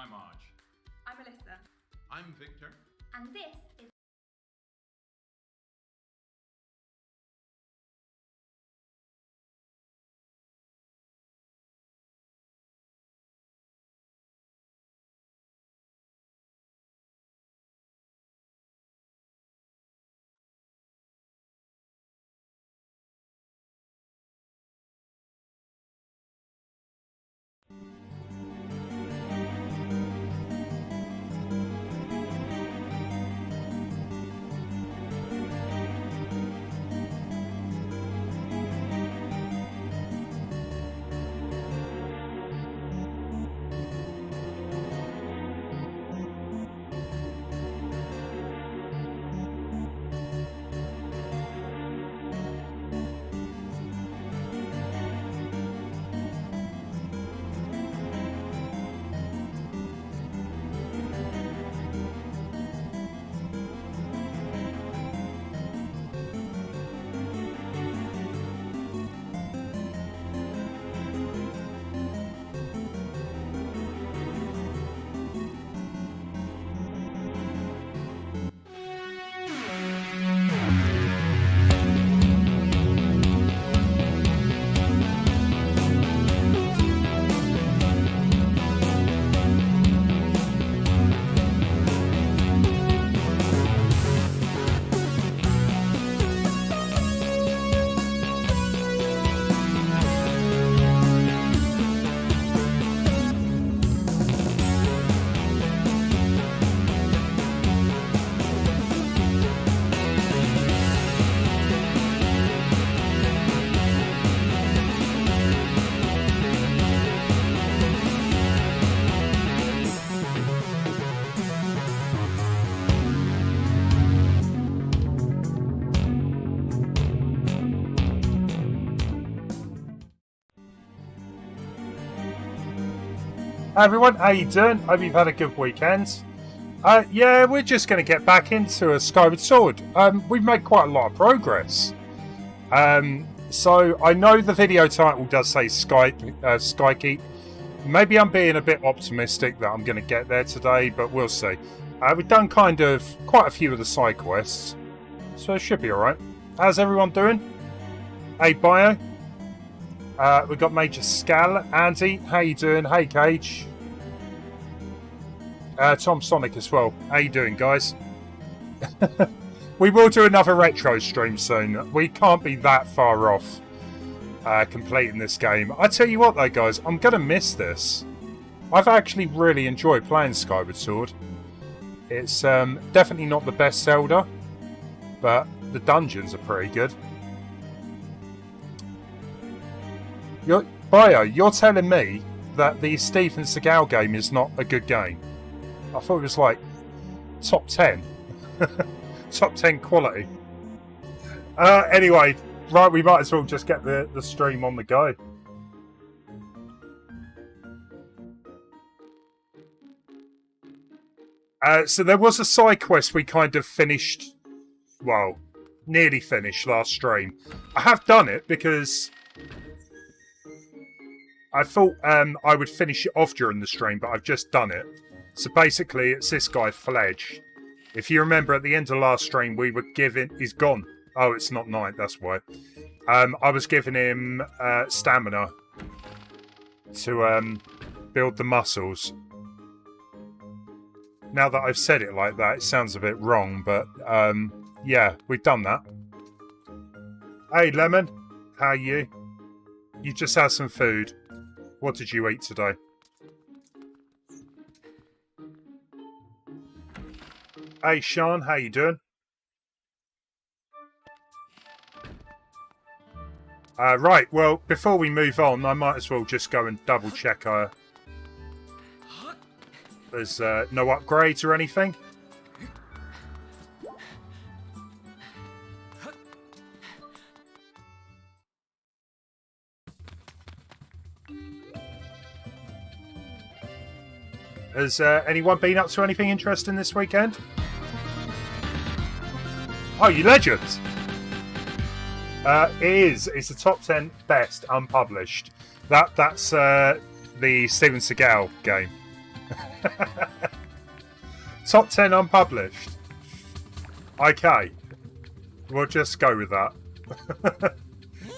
I'm Arj. I'm Alyssa. I'm Victor. And this is... Hi everyone, how you doing? Hope you've had a good weekend. Yeah, we're just going to get back into a Skyward Sword. We've made quite a lot of progress. So I know the video title does say Skykeep. Maybe I'm being a bit optimistic that I'm going to get there today, but we'll see. We've done quite a few of the side quests, so it should be alright. How's everyone doing? Hey Bio. We've got Major Scal, Andy, how you doing? Hey Cage. Tom Sonic as well. How you doing, guys? We will do another retro stream soon. We can't be that far off completing this game. I tell you what though, guys, I'm going to miss this. I've actually really enjoyed playing Skyward Sword. It's definitely not the best Zelda, but the dungeons are pretty good. You're telling me that the Steven Seagal game is not a good game? I thought it was like top 10. Top 10 quality. Anyway, right, we might as well just get the stream on the go. So there was a side quest we kind of finished, well, nearly finished last stream. I have done it because I thought I would finish it off during the stream, but I've just done it. So basically, it's this guy, Fledge. If you remember, at the end of last stream, we were given... He's gone. Oh, it's not night, that's why. I was giving him stamina to build the muscles. Now that I've said it like that, it sounds a bit wrong, but yeah, we've done that. Hey, Lemon. How are you? You just had some food. What did you eat today? Hey, Sean, how you doing? Right, well, before we move on, I might as well just go and double check there's no upgrades or anything. Has anyone been up to anything interesting this weekend? Oh, you legend! It is. It's the top 10 best unpublished. That's the Steven Seagal game. Top 10 unpublished. Okay. We'll just go with that.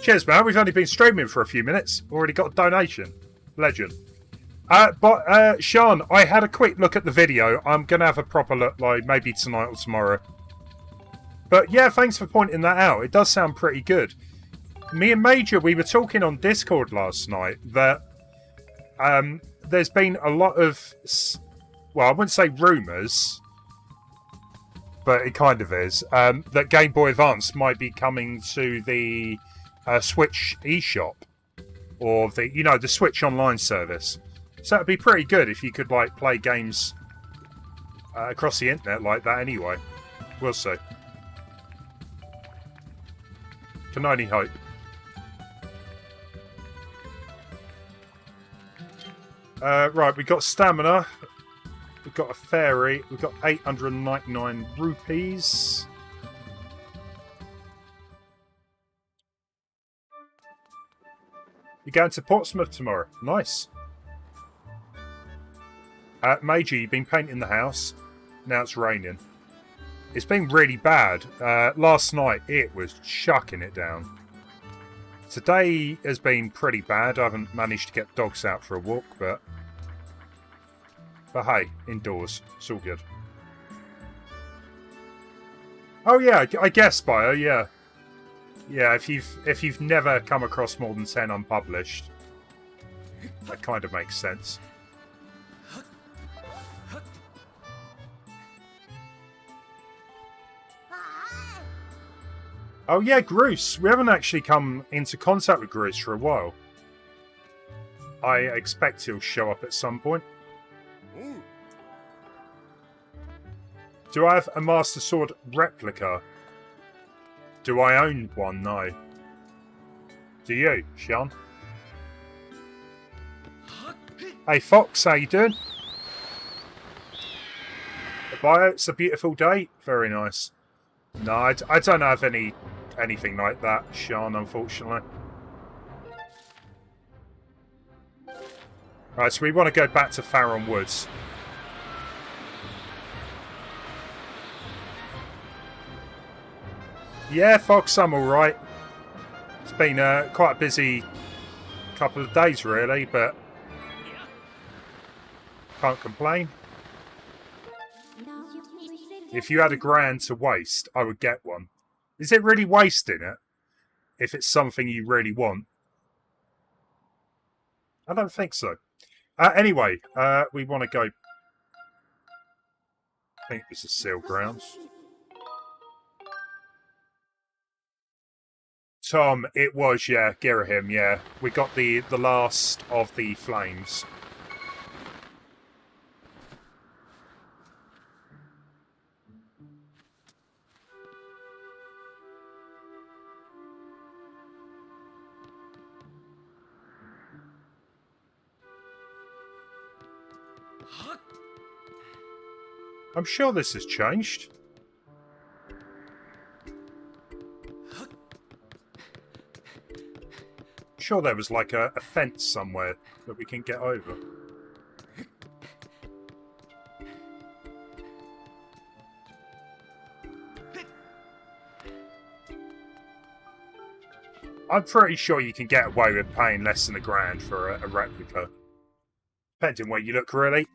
Cheers, man. We've only been streaming for a few minutes. Already got a donation. Legend. But Sean, I had a quick look at the video. I'm going to have a proper look, like maybe tonight or tomorrow. But yeah, thanks for pointing that out. It does sound pretty good. Me and Major, we were talking on Discord last night that there's been a lot of, well, I wouldn't say rumours, but it kind of is, that Game Boy Advance might be coming to the Switch eShop, or the, you know, the Switch Online service. So it'd be pretty good if you could, like, play games across the internet like that anyway. We'll see. Can only hope. Right, we got stamina. We've got a fairy. We've got 899 rupees. You're going to Portsmouth tomorrow. Nice. Major, you've been painting the house. Now it's raining. It's been really bad. Last night, it was chucking it down. Today has been pretty bad. I haven't managed to get dogs out for a walk, but hey, indoors. It's all good. Oh yeah, I guess, Bio, yeah. Yeah, if you've never come across more than 10 unpublished, that kind of makes sense. Oh yeah, Groose. We haven't actually come into contact with Groose for a while. I expect he'll show up at some point. Do I have a Master Sword replica? Do I own one? No. Do you, Sean? Hey Fox, how you doing? Bio, it's a beautiful day. Very nice. No, I don't have anything like that, Sean, unfortunately. Right, so we want to go back to Farron Woods. Yeah, Fox, I'm alright. It's been quite a busy couple of days, really, but can't complain. If you had £1,000 to waste, I would get one. Is it really wasting it? If it's something you really want? I don't think so. Anyway, we want to go... I think this is Seal Grounds. Tom, it was, yeah, Girahim, yeah. We got the last of the flames. I'm sure this has changed. I'm sure there was like a fence somewhere that we can get over. I'm pretty sure you can get away with paying less than £1,000 for a replica. Depending where you look, really.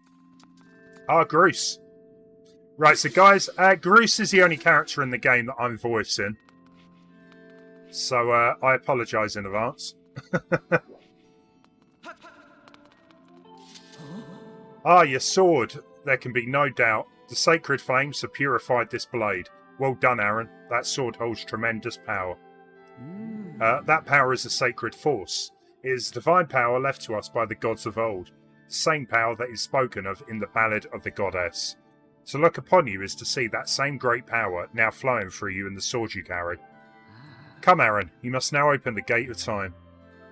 Ah, Groose. Right, so guys, Groose is the only character in the game that I'm voicing. So, I apologise in advance. Ah, your sword. There can be no doubt. The sacred flames have purified this blade. Well done, Aaron. That sword holds tremendous power. That power is a sacred force. It is divine power left to us by the gods of old. The same power that is spoken of in the Ballad of the Goddess. To look upon you is to see that same great power now flowing through you in the sword you carry. Come, Aaron, you must now open the gate of time.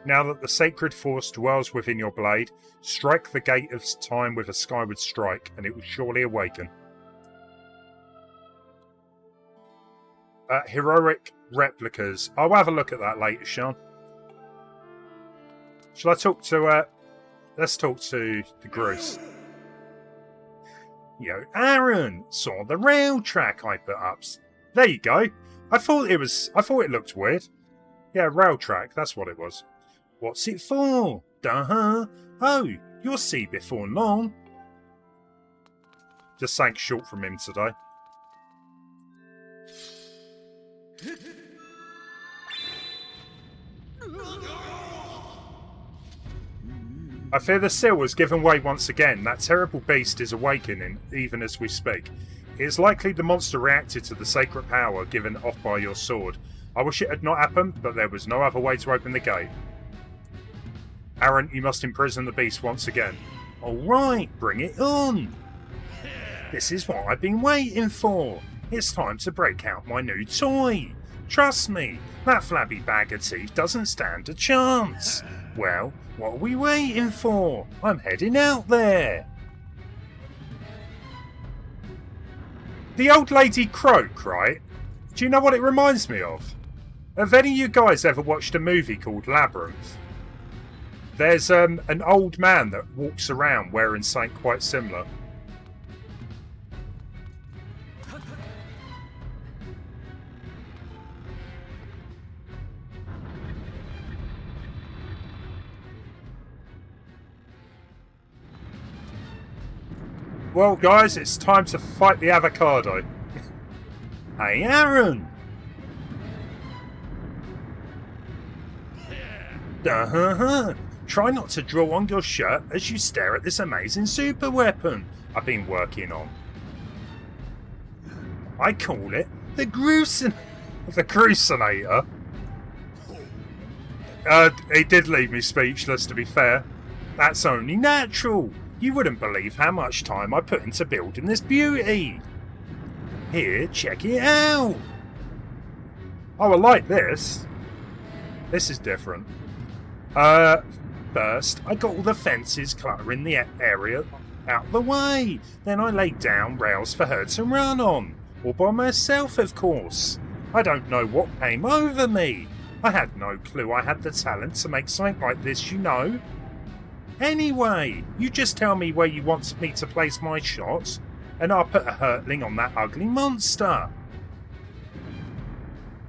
Now that the sacred force dwells within your blade, strike the gate of time with a skyward strike, and it will surely awaken. Heroic replicas. I'll have a look at that later, Sean. Shall I talk to... let's talk to Groose. Yo, Aaron, saw the rail track I put up. There you go. I thought it looked weird. Yeah, rail track, that's what it was. What's it for? Duh-huh. Oh, you'll see before long. Just something short from him today. I fear the seal has given way once again. That terrible beast is awakening, even as we speak. It is likely the monster reacted to the sacred power given off by your sword. I wish it had not happened, but there was no other way to open the gate. Aaron, you must imprison the beast once again. Alright, bring it on! This is what I've been waiting for. It's time to break out my new toy. Trust me, that flabby bag of teeth doesn't stand a chance. Well, what are we waiting for? I'm heading out there. The old lady croak, right? Do you know what it reminds me of? Have any of you guys ever watched a movie called Labyrinth? There's an old man that walks around wearing something quite similar. Well, guys, it's time to fight the avocado. Hey, Aaron! Duh-huh-huh. Try not to draw on your shirt as you stare at this amazing super weapon I've been working on. I call it the Grucinator. It did leave me speechless, to be fair. That's only natural. You wouldn't believe how much time I put into building this beauty. Here, check it out. Oh, I like this. This is different. First, I got all the fences cluttering the area out of the way. Then I laid down rails for her to run on. All by myself, of course. I don't know what came over me. I had no clue I had the talent to make something like this, you know. Anyway, you just tell me where you want me to place my shots, and I'll put a hurtling on that ugly monster.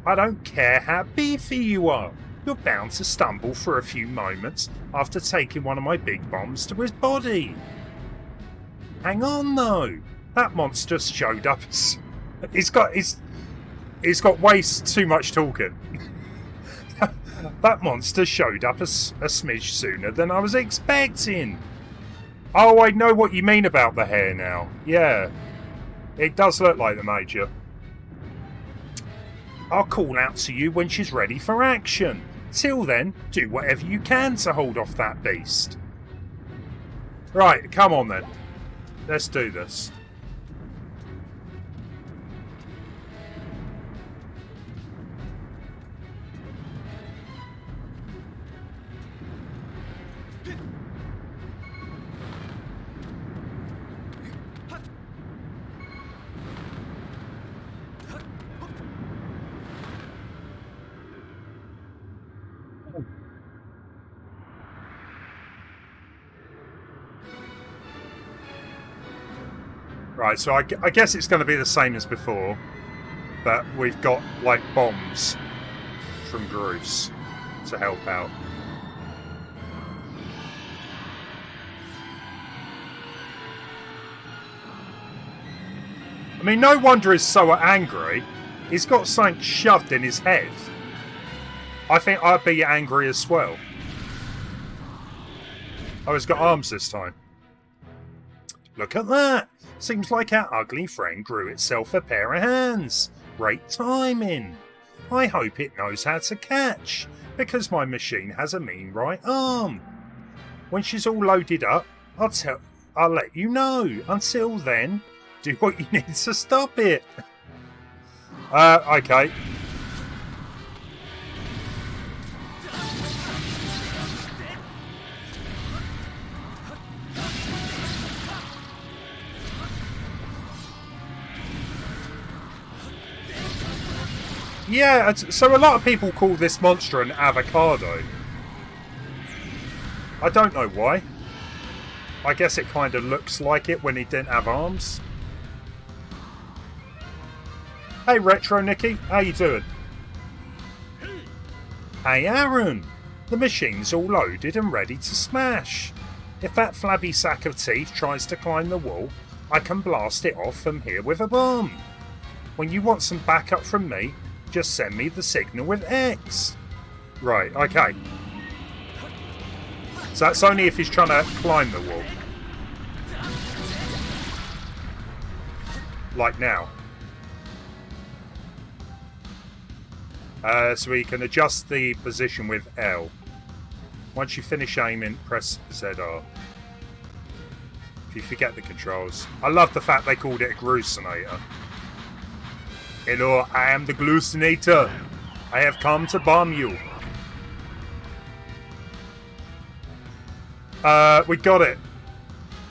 I don't care how beefy you are. You're bound to stumble for a few moments after taking one of my big bombs to his body. Hang on, though. That monster showed up. He's got way too much talking. That monster showed up a smidge sooner than I was expecting. Oh, I know what you mean about the hair now. Yeah, it does look like the Major. I'll call out to you when she's ready for action. Till then, do whatever you can to hold off that beast. Right, come on then. Let's do this. Right, so I guess it's going to be the same as before, but we've got, like, bombs from Bruce to help out. I mean, no wonder he's so angry. He's got something shoved in his head. I think I'd be angry as well. Oh, he's got arms this time. Look at that! Seems like our ugly friend grew itself a pair of hands. Great timing. I hope it knows how to catch, because my machine has a mean right arm. When she's all loaded up, I'll let you know. Until then, do what you need to stop it. Okay. Yeah, so a lot of people call this monster an avocado. I don't know why. I guess it kind of looks like it when he didn't have arms. Hey Retro Nicky, how you doing? Hey Aaron, the machine's all loaded and ready to smash. If that flabby sack of teeth tries to climb the wall, I can blast it off from here with a bomb. When you want some backup from me, just send me the signal with X. Right, okay. So that's only if he's trying to climb the wall. Like now. So we can adjust the position with L. Once you finish aiming, press ZR. If you forget the controls. I love the fact they called it a Glucinator. Hello, I am the Glucinator. I have come to bomb you. We got it.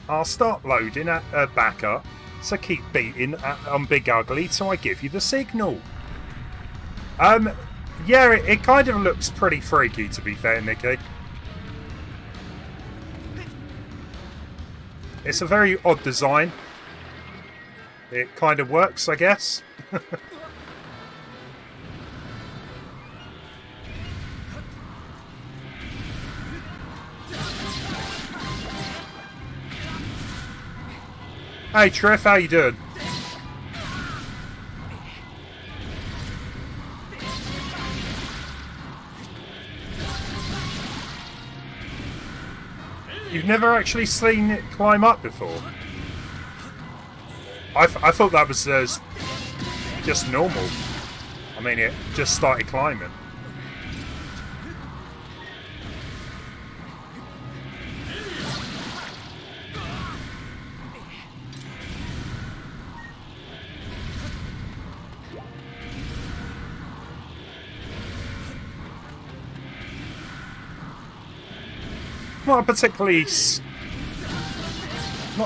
I'll start loading at backup, so keep beating on Big Ugly till I give you the signal. Yeah, it kind of looks pretty freaky, to be fair, Nicky. It's a very odd design. It kind of works, I guess. Hey Triff, how you doing? You've never actually seen it climb up before? I thought that was just normal. I mean, it just started climbing. Not a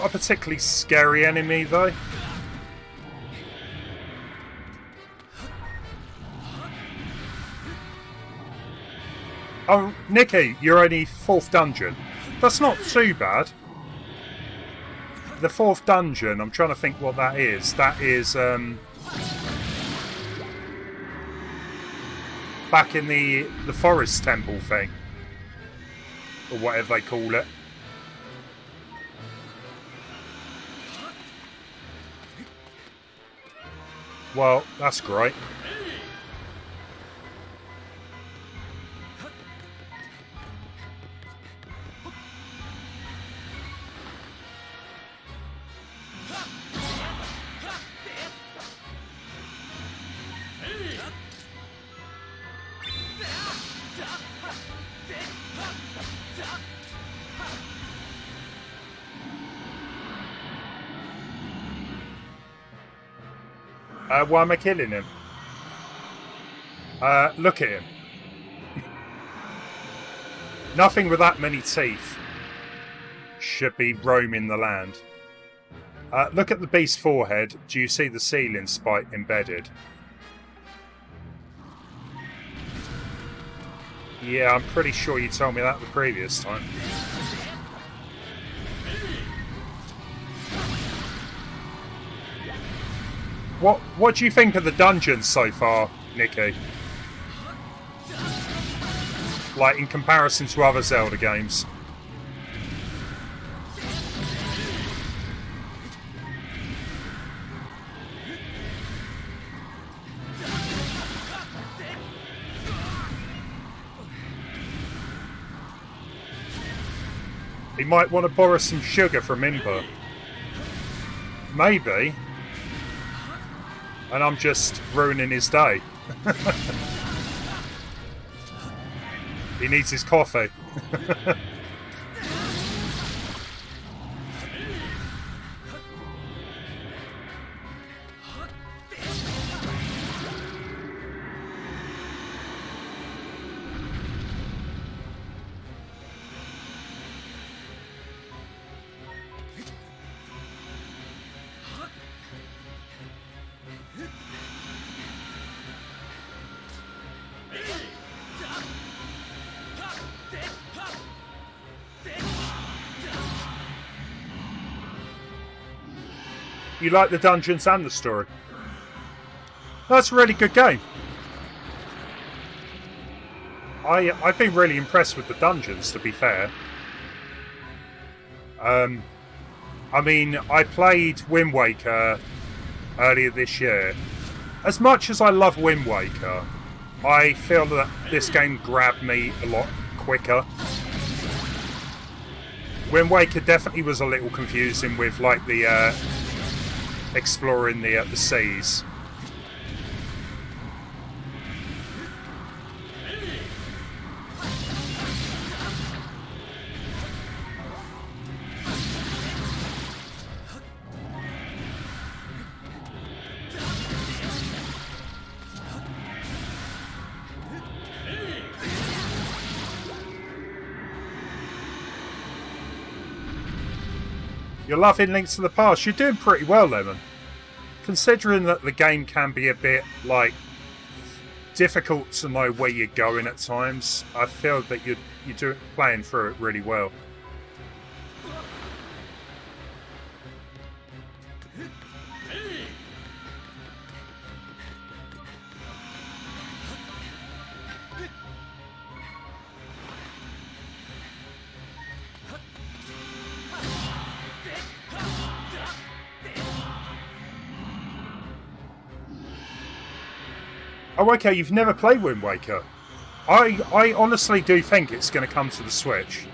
particularly scary enemy though. Oh, Nicky, you're only 4th dungeon. That's not too bad. The 4th dungeon, I'm trying to think what that is. That is back in the forest temple thing. Or whatever they call it. Well, that's great. Why am I killing him? Look at him. Nothing with that many teeth should be roaming the land. Look at the beast's forehead. Do you see the ceiling spike embedded? Yeah, I'm pretty sure you told me that the previous time. What do you think of the dungeons so far, Nicky? Like, in comparison to other Zelda games? He might want to borrow some sugar from Imber. Maybe. And I'm just ruining his day. He needs his coffee. You like the dungeons and the story. That's a really good game. I've been really impressed with the dungeons, to be fair. I mean, I played Wind Waker earlier this year. As much as I love Wind Waker, I feel that this game grabbed me a lot quicker. Wind Waker definitely was a little confusing with like the exploring the seas. You're loving Links to the Past. You're doing pretty well, Lemon. Considering that the game can be a bit, like, difficult to know where you're going at times, I feel that you're playing through it really well. Oh, okay, you've never played Wind Waker. I honestly do think it's going to come to the Switch.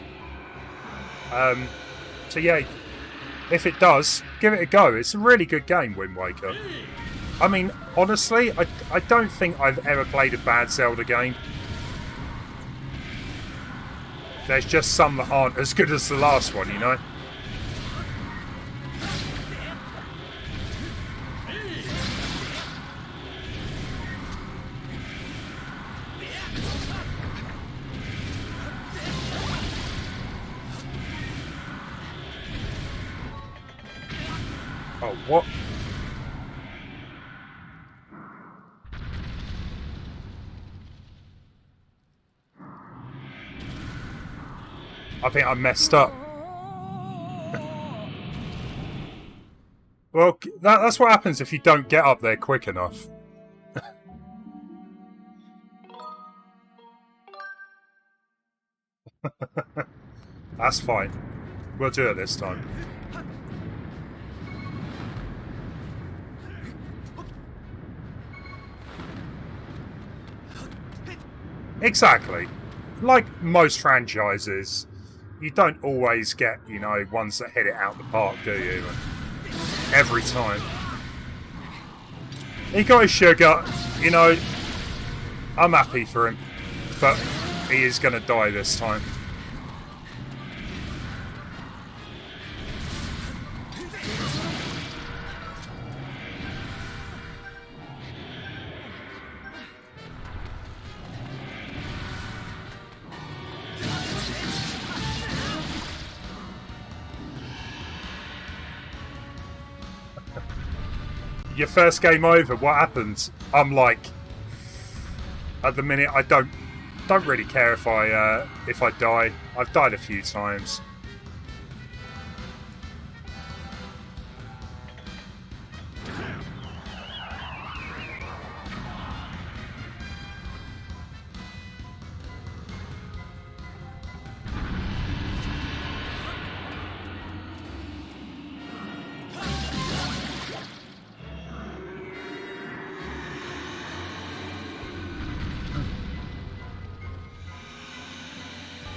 So yeah, if it does, give it a go. It's a really good game, Wind Waker. I mean, honestly, I don't think I've ever played a bad Zelda game. There's just some that aren't as good as the last one, you know? Oh, what? I think I messed up. Well, that's what happens if you don't get up there quick enough. That's fine. We'll do it this time. Exactly. Like most franchises, you don't always get, you know, ones that hit it out the park, do you? Every time. He got his sugar, you know, I'm happy for him. But he is going to die this time. Your first game over, what happens? I'm like, at the minute, I don't really care if I die. I've died a few times.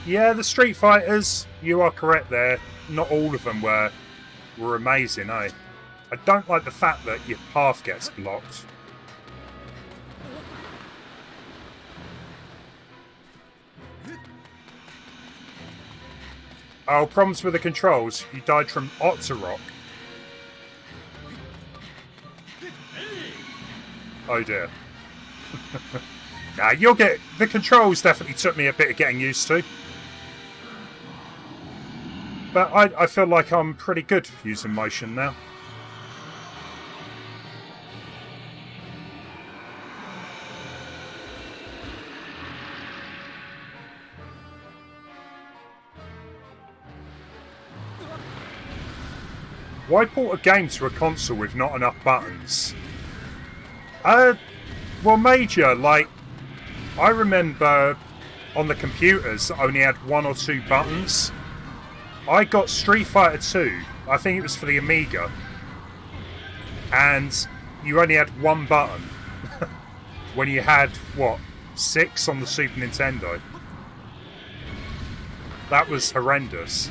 Yeah, the Street Fighters, you are correct there. Not all of them were amazing, eh? I don't like the fact that your path gets blocked. Oh, problems with the controls. You died from Otterrock. Oh dear. Nah, you'll get... The controls definitely took me a bit of getting used to. But I feel like I'm pretty good using motion now. Why port a game to a console with not enough buttons? Well, Major, like, I remember on the computers that only had 1 or 2 buttons. I got Street Fighter 2, I think it was for the Amiga, and you only had 1 button when you had, what, 6 on the Super Nintendo. That was horrendous.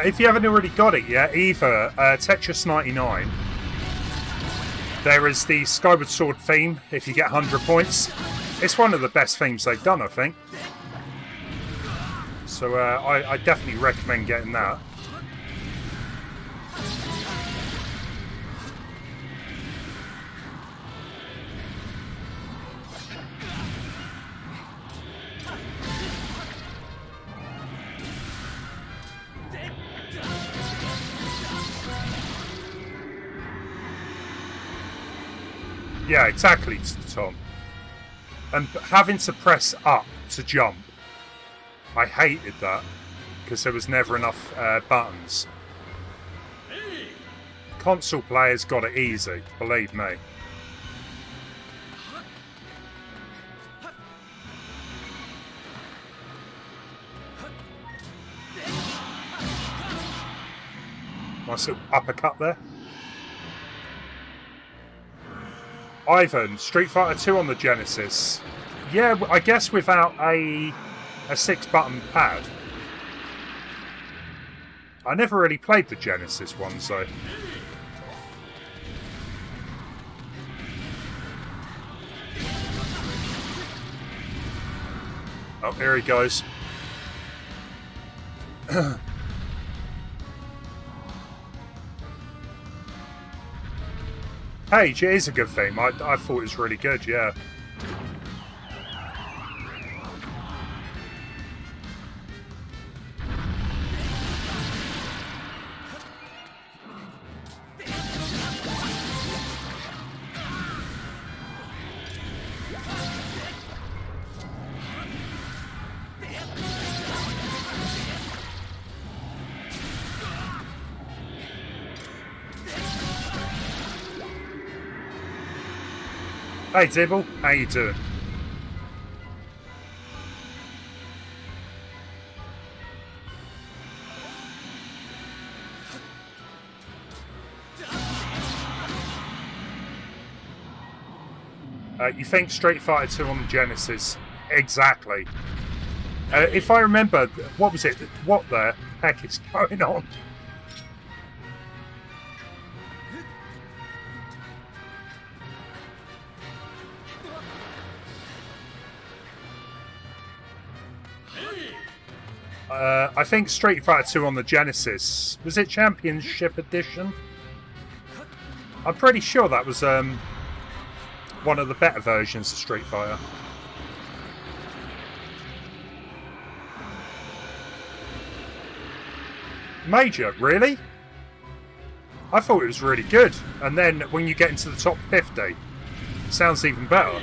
If you haven't already got it yet, either Tetris 99, there is the Skyward Sword theme, if you get 100 points. It's one of the best themes they've done, I think. So I definitely recommend getting that. Yeah, exactly, Tom. And having to press up to jump, I hated that because there was never enough buttons. Console players got it easy, believe me. Nice little uppercut there. Ivan, Street Fighter 2 on the Genesis. Yeah, I guess without a 6-button pad. I never really played the Genesis one, so... Oh, here he goes. Page, it is a good theme. I thought it was really good, yeah. Hey Dibble, how you doing? You think Street Fighter 2 on the Genesis? Exactly. If I remember, what was it? What the heck is going on? I think Street Fighter 2 on the Genesis. Was it Championship Edition? I'm pretty sure that was one of the better versions of Street Fighter. Major, really? I thought it was really good. And then when you get into the top 50, it sounds even better.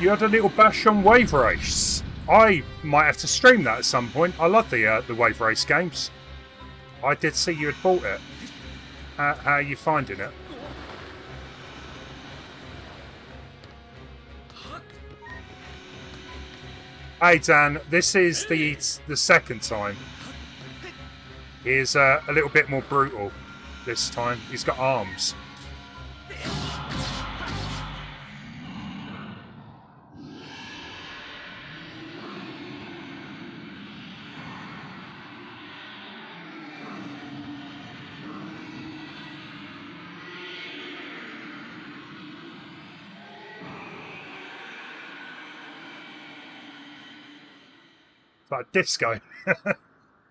You had a little bash on Wave Race. I might have to stream that at some point. I love the Wave Race games. I did see you had bought it. How are you finding it? Hey Dan, this is the second time. He's a little bit more brutal this time. He's got arms. It's like a disco.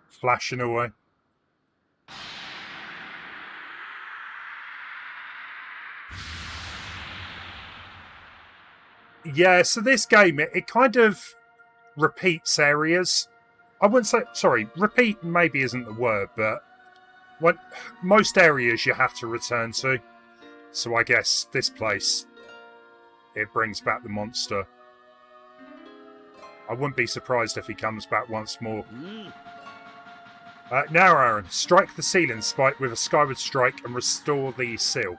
Flashing away. Yeah, so this game, it kind of repeats areas. I wouldn't say, sorry, repeat maybe isn't the word, but most areas you have to return to. So I guess this place, it brings back the monster. I wouldn't be surprised if he comes back once more. Now, Aaron, strike the ceiling spike with a Skyward Strike and restore the seal.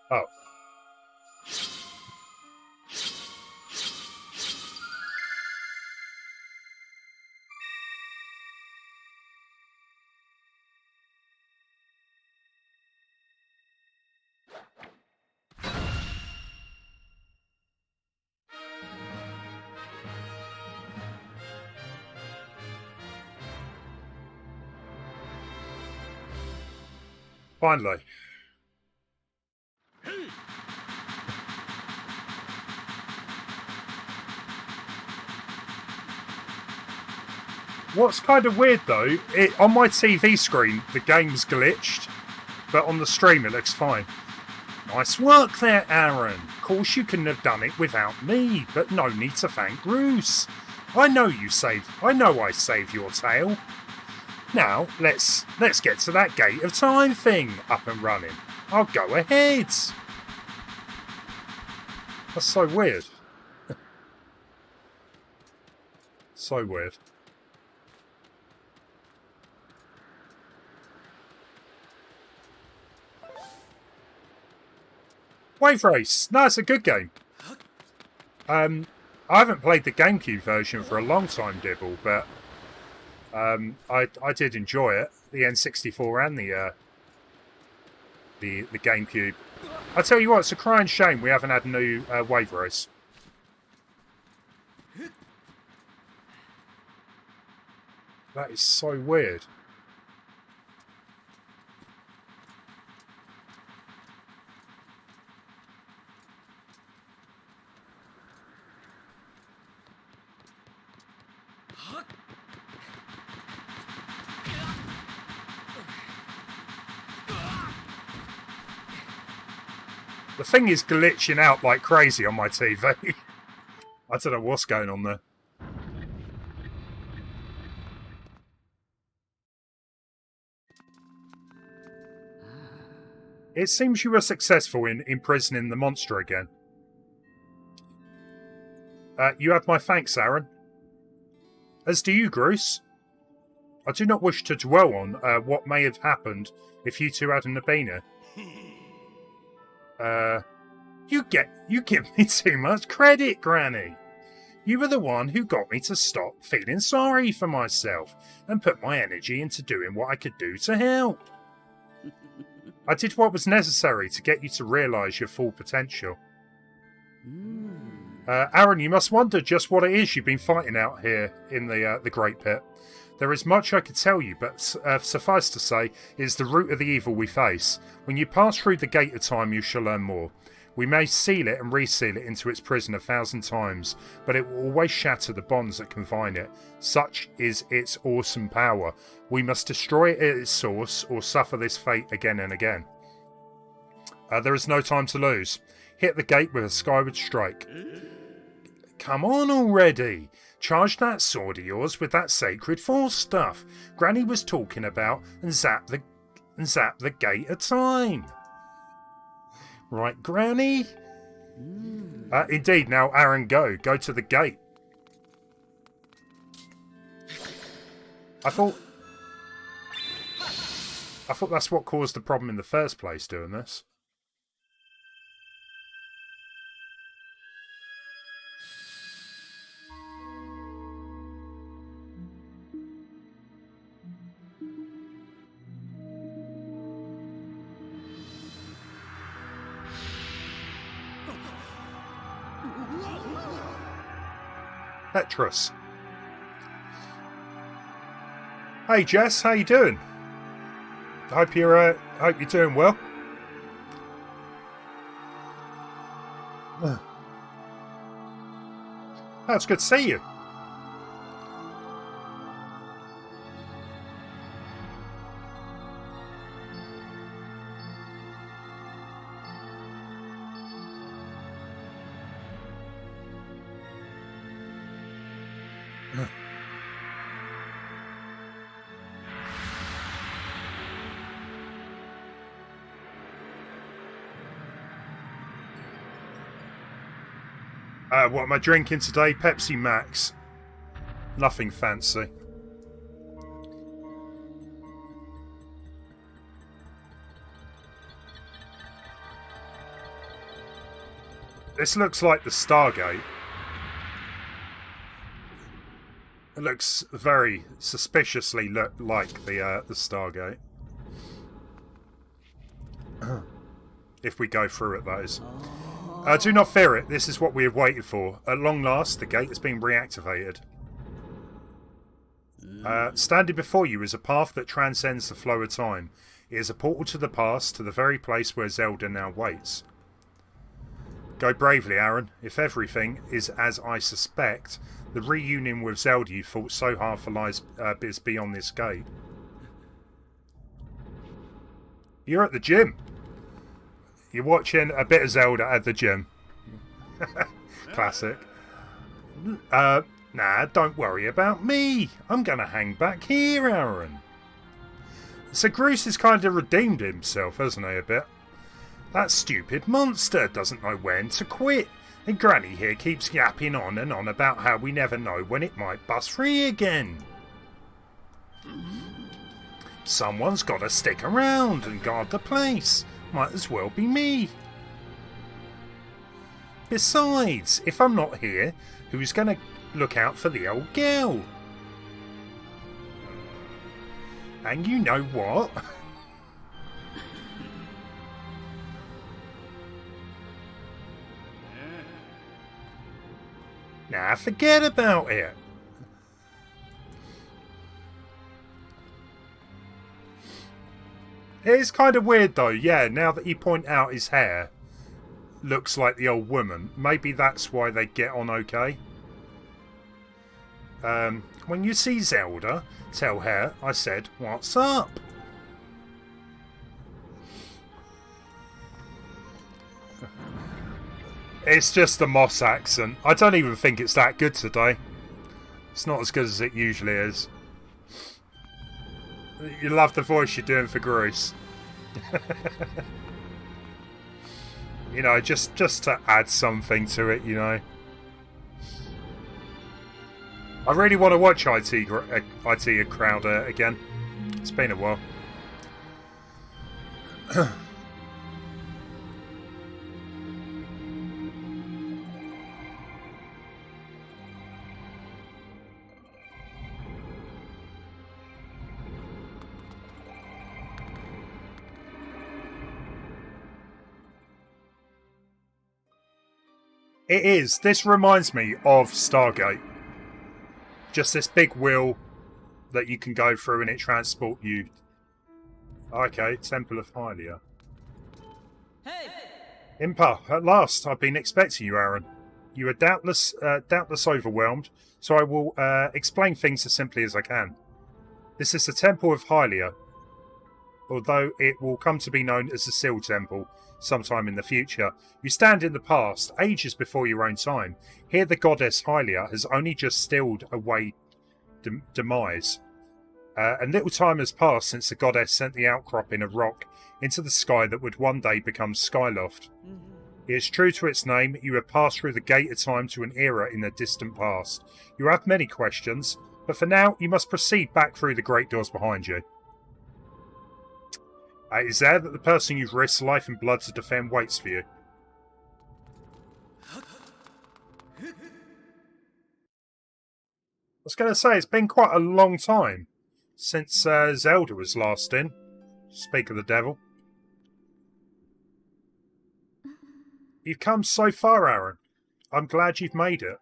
Oh. Finally. What's kind of weird though, on my TV screen the game's glitched, but on the stream it looks fine. Nice work there, Aaron. Of course you couldn't have done it without me, but no need to thank Bruce. I know I saved your tail. Now let's get to that gate of time thing up and running. I'll go ahead. That's so weird. So weird. Wave Race. No, it's a good game. I haven't played the GameCube version for a long time, Dibble, but I did enjoy it. The N64 and the GameCube. I tell you what, it's a crying shame we haven't had a new Wave Race. That is so weird. The thing is glitching out like crazy on my TV. I don't know what's going on there. It seems you were successful in imprisoning the monster again. You have my thanks, Aaron. As do you, Bruce. I do not wish to dwell on what may have happened if you two hadn't been here. You give me too much credit, Granny. You were the one who got me to stop feeling sorry for myself and put my energy into doing what I could do to help. I did what was necessary to get you to realise your full potential. Aaron, you must wonder just what it is you've been fighting out here in the Great Pit. There is much I could tell you, but suffice to say, it is the root of the evil we face. When you pass through the gate of time, you shall learn more. We may seal it and reseal it into its prison 1,000 times, but it will always shatter the bonds that confine it. Such is its awesome power. We must destroy it at its source, or suffer this fate again and again. There is no time to lose. hit the gate with a skyward strike. Come on already! Charge that sword of yours with that sacred force stuff Granny was talking about and zap the gate of time. Right, Granny? Indeed, now Aaron, go to the gate. I thought that's what caused the problem in the first place, doing this. Petrus. Hey Jess, how you doing? Hope you're doing well. That's good to see you. What am I drinking today? Pepsi Max. Nothing fancy. This looks like the Stargate. It looks very suspiciously like the Stargate. If we go through it, that is. Do not fear it. This is what we have waited for. At long last, the gate has been reactivated. Standing before you is a path that transcends the flow of time. It is a portal to the past, to the very place where Zelda now waits. Go bravely, Aaron. If everything is as I suspect, the reunion with Zelda you fought so hard for lies is beyond this gate. You're at the gym. You're watching a bit of Zelda at the gym. Classic. Nah, don't worry about me. I'm going to hang back here, Aaron. So Groose has kind of redeemed himself, hasn't he, a bit? That stupid monster doesn't know when to quit. And Granny here keeps yapping on and on about how we never know when it might bust free again. Someone's got to stick around and guard the place. Might as well be me. Besides, if I'm not here, who's going to look out for the old girl? And you know what? Nah, forget about it. It is kind of weird though, yeah, now that you point out his hair looks like the old woman. Maybe that's why they get on okay. When you see Zelda, tell her I said, what's up? It's just the Moss accent. I don't even think it's that good today. It's not as good as it usually is. You love the voice you're doing for Groose. You know, just to add something to it, you know. I really want to watch IT Crowd again. It's been a while. It is. This reminds me of Stargate. Just this big wheel that you can go through and it transport you. Okay, Temple of Hylia. Hey! Impa, at last. I've been expecting you, Aaron. You are doubtless overwhelmed, so I will explain things as simply as I can. This is the Temple of Hylia. although it will come to be known as the Seal Temple sometime in the future. You stand in the past, ages before your own time. Here the goddess Hylia has only just stilled away demise. And little time has passed since the goddess sent the outcropping of rock into the sky that would one day become Skyloft. It is true to its name, you have passed through the gate of time to an era in the distant past. You have many questions, but for now you must proceed back through the great doors behind you. It is there that the person you've risked life and blood to defend waits for you. I was going to say, it's been quite a long time since Zelda was last in. Speak of the devil. You've come so far, Aaron. I'm glad you've made it.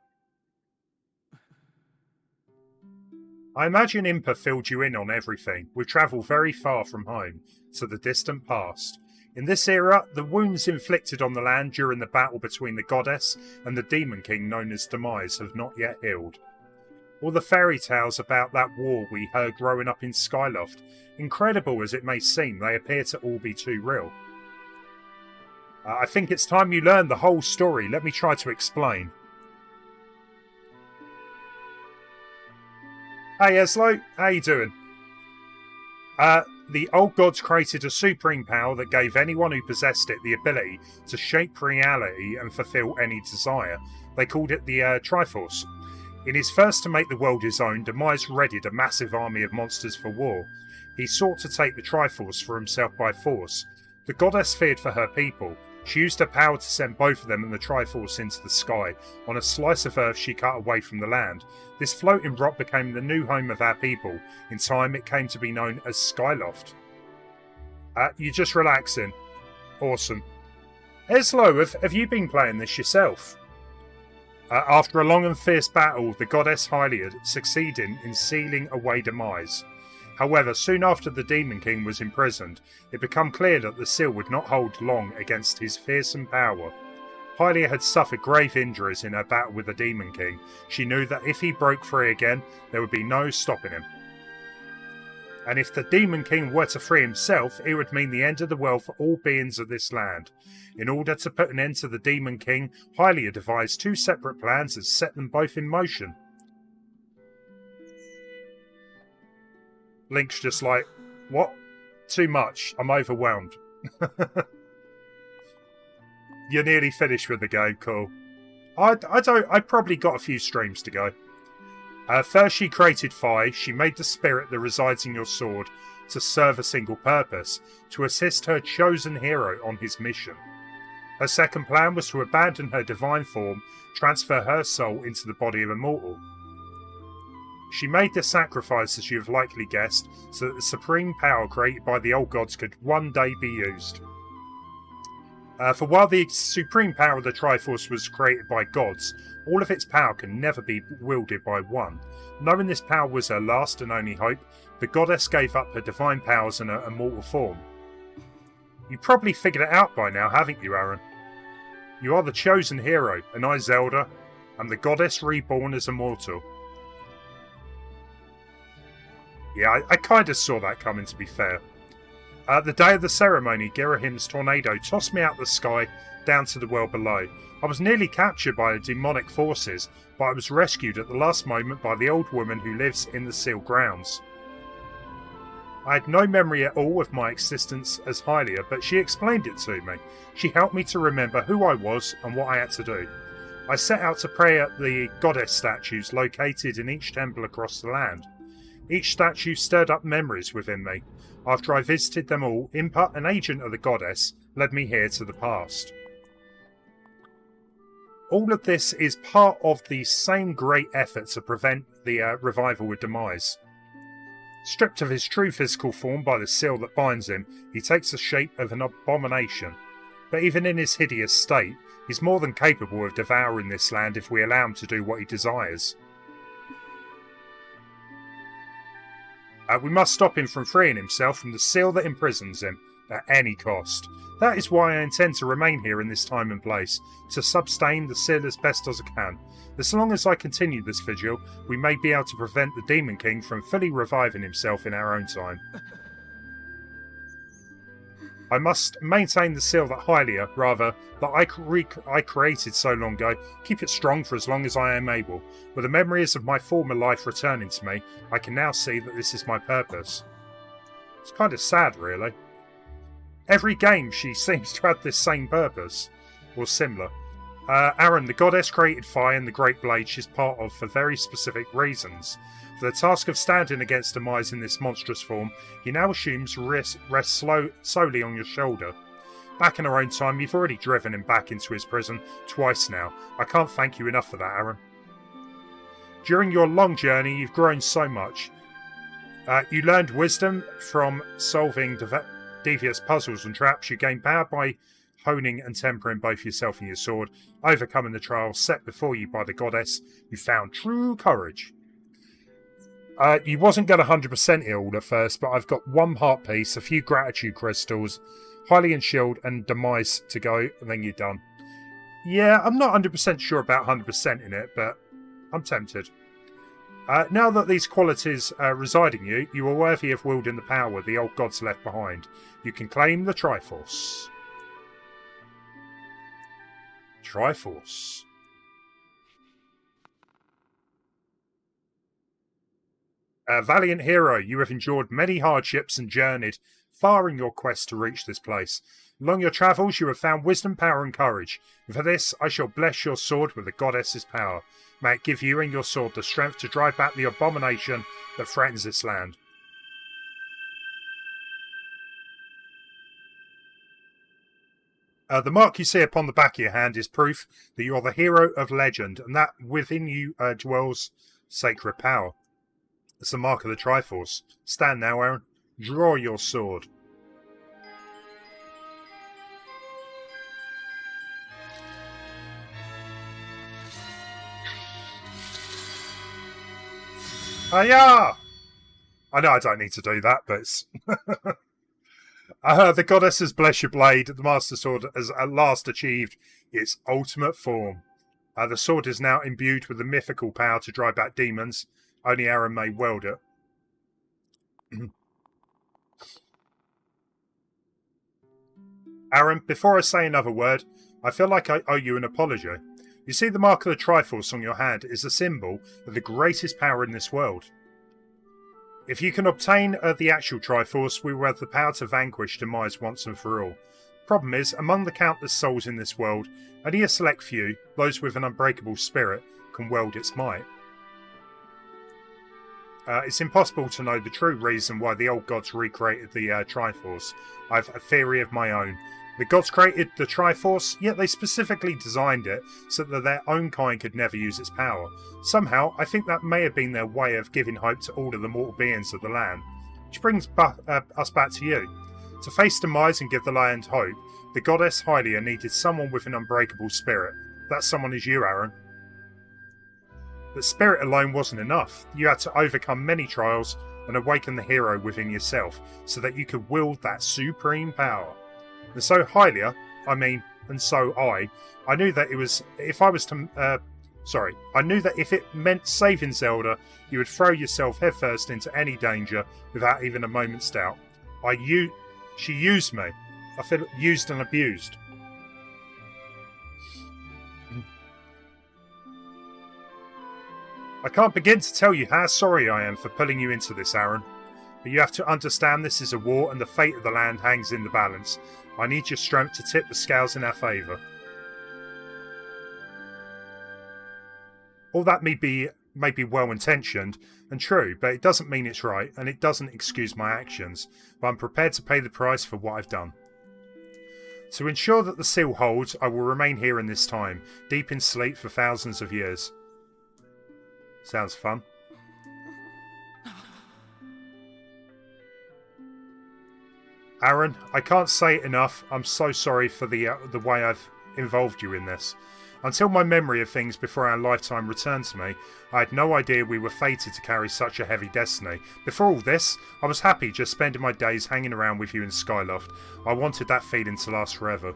I imagine Impa filled you in on everything. We've travelled very far from home, to the distant past. In this era, the wounds inflicted on the land during the battle between the goddess and the demon king known as Demise have not yet healed. All the fairy tales about that war we heard growing up in Skyloft, incredible as it may seem, they appear to all be too real. I think it's time you learn the whole story. Let me try to explain. Hey Eslo, how you doing? The old gods created a supreme power that gave anyone who possessed it the ability to shape reality and fulfill any desire. They called it the Triforce. In his first to make the world his own, Demise readied a massive army of monsters for war. He sought to take the Triforce for himself by force. The goddess feared for her people. She used her power to send both of them and the Triforce into the sky. On a slice of earth she cut away from the land. This floating rock became the new home of our people. In time it came to be known as Skyloft. You're just relaxing. Awesome. Eslo, have you been playing this yourself? After a long and fierce battle, the goddess Hylia succeeded in sealing away Demise. However, soon after the Demon King was imprisoned, it became clear that the seal would not hold long against his fearsome power. Hylia had suffered grave injuries in her battle with the Demon King. She knew that if he broke free again, there would be no stopping him. And if the Demon King were to free himself, it would mean the end of the world for all beings of this land. In order to put an end to the Demon King, Hylia devised two separate plans and set them both in motion. Link's just like, what? Too much. I'm overwhelmed. You're nearly finished with the game, cool. I probably got a few streams to go. First she created Phi. She made the spirit that resides in your sword to serve a single purpose, to assist her chosen hero on his mission. Her second plan was to abandon her divine form, transfer her soul into the body of a mortal. She made this sacrifice, as you have likely guessed, so that the supreme power created by the old gods could one day be used. For while the supreme power of the Triforce was created by gods, all of its power can never be wielded by one. Knowing this power was her last and only hope, the goddess gave up her divine powers in her immortal form. You probably figured it out by now, haven't you, Aaron? You are the chosen hero, and I, Zelda, am the goddess reborn as a mortal. Yeah, I kind of saw that coming, to be fair. The day of the ceremony, Girahim's tornado tossed me out the sky down to the world below. I was nearly captured by the demonic forces, but I was rescued at the last moment by the old woman who lives in the sealed grounds. I had no memory at all of my existence as Hylia, but she explained it to me. She helped me to remember who I was and what I had to do. I set out to pray at the goddess statues located in each temple across the land. Each statue stirred up memories within me. After I visited them all, Impa, an agent of the goddess, led me here to the past. All of this is part of the same great effort to prevent the revival of Demise. Stripped of his true physical form by the seal that binds him, he takes the shape of an abomination. But even in his hideous state, he's more than capable of devouring this land if we allow him to do what he desires. We must stop him from freeing himself from the seal that imprisons him, at any cost. That is why I intend to remain here in this time and place, to sustain the seal as best as I can. As long as I continue this vigil, we may be able to prevent the Demon King from fully reviving himself in our own time. I must maintain the seal that I created so long ago, keep it strong for as long as I am able. With the memories of my former life returning to me, I can now see that this is my purpose. It's kind of sad, really. Every game she seems to have this same purpose, or similar. Aaron, the goddess created fire and the great blade she's part of for very specific reasons. For the task of standing against demise in this monstrous form, he now assumes rests solely on your shoulder. Back in our own time, you've already driven him back into his prison twice now. I can't thank you enough for that, Aaron. During your long journey, you've grown so much. You learned wisdom from solving devious puzzles and traps. You gained power by honing and tempering both yourself and your sword, overcoming the trials set before you by the goddess. You found true courage. You wasn't going to 100% it all at first, but I've got one heart piece, a few gratitude crystals, Hylian shield, and demise to go, and then you're done. Yeah, I'm not 100% sure about 100% in it, but I'm tempted. Now that these qualities reside in you, you are worthy of wielding the power the old gods left behind. You can claim the Triforce. Triforce. Valiant hero, you have endured many hardships and journeyed far in your quest to reach this place. Along your travels you have found wisdom, power and courage. And for this I shall bless your sword with the goddess's power. May it give you and your sword the strength to drive back the abomination that threatens this land. The mark you see upon the back of your hand is proof that you are the hero of legend, and that within you dwells sacred power. It's the mark of the Triforce. Stand now, Aaron. Draw your sword. Hiya! I know I don't need to do that, but it's... the goddess has blessed your blade. The Master Sword has at last achieved its ultimate form. The sword is now imbued with the mythical power to drive back demons. Only Aaron may wield it. Aaron, before I say another word, I feel like I owe you an apology. You see, the mark of the Triforce on your hand is a symbol of the greatest power in this world. If you can obtain the actual Triforce, we will have the power to vanquish demise once and for all. Problem is, among the countless souls in this world, only a select few, those with an unbreakable spirit, can wield its might. It's impossible to know the true reason why the old gods recreated the Triforce. I have a theory of my own. The gods created the Triforce, yet they specifically designed it so that their own kind could never use its power. Somehow, I think that may have been their way of giving hope to all of the mortal beings of the land. Which brings us back to you. To face demise and give the land hope, the goddess Hylia needed someone with an unbreakable spirit. That someone is you, Aaron. But spirit alone wasn't enough. You had to overcome many trials and awaken the hero within yourself so that you could wield that supreme power. And so Hylia, I knew that I knew that if it meant saving Zelda, you would throw yourself headfirst into any danger without even a moment's doubt. She used me. I feel used and abused. I can't begin to tell you how sorry I am for pulling you into this, Aaron. But you have to understand this is a war and the fate of the land hangs in the balance. I need your strength to tip the scales in our favour. All that may be well-intentioned and true, but it doesn't mean it's right, and it doesn't excuse my actions, but I'm prepared to pay the price for what I've done. To ensure that the seal holds, I will remain here in this time, deep in sleep for thousands of years. Sounds fun. Aaron, I can't say it enough. I'm so sorry for the way I've involved you in this. Until my memory of things before our lifetime returned to me, I had no idea we were fated to carry such a heavy destiny. Before all this, I was happy just spending my days hanging around with you in Skyloft. I wanted that feeling to last forever.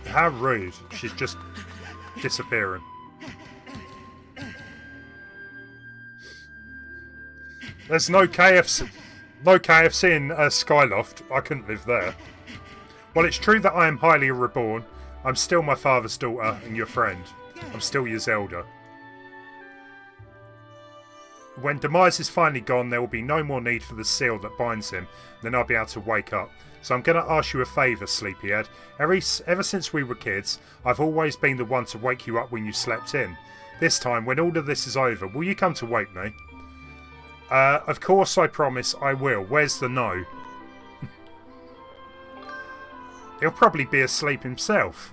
How rude. She's just disappearing. There's no KFC. No KFC in Skyloft. I couldn't live there. While it's true that I am highly reborn, I'm still my father's daughter and your friend. I'm still your Zelda. When Demise is finally gone, there will be no more need for the seal that binds him. Then I'll be able to wake up. So I'm going to ask you a favour, Sleepyhead. Ever since we were kids, I've always been the one to wake you up when you slept in. This time, when all of this is over, will you come to wake me? Of course, I promise I will. Where's the no? He'll probably be asleep himself.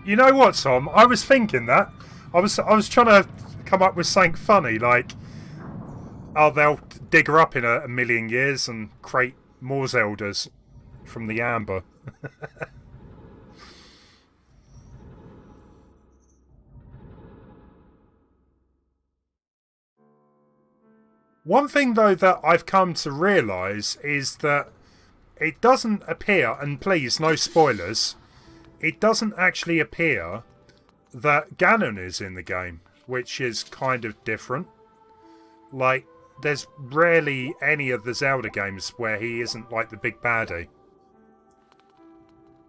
You know what, Tom? I was thinking that. I was trying to come up with something funny, like, oh, they'll dig her up in a million years and create more Zeldas from the amber. One thing, though, that I've come to realise is that it doesn't appear, and please, no spoilers, it doesn't actually appear that Ganon is in the game, which is kind of different. Like, there's rarely any of the Zelda games where he isn't like the big baddie.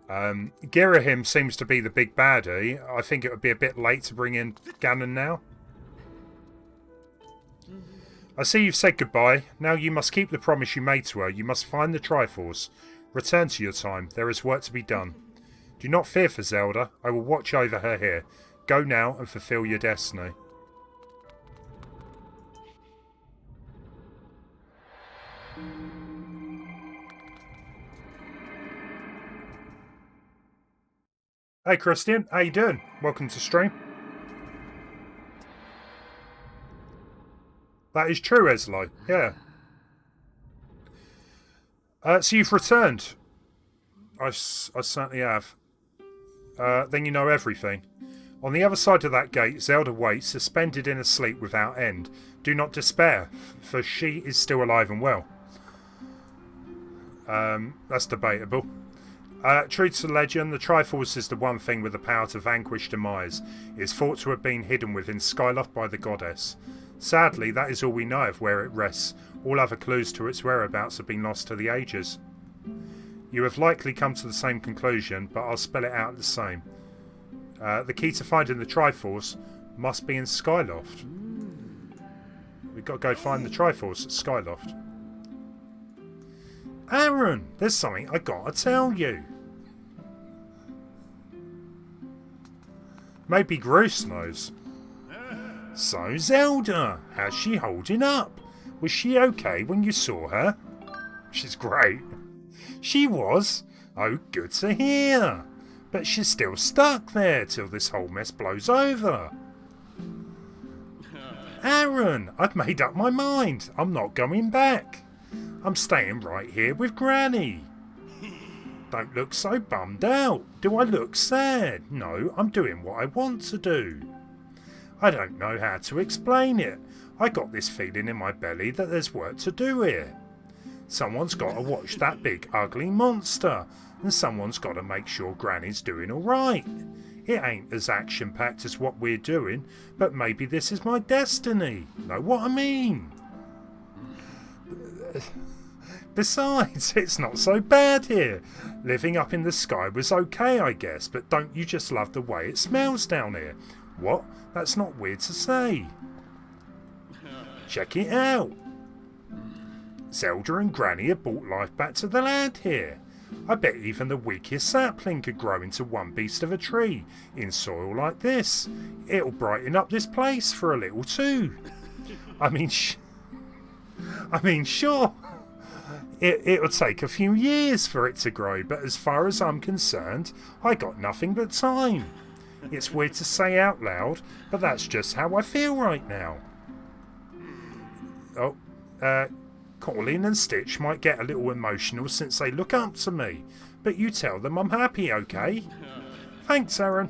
Girahim seems to be the big baddie. I think it would be a bit late to bring in Ganon now. I see you've said goodbye. Now you must keep the promise you made to her. You must find the Triforce. Return to your time. There is work to be done. Do not fear for Zelda. I will watch over her here. Go now and fulfill your destiny. Hey Christian, how you doing? Welcome to stream. That is true, Eslo. Yeah. So you've returned. I certainly have. Then you know everything. On the other side of that gate, Zelda waits, suspended in a sleep without end. Do not despair, for she is still alive and well. That's debatable. True to legend, the Triforce is the one thing with the power to vanquish Demise. It is thought to have been hidden within Skyloft by the goddess. Sadly, that is all we know of where it rests. All other clues to its whereabouts have been lost to the ages. You have likely come to the same conclusion, but I'll spell it out the same. The key to finding the Triforce must be in Skyloft. We've got to go find the Triforce at Skyloft. Aaron, there's something I gotta tell you. Maybe Bruce knows. So Zelda, how's she holding up? Was she okay when you saw her? She's great. She was? Oh, good to hear. But she's still stuck there till this whole mess blows over. Aaron, I've made up my mind. I'm not going back. I'm staying right here with Granny. Don't look so bummed out. Do I look sad? No, I'm doing what I want to do. I don't know how to explain it. I got this feeling in my belly that there's work to do here. Someone's got to watch that big ugly monster, and someone's got to make sure Granny's doing alright. It ain't as action-packed as what we're doing, but maybe this is my destiny. Know what I mean? Besides, it's not so bad here. Living up in the sky was okay, I guess, but don't you just love the way it smells down here? What? That's not weird to say. Check it out. Zelda and Granny have brought life back to the land here. I bet even the weakest sapling could grow into one beast of a tree in soil like this. It'll brighten up this place for a little too. I mean, sure. It'll take a few years for it to grow, but as far as I'm concerned, I got nothing but time. It's weird to say out loud, but that's just how I feel right now. Oh, Colin and Stitch might get a little emotional since they look up to me, but you tell them I'm happy, okay? Thanks, Aaron.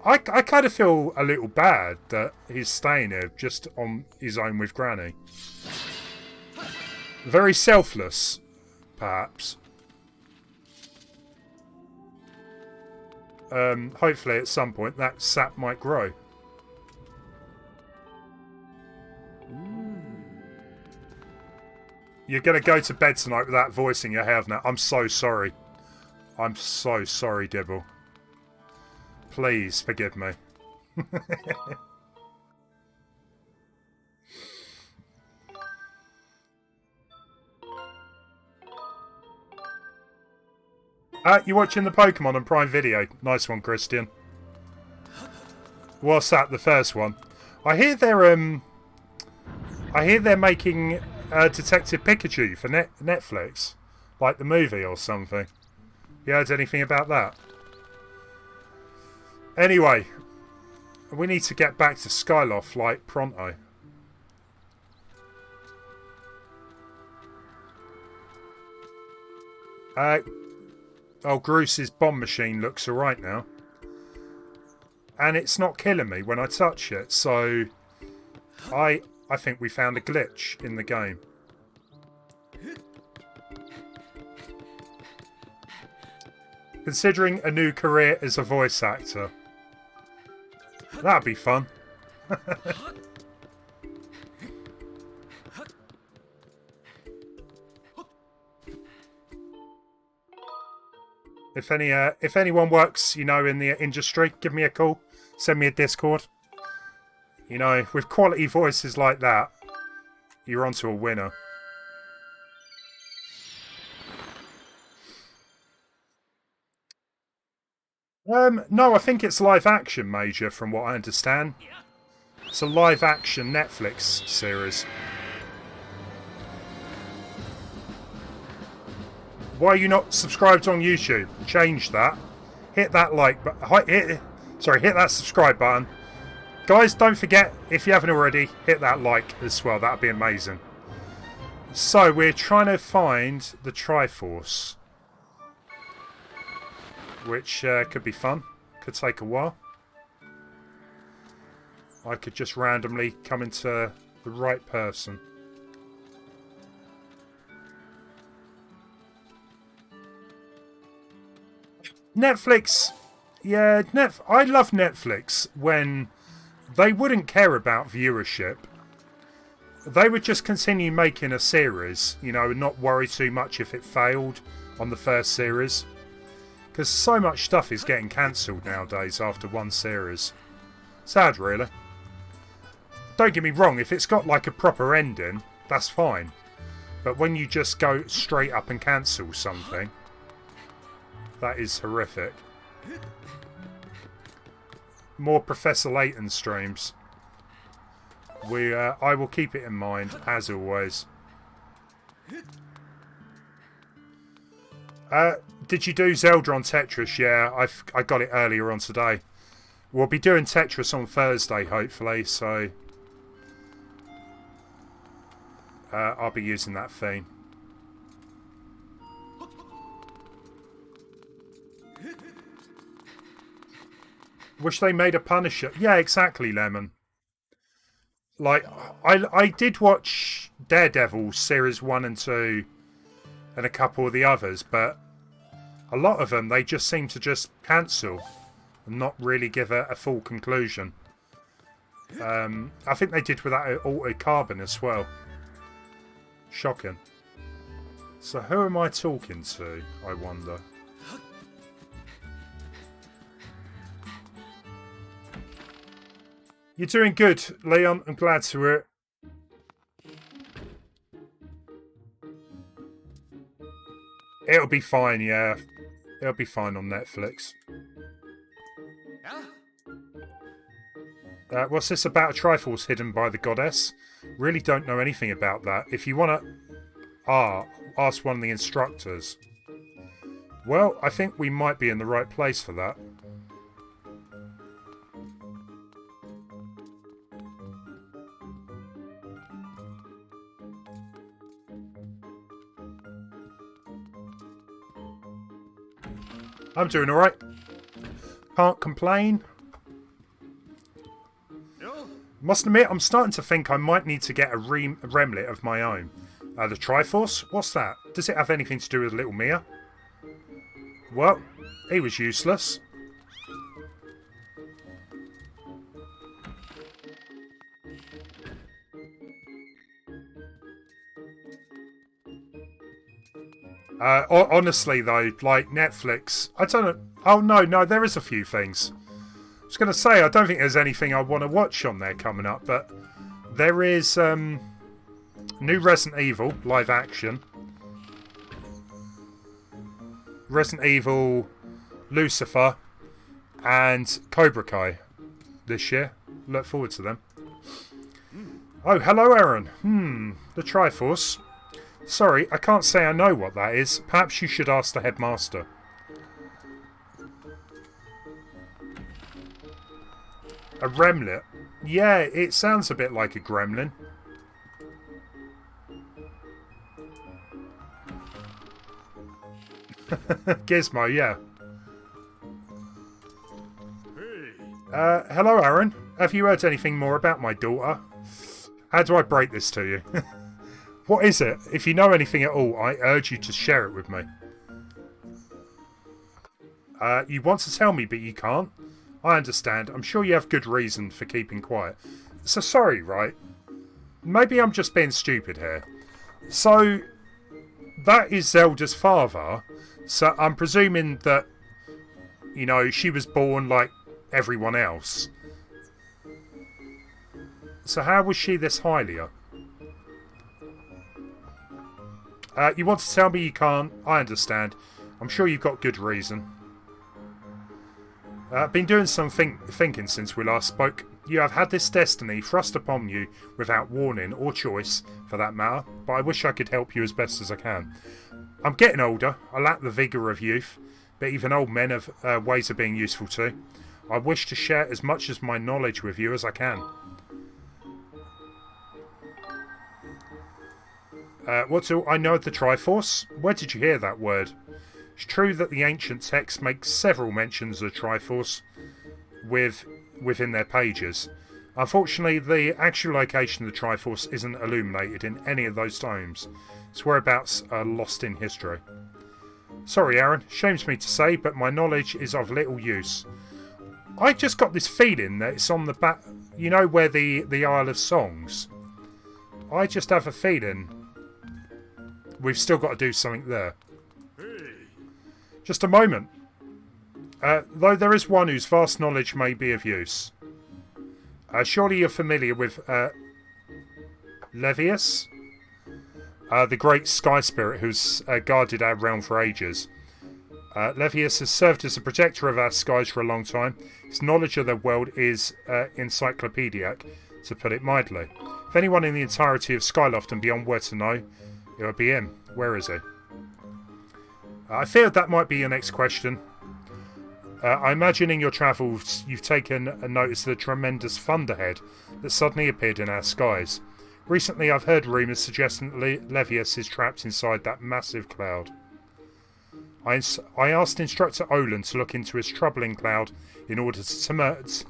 I kind of feel a little bad that he's staying here just on his own with Granny. Very selfless, perhaps. Hopefully at some point that sap might grow. You're going to go to bed tonight with that voice in your head now. I'm so sorry. I'm so sorry, Dibble. Please forgive me. You're watching the Pokemon on Prime Video. Nice one, Christian. What's that? The first one. I hear they're making Detective Pikachu for Netflix, like the movie or something. You heard anything about that? Anyway, we need to get back to Skyloft like pronto. Oh, Gruce's bomb machine looks alright now. And it's not killing me when I touch it, so I think we found a glitch in the game. Considering a new career as a voice actor. That'd be fun. If anyone works, you know, in the industry, give me a call. Send me a Discord. You know, with quality voices like that, you're onto a winner. No, I think it's live action, Major, from what I understand. It's a live action Netflix series. Why are you not subscribed on YouTube? Change that. Hit that like button. Hit that subscribe button. Guys, don't forget, if you haven't already, hit that like as well. That'd be amazing. So, we're trying to find the Triforce. Which could be fun. Could take a while. I could just randomly come into the right person. Netflix. Yeah, I love Netflix when they wouldn't care about viewership. They would just continue making a series, you know, and not worry too much if it failed on the first series. Because so much stuff is getting cancelled nowadays after one series. Sad, really. Don't get me wrong, if it's got like a proper ending, that's fine. But when you just go straight up and cancel something, that is horrific. More Professor Layton streams. I will keep it in mind, as always. Did you do Zelda on Tetris? Yeah, I got it earlier on today. We'll be doing Tetris on Thursday, hopefully, so I'll be using that theme. Wish they made a Punisher. Yeah, exactly, Lemon. Like, I did watch Daredevil Series 1 and 2 and a couple of the others, but a lot of them, they just seem to just cancel and not really give a full conclusion. I think they did with that Altered Carbon as well. Shocking. So who am I talking to, I wonder? You're doing good, Leon. I'm glad to hear it. It'll be fine, yeah. It'll be fine on Netflix. What's this about a Triforce hidden by the goddess? Really don't know anything about that. If you want to Ah, ask one of the instructors. Well, I think we might be in the right place for that. I'm doing alright. Can't complain. Must admit, I'm starting to think I might need to get a remlet of my own. The Triforce? What's that? Does it have anything to do with little Mia? Well, he was useless. Honestly, though, like Netflix, I don't know. Oh, no, there is a few things. I was going to say, I don't think there's anything I want to watch on there coming up, but there is new Resident Evil live action. Resident Evil, Lucifer, and Cobra Kai this year. Look forward to them. Oh, hello, Aaron. The Triforce. Sorry, I can't say I know what that is. Perhaps you should ask the headmaster. A remlet? Yeah, it sounds a bit like a gremlin. Gizmo, yeah. Hello, Aaron. Have you heard anything more about my daughter? How do I break this to you? What is it? If you know anything at all, I urge you to share it with me. You want to tell me, but you can't? I understand. I'm sure you have good reason for keeping quiet. So sorry, right? Maybe I'm just being stupid here. So, that is Zelda's father. So I'm presuming that, you know, she was born like everyone else. So how was she this Hylia? You want to tell me you can't? I understand. I'm sure you've got good reason. I've been doing some thinking since we last spoke. You have had this destiny thrust upon you without warning or choice, for that matter, but I wish I could help you as best as I can. I'm getting older. I lack the vigour of youth, but even old men have ways of being useful too. I wish to share as much of my knowledge with you as I can. What do I know of the Triforce? Where did you hear that word? It's true that the ancient text makes several mentions of Triforce within their pages. Unfortunately, the actual location of the Triforce isn't illuminated in any of those tomes. Its whereabouts are lost in history. Sorry, Aaron, shames me to say, but my knowledge is of little use. I just got this feeling that it's on the back, you know, where the Isle of Songs. I just have a feeling we've still got to do something there. Just a moment. Though there is one whose vast knowledge may be of use. Surely you're familiar with Levius? The great sky spirit who's guarded our realm for ages. Levius has served as a protector of our skies for a long time. His knowledge of the world is encyclopedic, to put it mildly. If anyone in the entirety of Skyloft and beyond were to know, it would be him. Where is he? I feared that might be your next question. I imagine in your travels you've taken a notice of the tremendous thunderhead that suddenly appeared in our skies. Recently I've heard rumours suggesting that Levius is trapped inside that massive cloud. I asked Instructor Olin to look into his troubling cloud in order to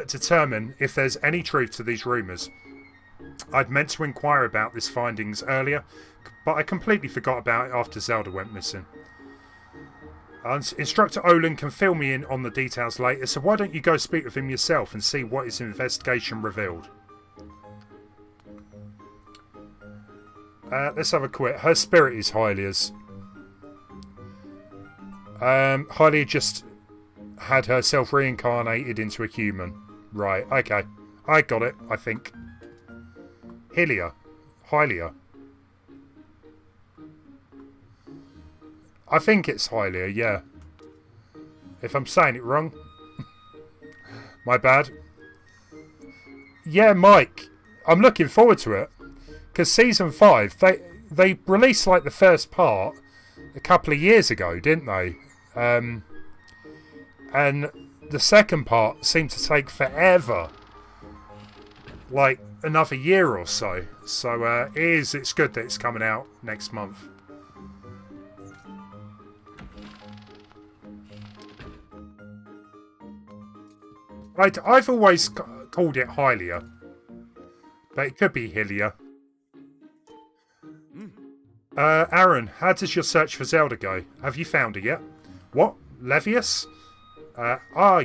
determine if there's any truth to these rumours. I'd meant to inquire about these findings earlier, but I completely forgot about it after Zelda went missing. Instructor Olin can fill me in on the details later, so why don't you go speak with him yourself and see what his investigation revealed. Let's have a quick. Her spirit is Hylia's. Hylia just had herself reincarnated into a human. Right, okay. I got it, I think. Hylia. I think it's Hylia, yeah. If I'm saying it wrong. My bad. Yeah, Mike. I'm looking forward to it. Because Season 5, they released like the first part a couple of years ago, didn't they? And the second part seemed to take forever. Like another year or so. So it's good that it's coming out next month. I've always called it Hylia, but it could be Hylia. Aaron, how does your search for Zelda go? Have you found it yet? What? Levius?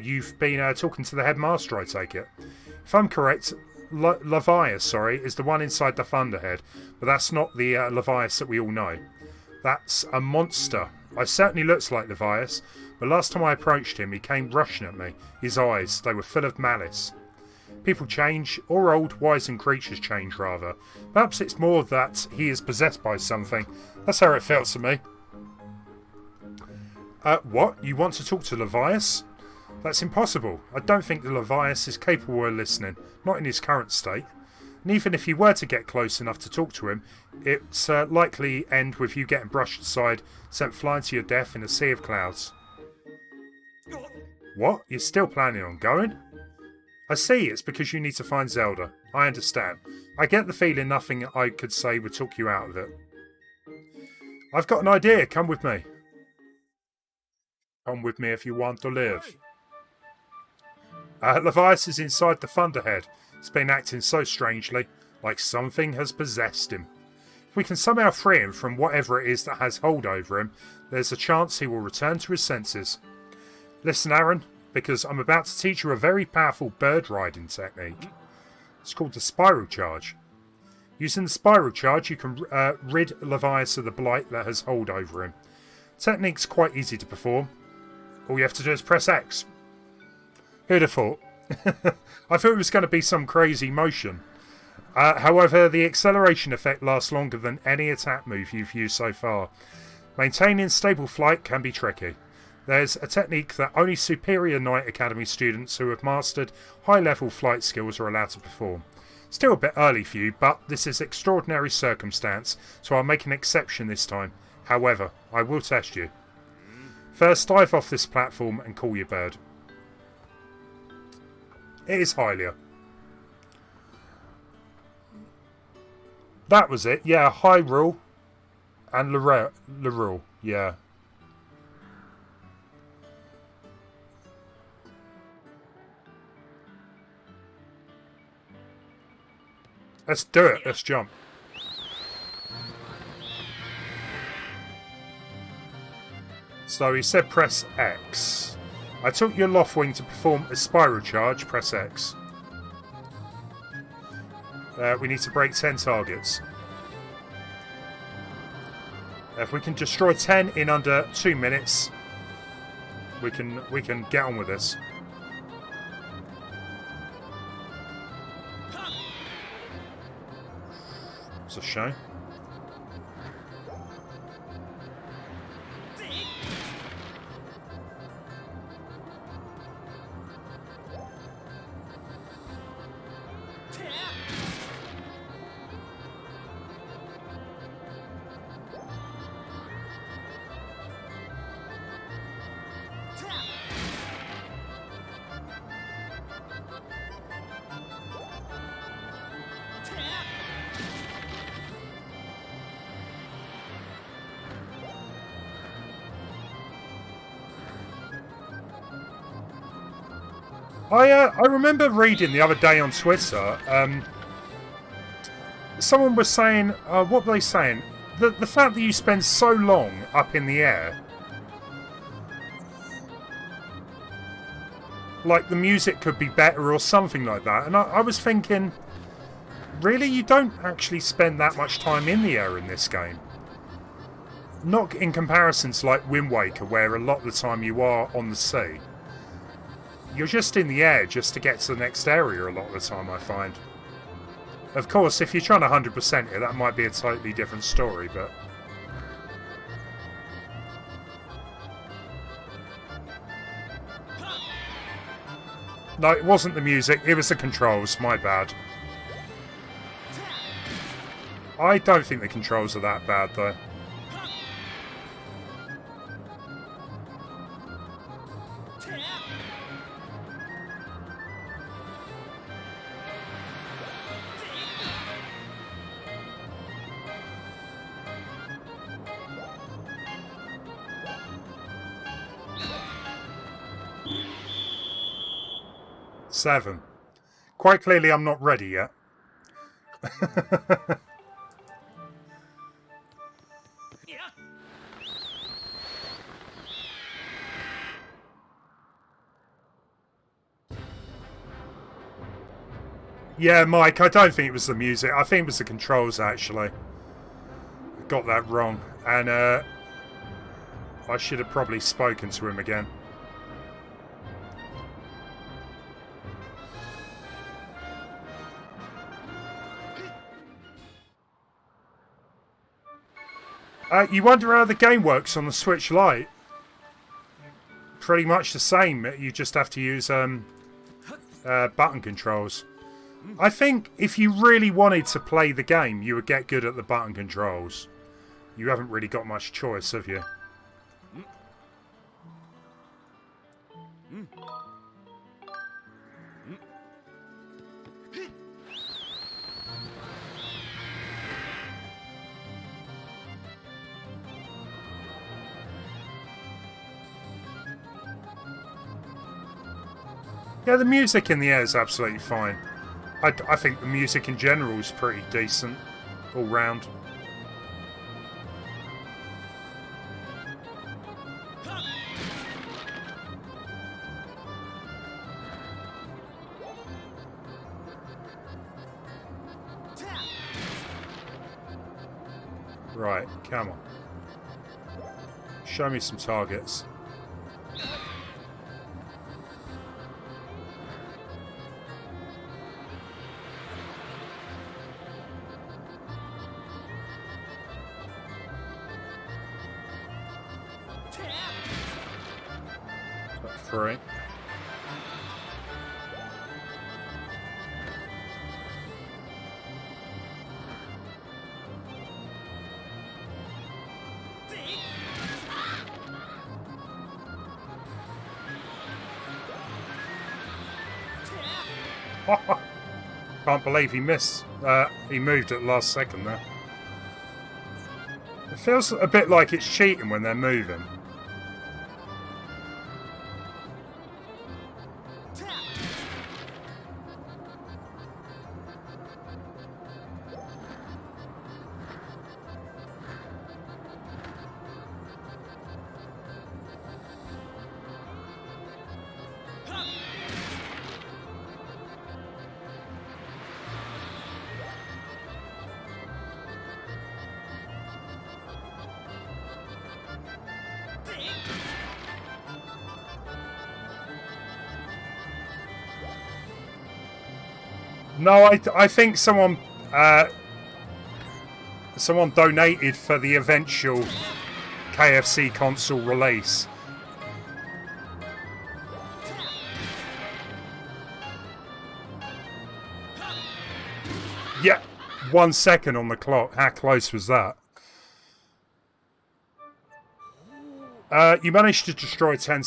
You've been talking to the headmaster, I take it. If I'm correct, Levius, is the one inside the Thunderhead, but that's not the Levius that we all know. That's a monster. I certainly looks like Levius, but last time I approached him, he came rushing at me. His eyes, they were full of malice. People change, or old, wizened creatures change, rather. Perhaps it's more that he is possessed by something. That's how it felt to me. What? You want to talk to Levius? That's impossible. I don't think the Levius is capable of listening, not in his current state. And even if you were to get close enough to talk to him, it's likely end with you getting brushed aside, sent flying to your death in a sea of clouds. What? You're still planning on going? I see, it's because you need to find Zelda. I understand. I get the feeling nothing I could say would talk you out of it. I've got an idea, come with me. Come with me if you want to live. Levius is inside the Thunderhead. He's been acting so strangely, like something has possessed him. If we can somehow free him from whatever it is that has hold over him, there's a chance he will return to his senses. Listen, Aaron, because I'm about to teach you a very powerful bird riding technique. It's called the Spiral Charge. Using the Spiral Charge, you can rid Levius of the blight that has hold over him. The technique's quite easy to perform. All you have to do is press X. Who'd have thought? I thought it was going to be some crazy motion. However, the acceleration effect lasts longer than any attack move you've used so far. Maintaining stable flight can be tricky. There's a technique that only superior Knight Academy students who have mastered high-level flight skills are allowed to perform. Still a bit early for you, but this is extraordinary circumstance, so I'll make an exception this time. However, I will test you. First, dive off this platform and call your bird. It is Hylia. That was it, yeah, Hyrule and Lorule, yeah. Let's do it, let's jump. So he said press X. I took your Loftwing to perform a Spiral Charge, press X. We need to break 10 targets. If we can destroy 10 in under 2 minutes, we can get on with this. It's a shame. I remember reading the other day on Twitter, someone was saying, what were they saying? The fact that you spend so long up in the air, like the music could be better or something like that. And I was thinking, really? You don't actually spend that much time in the air in this game? Not in comparison to like Wind Waker, where a lot of the time you are on the sea. You're just in the air just to get to the next area a lot of the time, I find. Of course, if you're trying to 100% it, that might be a totally different story, but... No, it wasn't the music, it was the controls, my bad. I don't think the controls are that bad, though. Seven. Quite clearly, I'm not ready yet. Yeah, Mike, I don't think it was the music. I think it was the controls, actually. I got that wrong. And I should have probably spoken to him again. You wonder how the game works on the Switch Lite? Pretty much the same. You just have to use button controls. I think if you really wanted to play the game, you would get good at the button controls. You haven't really got much choice, have you? Yeah, the music in the air is absolutely fine. I think the music in general is pretty decent, all round. Right, come on. Show me some targets. Three. Can't believe he missed. He moved at the last second there. It feels a bit like it's cheating when they're moving. No, I think someone donated for the eventual KFC console release. Yeah, 1 second on the clock. How close was that? You managed to destroy 10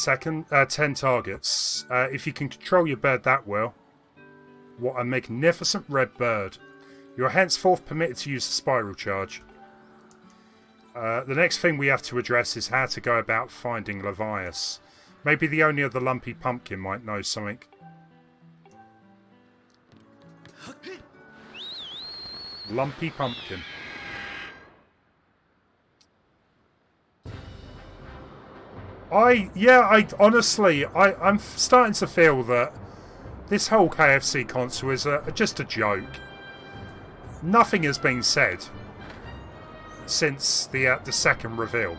targets. If you can control your bird that well. What a magnificent red bird. You are henceforth permitted to use the spiral charge. The next thing we have to address is how to go about finding Levias. Maybe the owner of the lumpy pumpkin might know something. Lumpy pumpkin. Honestly, I'm starting to feel that this whole KFC console is just a joke. Nothing has been said since the second reveal.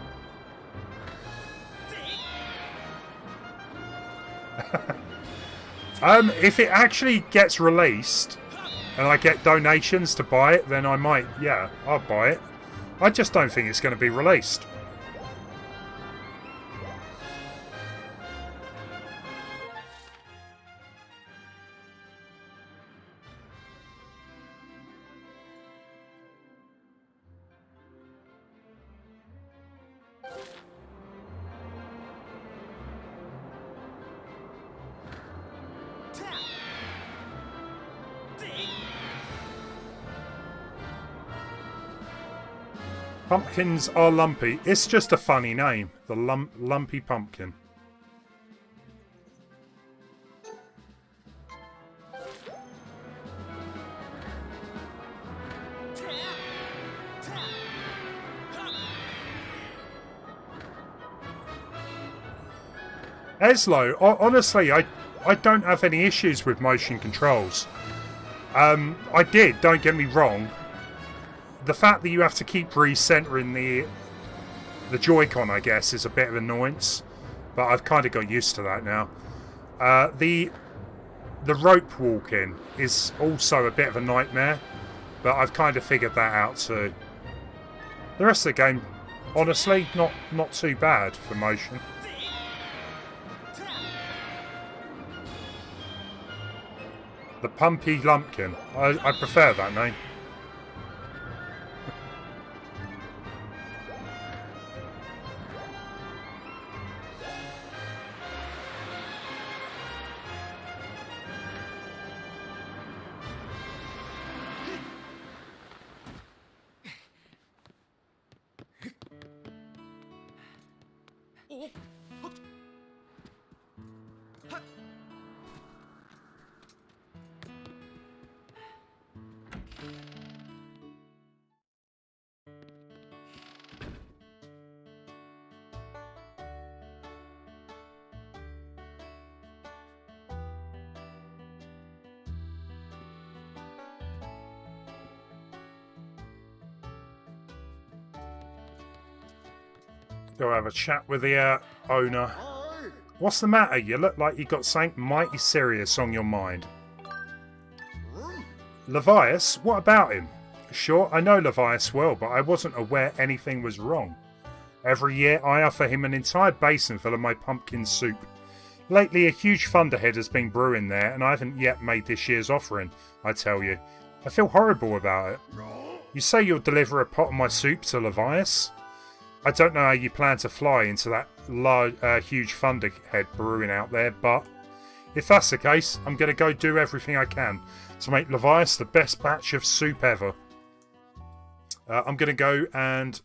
If it actually gets released and I get donations to buy it, then I might, yeah, I'll buy it. I just don't think it's going to be released. Pumpkins are lumpy. It's just a funny name. The lumpy pumpkin. Eslo, honestly, I don't have any issues with motion controls. I did, don't get me wrong. The fact that you have to keep recentering the Joy-Con, I guess, is a bit of an annoyance. But I've kind of got used to that now. The rope walking is also a bit of a nightmare. But I've kind of figured that out too. The rest of the game, honestly, not too bad for motion. The Pumpy Lumpkin. I prefer that name. Go have a chat with the owner. What's the matter? You look like you got something mighty serious on your mind. Levias? What about him? Sure, I know Levias well, but I wasn't aware anything was wrong. Every year I offer him an entire basin full of my pumpkin soup. Lately a huge thunderhead has been brewing there, and I haven't yet made this year's offering, I tell you. I feel horrible about it. You say you'll deliver a pot of my soup to Levias? I don't know how you plan to fly into that large, huge thunderhead brewing out there, but if that's the case, I'm going to go do everything I can to make Levias the best batch of soup ever. I'm going to go and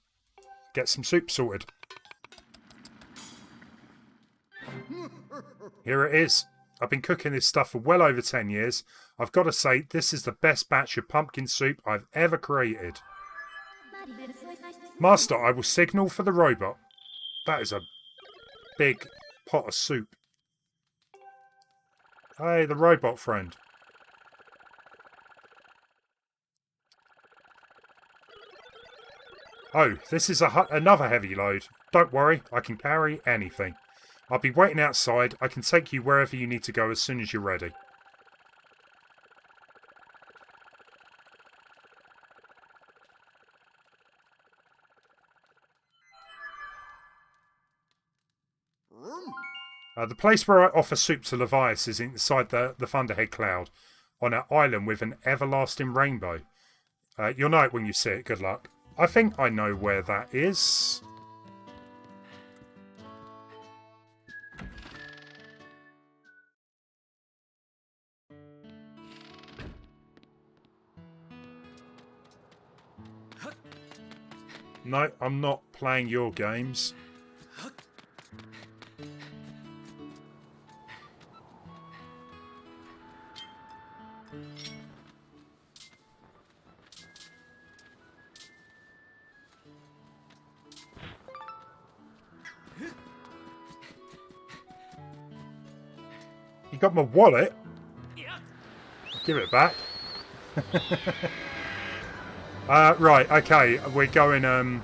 get some soup sorted. Here it is. I've been cooking this stuff for well over 10 years. I've got to say, this is the best batch of pumpkin soup I've ever created. Master, I will signal for the robot. That is a big pot of soup. Hey, the robot friend. Oh, this is another heavy load. Don't worry, I can carry anything. I'll be waiting outside. I can take you wherever you need to go as soon as you're ready. The place where I offer soup to Levias is inside the Thunderhead Cloud, on an island with an everlasting rainbow. You'll know it when you see it. Good luck. I think I know where that is. No, I'm not playing your games. You got my wallet? Give it back. Right, okay, we're going, I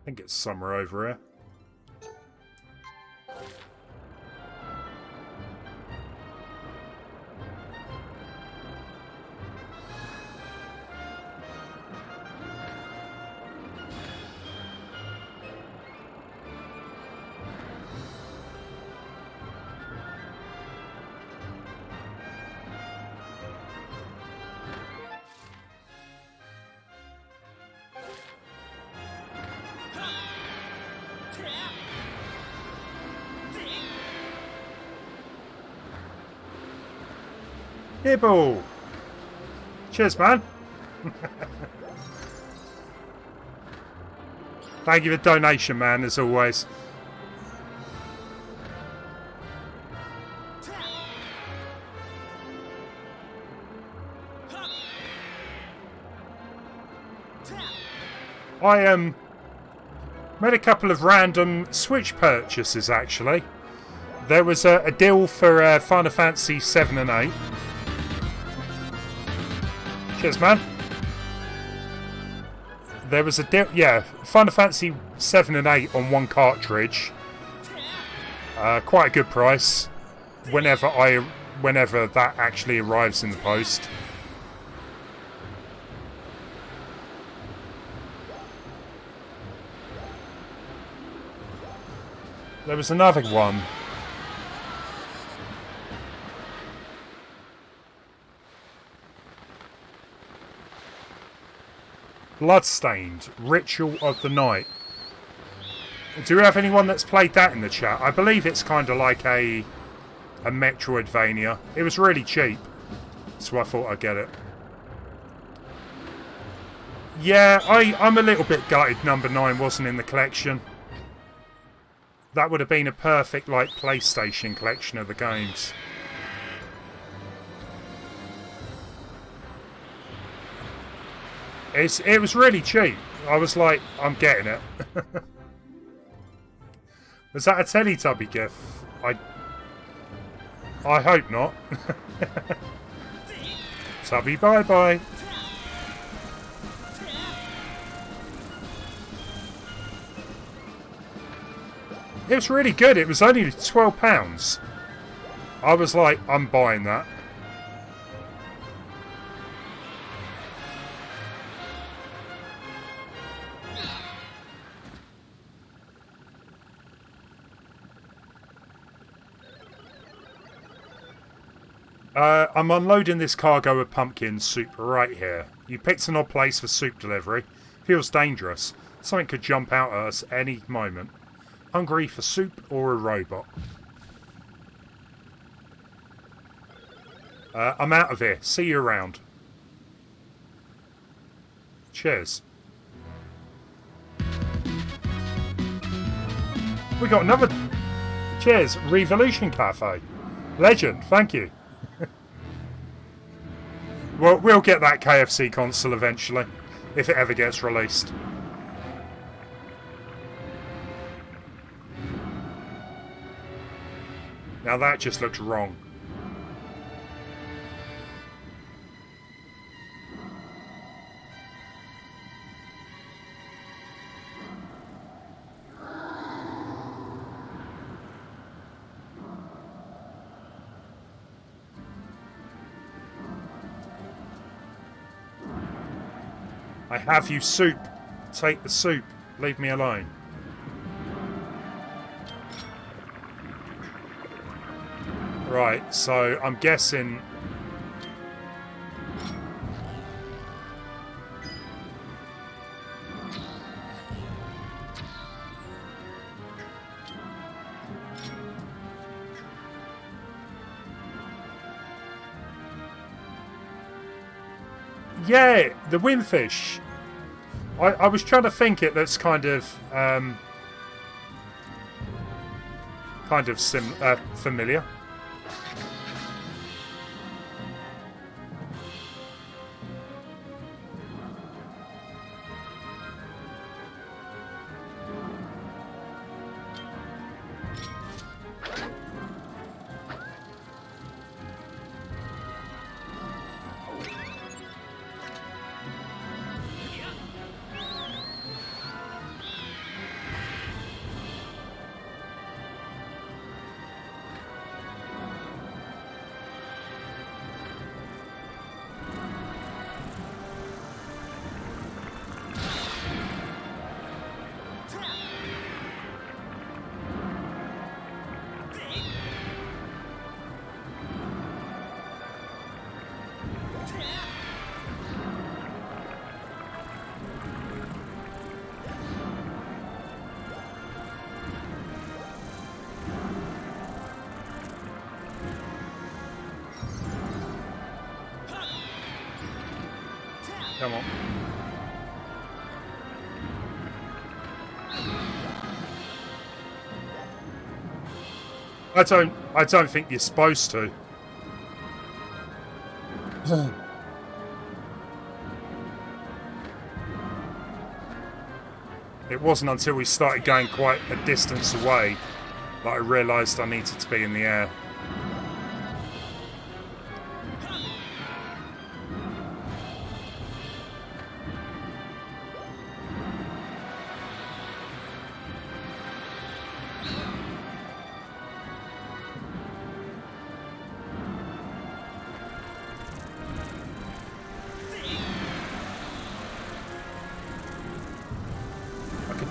think it's somewhere over here. Nibble! Cheers, man. Thank you for the donation, man, as always. I made a couple of random Switch purchases, actually. There was a deal for Final Fantasy 7 and 8. Cheers, man. There was a deal, yeah, Final Fantasy 7 and 8 on one cartridge. Quite a good price. Whenever that actually arrives in the post. There was another one. Bloodstained, Ritual of the Night. Do you have anyone that's played that in the chat? I believe it's kind of like a Metroidvania. It was really cheap, so I thought I'd get it. Yeah, I'm a little bit gutted number 9 wasn't in the collection. That would have been a perfect, like, PlayStation collection of the games. It was really cheap. I was like, I'm getting it. Was that a Teletubby gif? I hope not. Tubby, bye-bye. It was really good. It was only £12. I was like, I'm buying that. I'm unloading this cargo of pumpkin soup right here. You picked an odd place for soup delivery. Feels dangerous. Something could jump out at us any moment. Hungry for soup or a robot? I'm out of here. See you around. Cheers. We got another... Cheers. Revolution Cafe. Legend. Thank you. Well, we'll get that KFC console eventually, if it ever gets released. Now that just looks wrong. I have you soup. Take the soup. Leave me alone. Right, so I'm guessing... Yeah, the windfish. I was trying to think it that's kind of familiar. Come on. I don't think you're supposed to. It wasn't until we started going quite a distance away that I realised I needed to be in the air.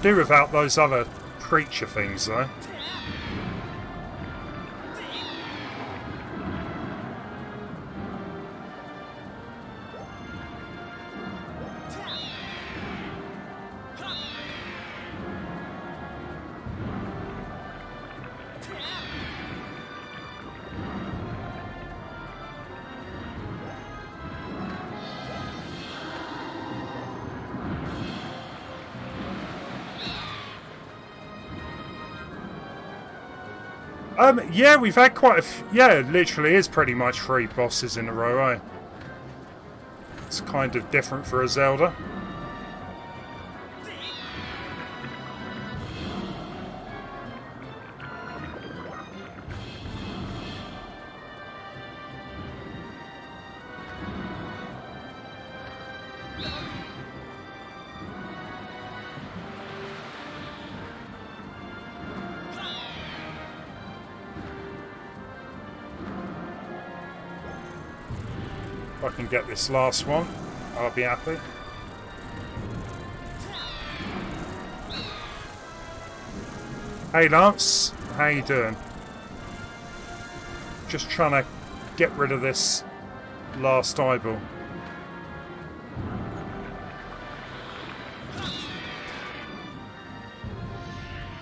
Do without those other creature things though. Yeah, we've had quite a yeah, it literally is pretty much 3 bosses in a row, eh? It's kind of different for a Zelda. If I can get this last one, I'll be happy. Hey Lance, how you doing? Just trying to get rid of this last eyeball.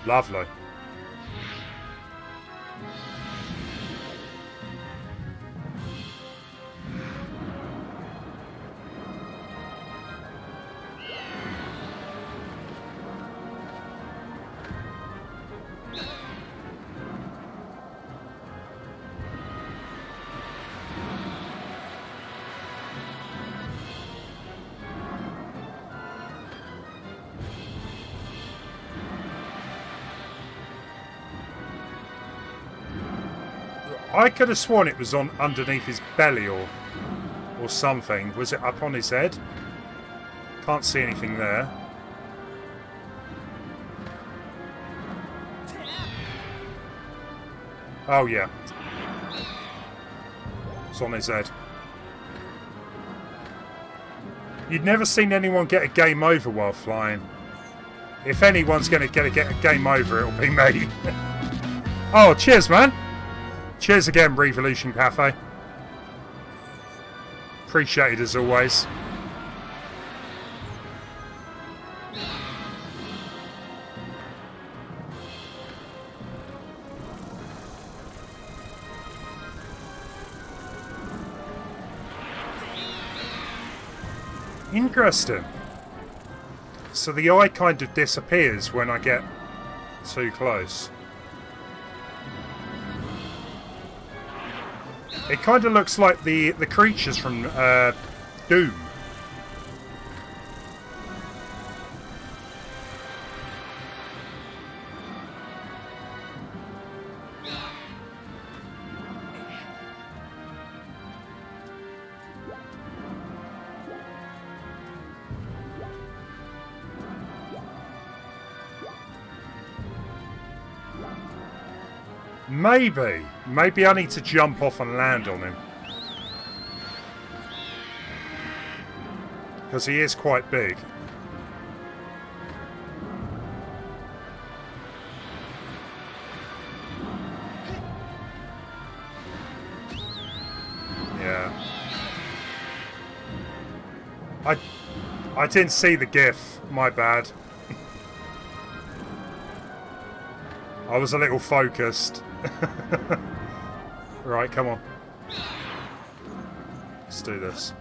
Lovely. I could have sworn it was on underneath his belly or something. Was it up on his head? Can't see anything there. Oh yeah. It's on his head. You'd never seen anyone get a game over while flying. If anyone's going to get a game over, it'll be me. Oh, cheers, man. Cheers again, Revolution Cafe. Appreciated as always. Interesting. So the eye kind of disappears when I get too close. It kind of looks like the creatures from Doom. Maybe I need to jump off and land on him. Because he is quite big. Yeah. I didn't see the GIF, my bad. I was a little focused. Right, come on. Let's do this.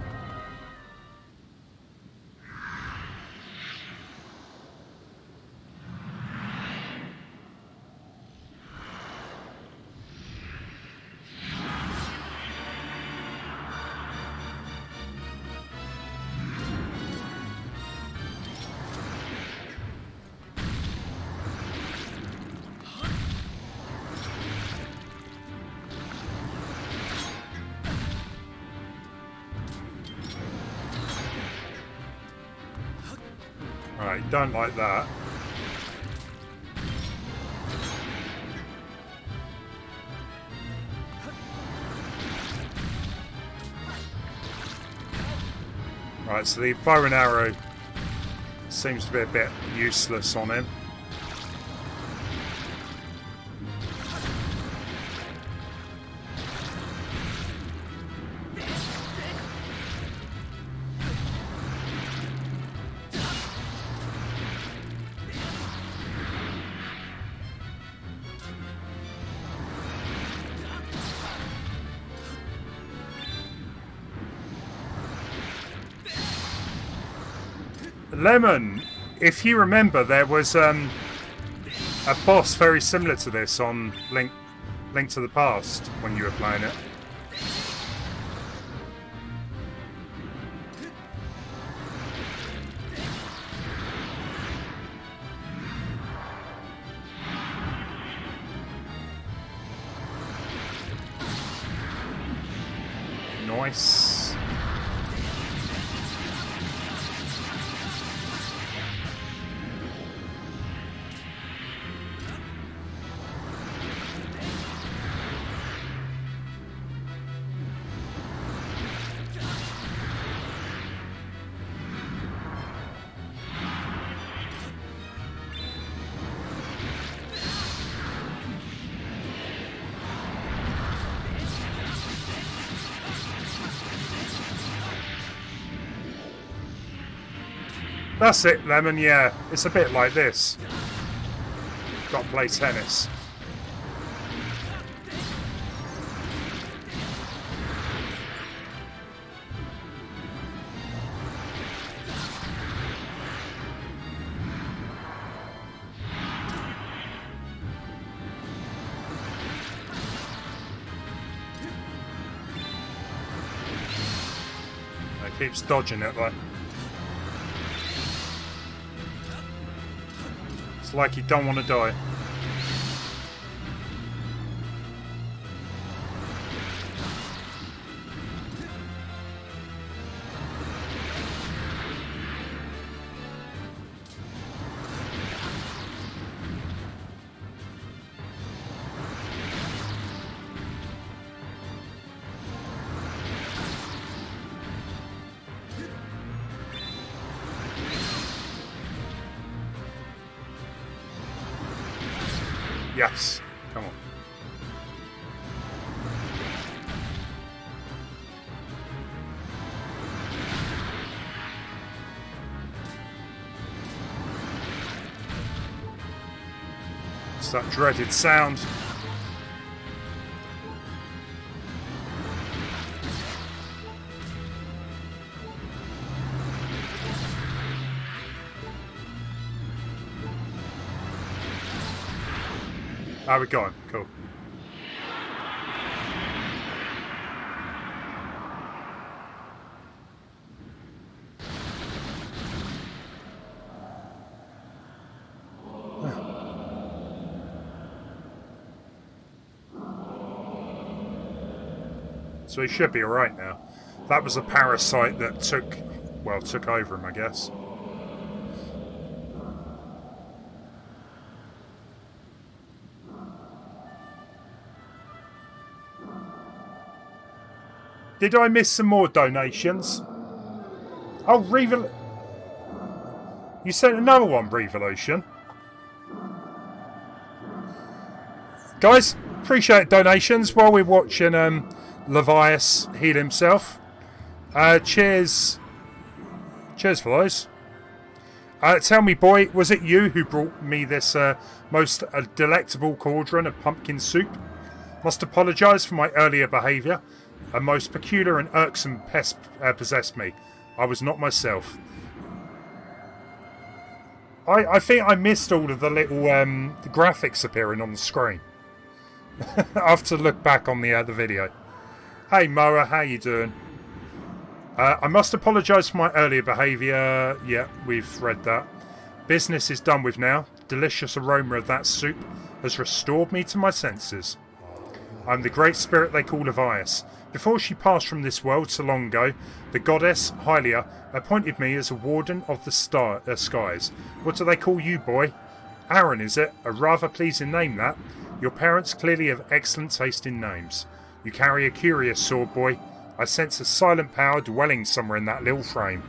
Right, don't like that. Right, so the bow and arrow seems to be a bit useless on him. Lemon, if you remember, there was a boss very similar to this on Link to the Past when you were playing it. Nice. That's it, Lemon, yeah. It's a bit like this. Got to play tennis. He keeps dodging it though. It's like you don't want to die. Yes, come on. It's that dreaded sound. Ah, we got him. Cool. So he should be alright now. That was a parasite that took over him, I guess. Did I miss some more donations? Oh, you sent another one, Revolution. Guys, appreciate donations while we're watching Levias heal himself. Cheers. Cheers for those. Tell me, boy, was it you who brought me this most delectable cauldron of pumpkin soup? Must apologise for my earlier behaviour. A most peculiar and irksome pest possessed me. I was not myself. I think I missed all of the little the graphics appearing on the screen. I have to look back on the video. Hey Moa, how you doing? I must apologise for my earlier behaviour. Yeah, we've read that. Business is done with now. Delicious aroma of that soup has restored me to my senses. I'm the great spirit they call Levias. Before she passed from this world so long ago, the goddess Hylia appointed me as a warden of the skies. What do they call you, boy? Aaron, is it? A rather pleasing name, that. Your parents clearly have excellent taste in names. You carry a curious sword, boy. I sense a silent power dwelling somewhere in that little frame.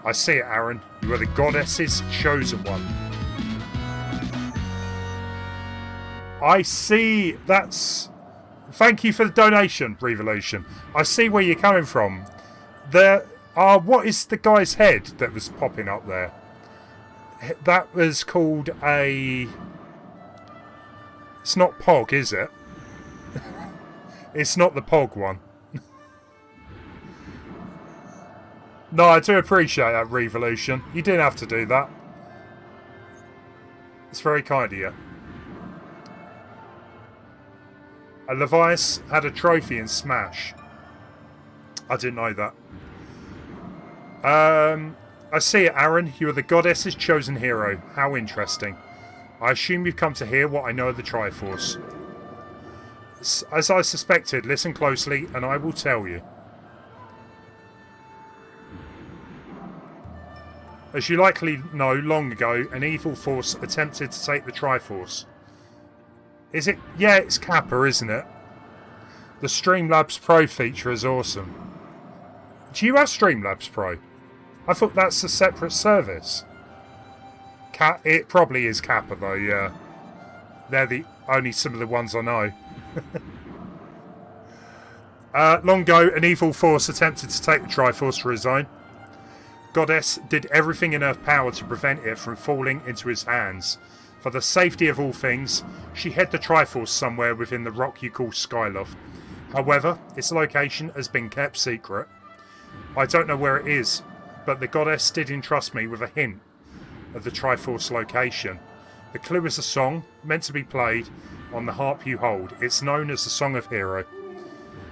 I see it, Aaron. You are the goddess's chosen one. I see. That's... Thank you for the donation, Revolution. I see where you're coming from. There are... What is the guy's head that was popping up there? That was called a... It's not Pog, is it? It's not the Pog one. No, I do appreciate that, Revolution. You didn't have to do that. It's very kind of you. A Levias had a trophy in Smash. I didn't know that. I see it, Aaron. You are the goddess's chosen hero. How interesting. I assume you've come to hear what I know of the Triforce. As I suspected, listen closely and I will tell you. As you likely know, long ago, an evil force attempted to take the Triforce. Is it? Yeah, it's Kappa, isn't it? The Streamlabs Pro feature is awesome. Do you have Streamlabs Pro? I thought that's a separate service. It probably is Kappa, though, yeah. They're the only some of the ones I know. Long ago, an evil force attempted to take the Triforce for his own. Goddess did everything in her power to prevent it from falling into his hands. For the safety of all things, she hid the Triforce somewhere within the rock you call Skyloft. However, its location has been kept secret. I don't know where it is, but the goddess did entrust me with a hint of the Triforce location. The clue is a song, meant to be played on the harp you hold. It's known as the Song of Hero.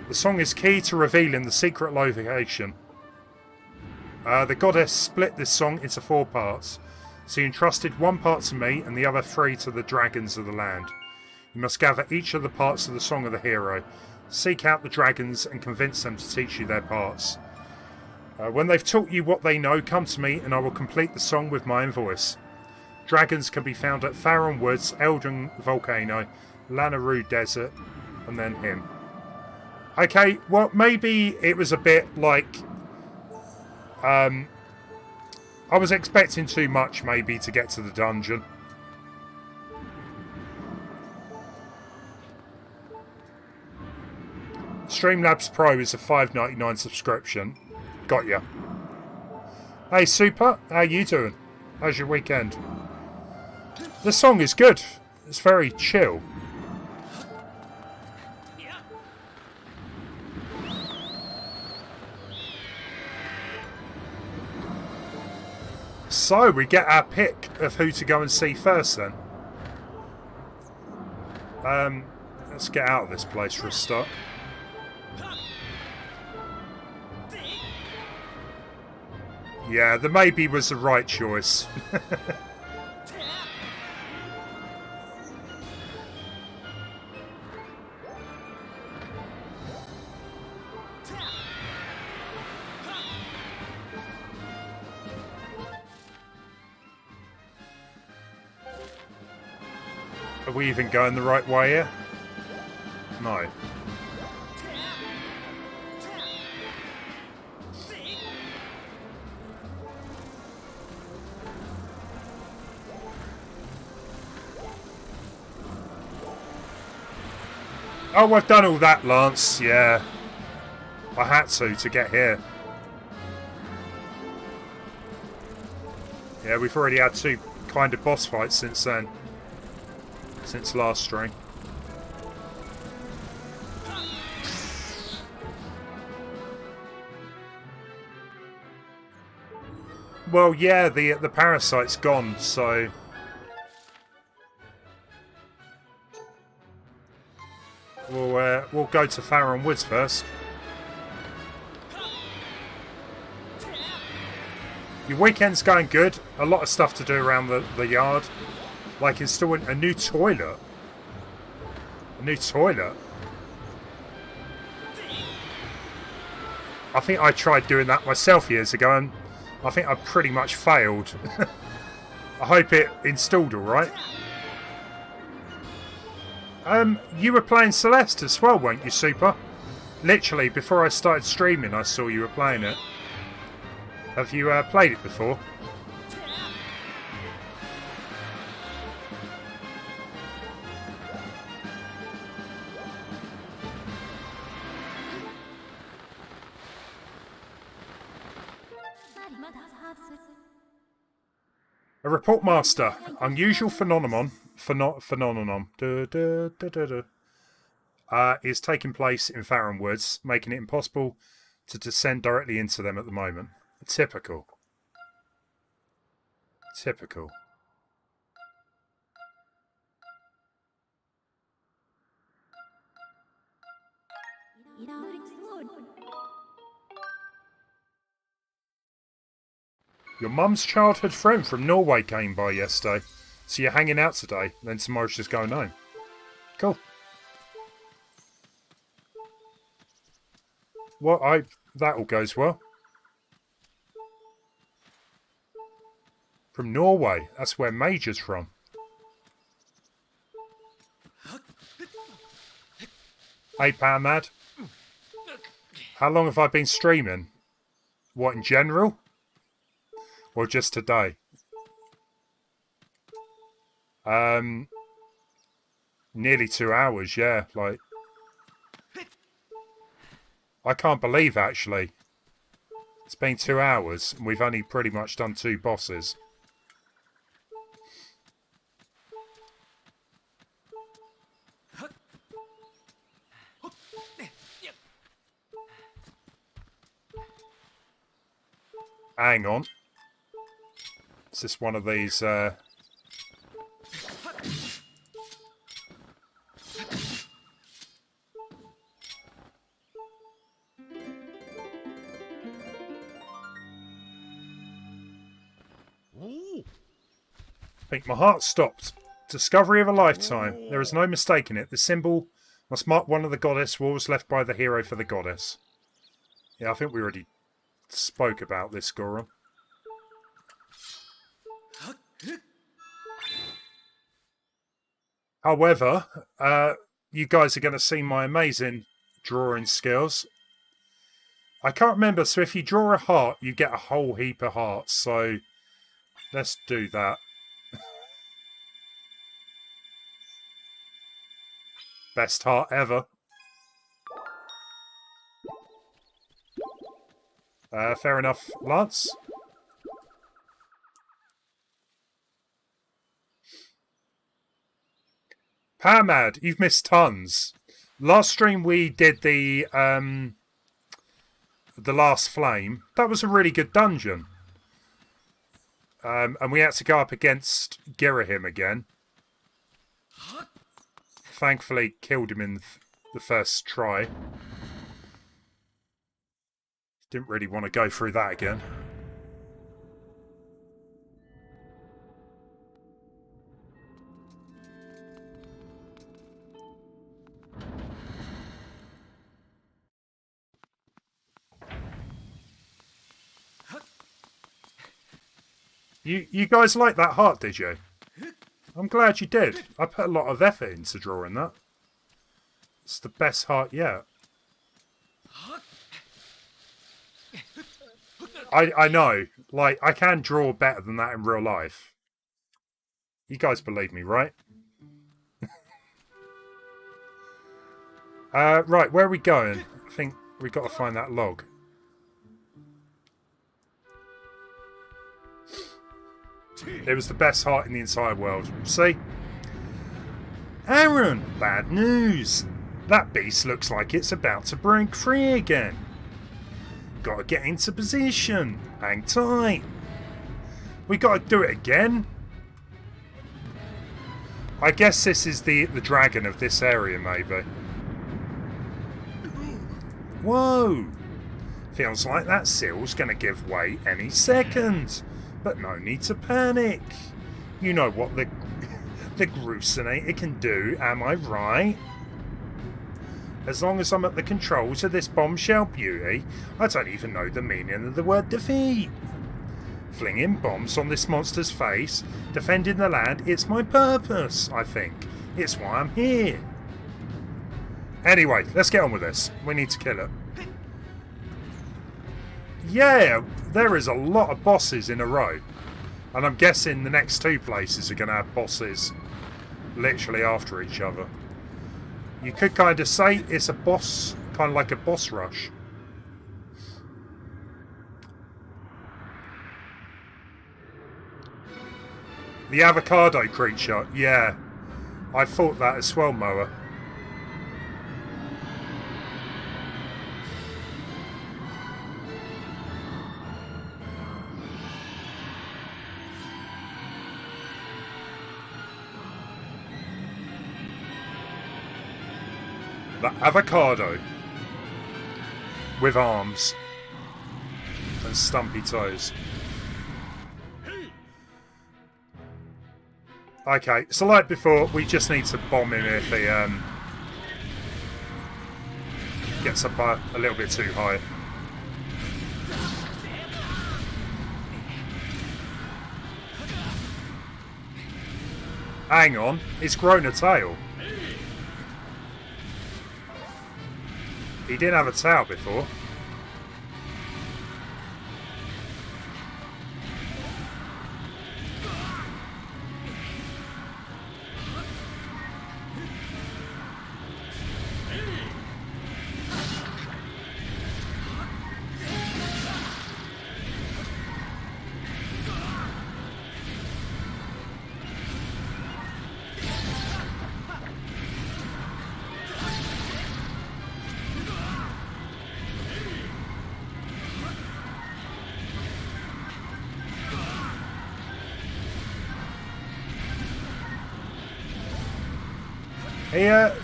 The song is key to revealing the secret location. The goddess split this song into 4 parts. She entrusted 1 part to me and the other 3 to the dragons of the land. You must gather each of the parts of the Song of the Hero. Seek out the dragons and convince them to teach you their parts. When they've taught you what they know, come to me and I will complete the song with my own voice. Dragons can be found at Faron Woods, Eldon Volcano, Lanaroo Desert, and then him. Okay, well, maybe it was a bit like... I was expecting too much, maybe, to get to the dungeon. Streamlabs Pro is a $5.99 subscription. Got ya. Hey, Super, how you doing? How's your weekend? The song is good. It's very chill. So, we get our pick of who to go and see first then. Let's get out of this place for a start. Yeah, the maybe was the right choice. Are we even going the right way here? No. Oh, I've done all that, Lance. Yeah. I had to get here. Yeah, we've already had 2 kind of boss fights since then. Since last stream. Well, yeah, the parasite's gone, so... We'll go to Faron Woods first. Your weekend's going good. A lot of stuff to do around the yard. Like installing a new toilet. A new toilet? I think I tried doing that myself years ago, and I think I pretty much failed. I hope it installed all right. You were playing Celeste as well, weren't you, Super? Literally, before I started streaming, I saw you were playing it. Have you played it before? A report master. Unusual phenomenon is taking place in Farron Woods, making it impossible to descend directly into them at the moment. Typical. Typical. Your mum's childhood friend from Norway came by yesterday. So you're hanging out today, then tomorrow's just going home. Cool. Well, that all goes well. From Norway, that's where Major's from. Hey, Pamad. How long have I been streaming? What, in general? Or just today? Nearly 2 hours, yeah. Like, I can't believe, actually. It's been 2 hours, and we've only pretty much done 2 bosses. Hang on. Is this one of these, I think my heart stopped. Discovery of a lifetime. There is no mistaking it. The symbol must mark one of the goddess walls left by the hero for the goddess. Yeah, I think we already spoke about this, Goron. However, you guys are going to see my amazing drawing skills. I can't remember, so if you draw a heart, you get a whole heap of hearts. So, let's do that. Best heart ever. Fair enough, Lance. Pamad, you've missed tons. Last stream we did the last flame. That was a really good dungeon. And we had to go up against Girahim again. Thankfully, killed him in the first try. Didn't really want to go through that again. You guys like that heart, did you? I'm glad you did. I put a lot of effort into drawing that. It's the best heart yet. I know. Like, I can draw better than that in real life. You guys believe me, right? Right, where are we going? I think we've got to find that log. It was the best heart in the entire world. See? Aaron, bad news. That beast looks like it's about to break free again. Gotta get into position. Hang tight. We gotta do it again. I guess this is the dragon of this area, maybe. Whoa. Feels like that seal's gonna give way any second. But no need to panic. You know what the Grucinator can do, am I right? As long as I'm at the controls of this bombshell beauty, I don't even know the meaning of the word defeat. Flinging bombs on this monster's face, defending the land, it's my purpose, I think. It's why I'm here. Anyway, let's get on with this. We need to kill it. Yeah, there is a lot of bosses in a row. And I'm guessing the next two places are going to have bosses literally after each other. You could kind of say it's a boss, kind of like a boss rush. The avocado creature, yeah. I thought that as well, Moa. The avocado. With arms. And stumpy toes. Okay, so like before, we just need to bomb him if he gets up a little bit too high. Hang on, it's grown a tail. He didn't have a tail before.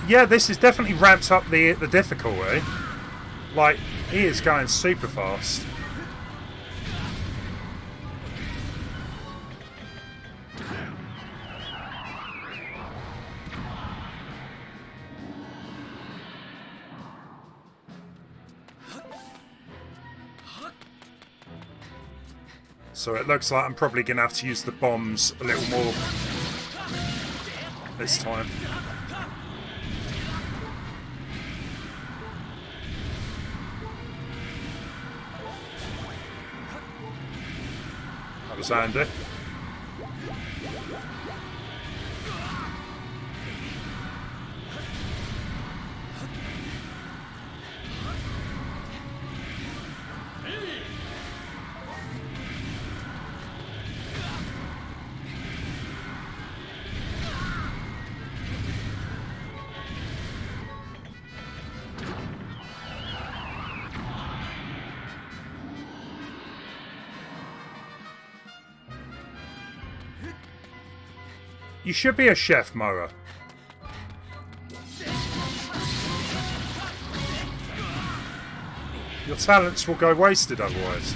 Yeah, this has definitely ramped up the difficulty. Like, he is going super fast. So it looks like I'm probably going to have to use the bombs a little more this time. That was handy. You should be a chef, Moa. Your talents will go wasted otherwise.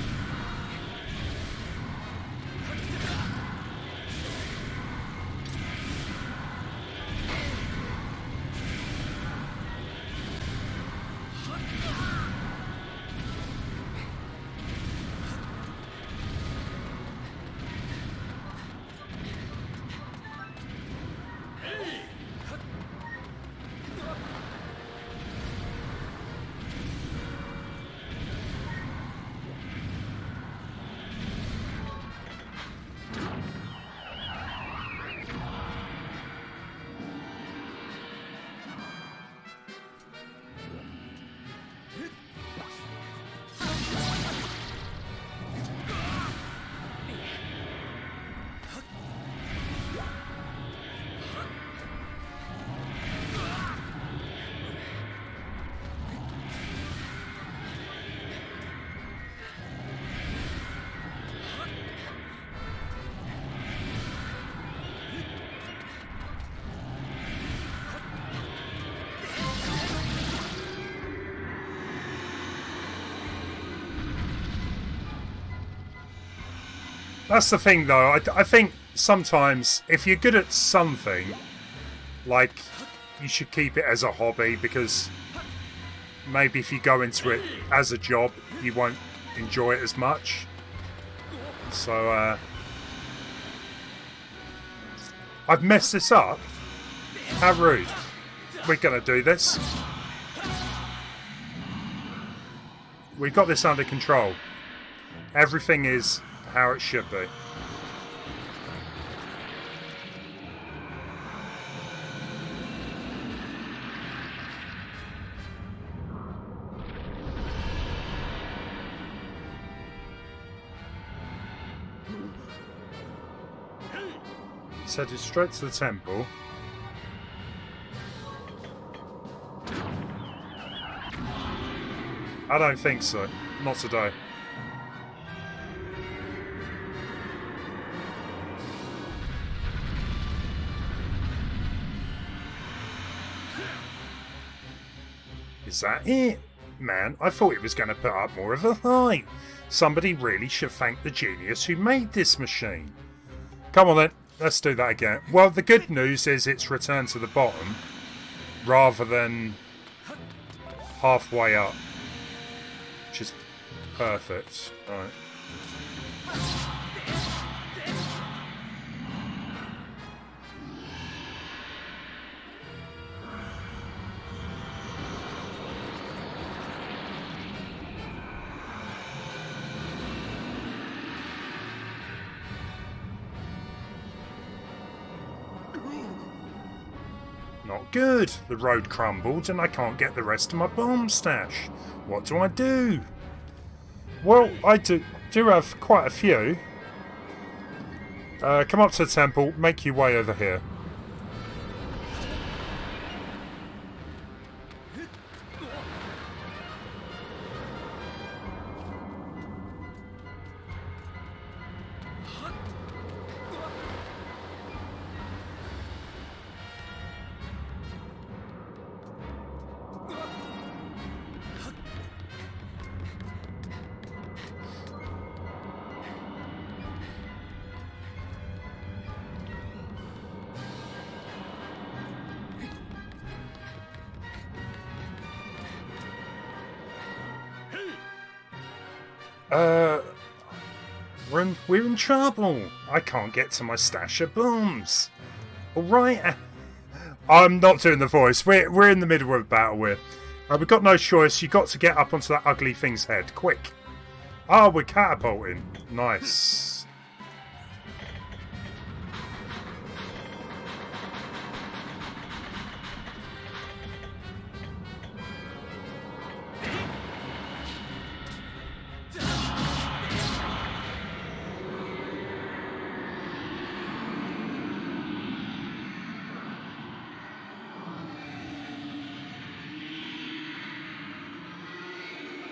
That's the thing, though. I think sometimes if you're good at something, like, you should keep it as a hobby, because maybe if you go into it as a job, you won't enjoy it as much. So, I've messed this up. How rude. We're going to do this. We've got this under control. Everything is how it should be. So head straight to the temple. I don't think so. Not today. Is that it? Man, I thought it was going to put up more of a fight. Somebody really should thank the genius who made this machine. Come on then, let's do that again. Well, the good news is it's returned to the bottom rather than halfway up, which is perfect. Right. Not good. The road crumbled and I can't get the rest of my bomb stash. What do I do? Well, I do have quite a few. Come up to the temple, make your way over here. We're in trouble. I can't get to my stash of bombs. Alright. I'm not doing the voice. We're in the middle of a battle here. We've got no choice. You've got to get up onto that ugly thing's head. Quick. Oh, we're catapulting. Nice.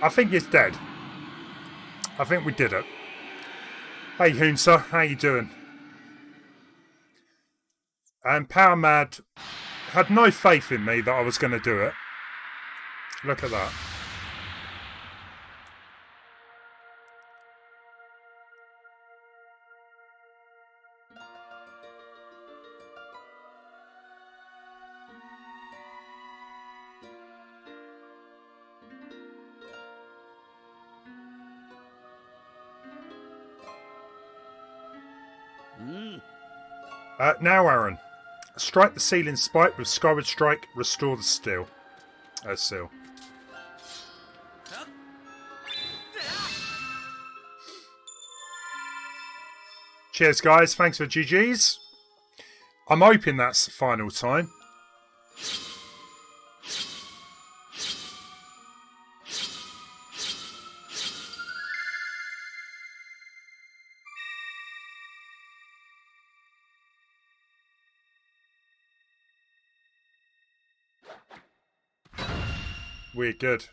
I think it's dead. I think we did it. Hey Hunsa, how you doing? And Power Mad had no faith in me that I was going to do it. Look at that. Now, Aaron, strike the ceiling spike with Skyward Strike. Restore the seal. Seal. Cheers, guys. Thanks for GGs. I'm hoping that's the final time. We're good.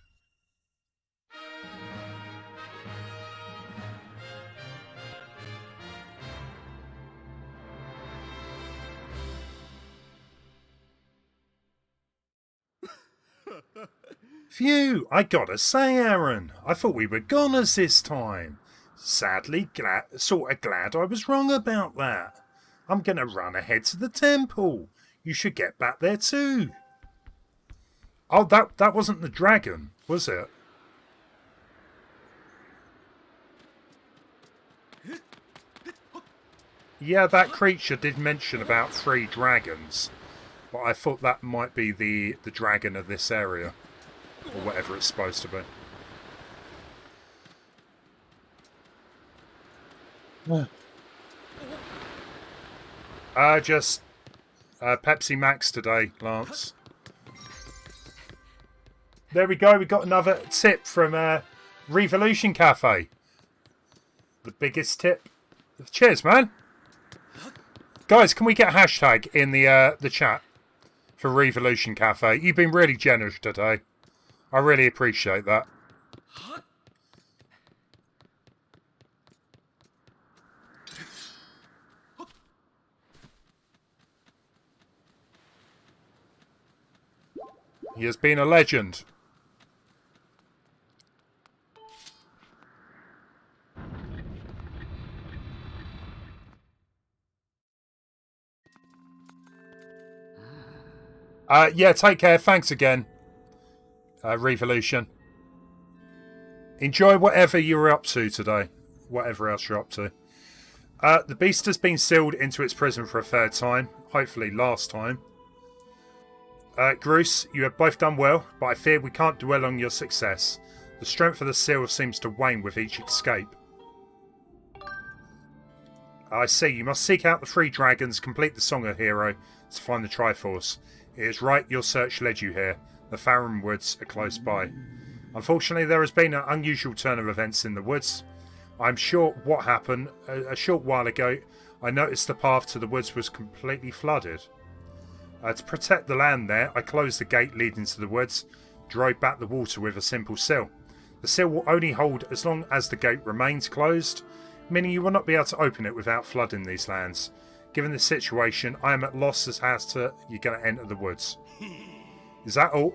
Phew, I gotta say, Aaron, I thought we were goners this time. Sadly, sorta glad I was wrong about that. I'm gonna run ahead to the temple. You should get back there too. Oh, that wasn't the dragon, was it? Yeah, that creature did mention about 3 dragons. But I thought that might be the dragon of this area. Or whatever it's supposed to be. Just Pepsi Max today, Lance. There we go, we got another tip from Revolution Cafe. The biggest tip. Cheers, man. Guys, can we get a hashtag in the chat for Revolution Cafe? You've been really generous today. I really appreciate that. He has been a legend. Yeah, take care. Thanks again, Revolution. Enjoy whatever you're up to today. Whatever else you're up to. The beast has been sealed into its prison for a 3rd time. Hopefully last time. Bruce, you have both done well, but I fear we can't dwell on your success. The strength of the seal seems to wane with each escape. I see. You must seek out the 3 dragons, complete the Song of Hero to find the Triforce. It is right your search led you here. The Farum Woods are close by. Unfortunately, there has been an unusual turn of events in the woods. I'm sure what happened. A short while ago, I noticed the path to the woods was completely flooded. To protect the land there, I closed the gate leading to the woods, drove back the water with a simple seal. The seal will only hold as long as the gate remains closed, meaning you will not be able to open it without flooding these lands. Given this situation, I am at loss as to you're going to enter the woods. Is that all?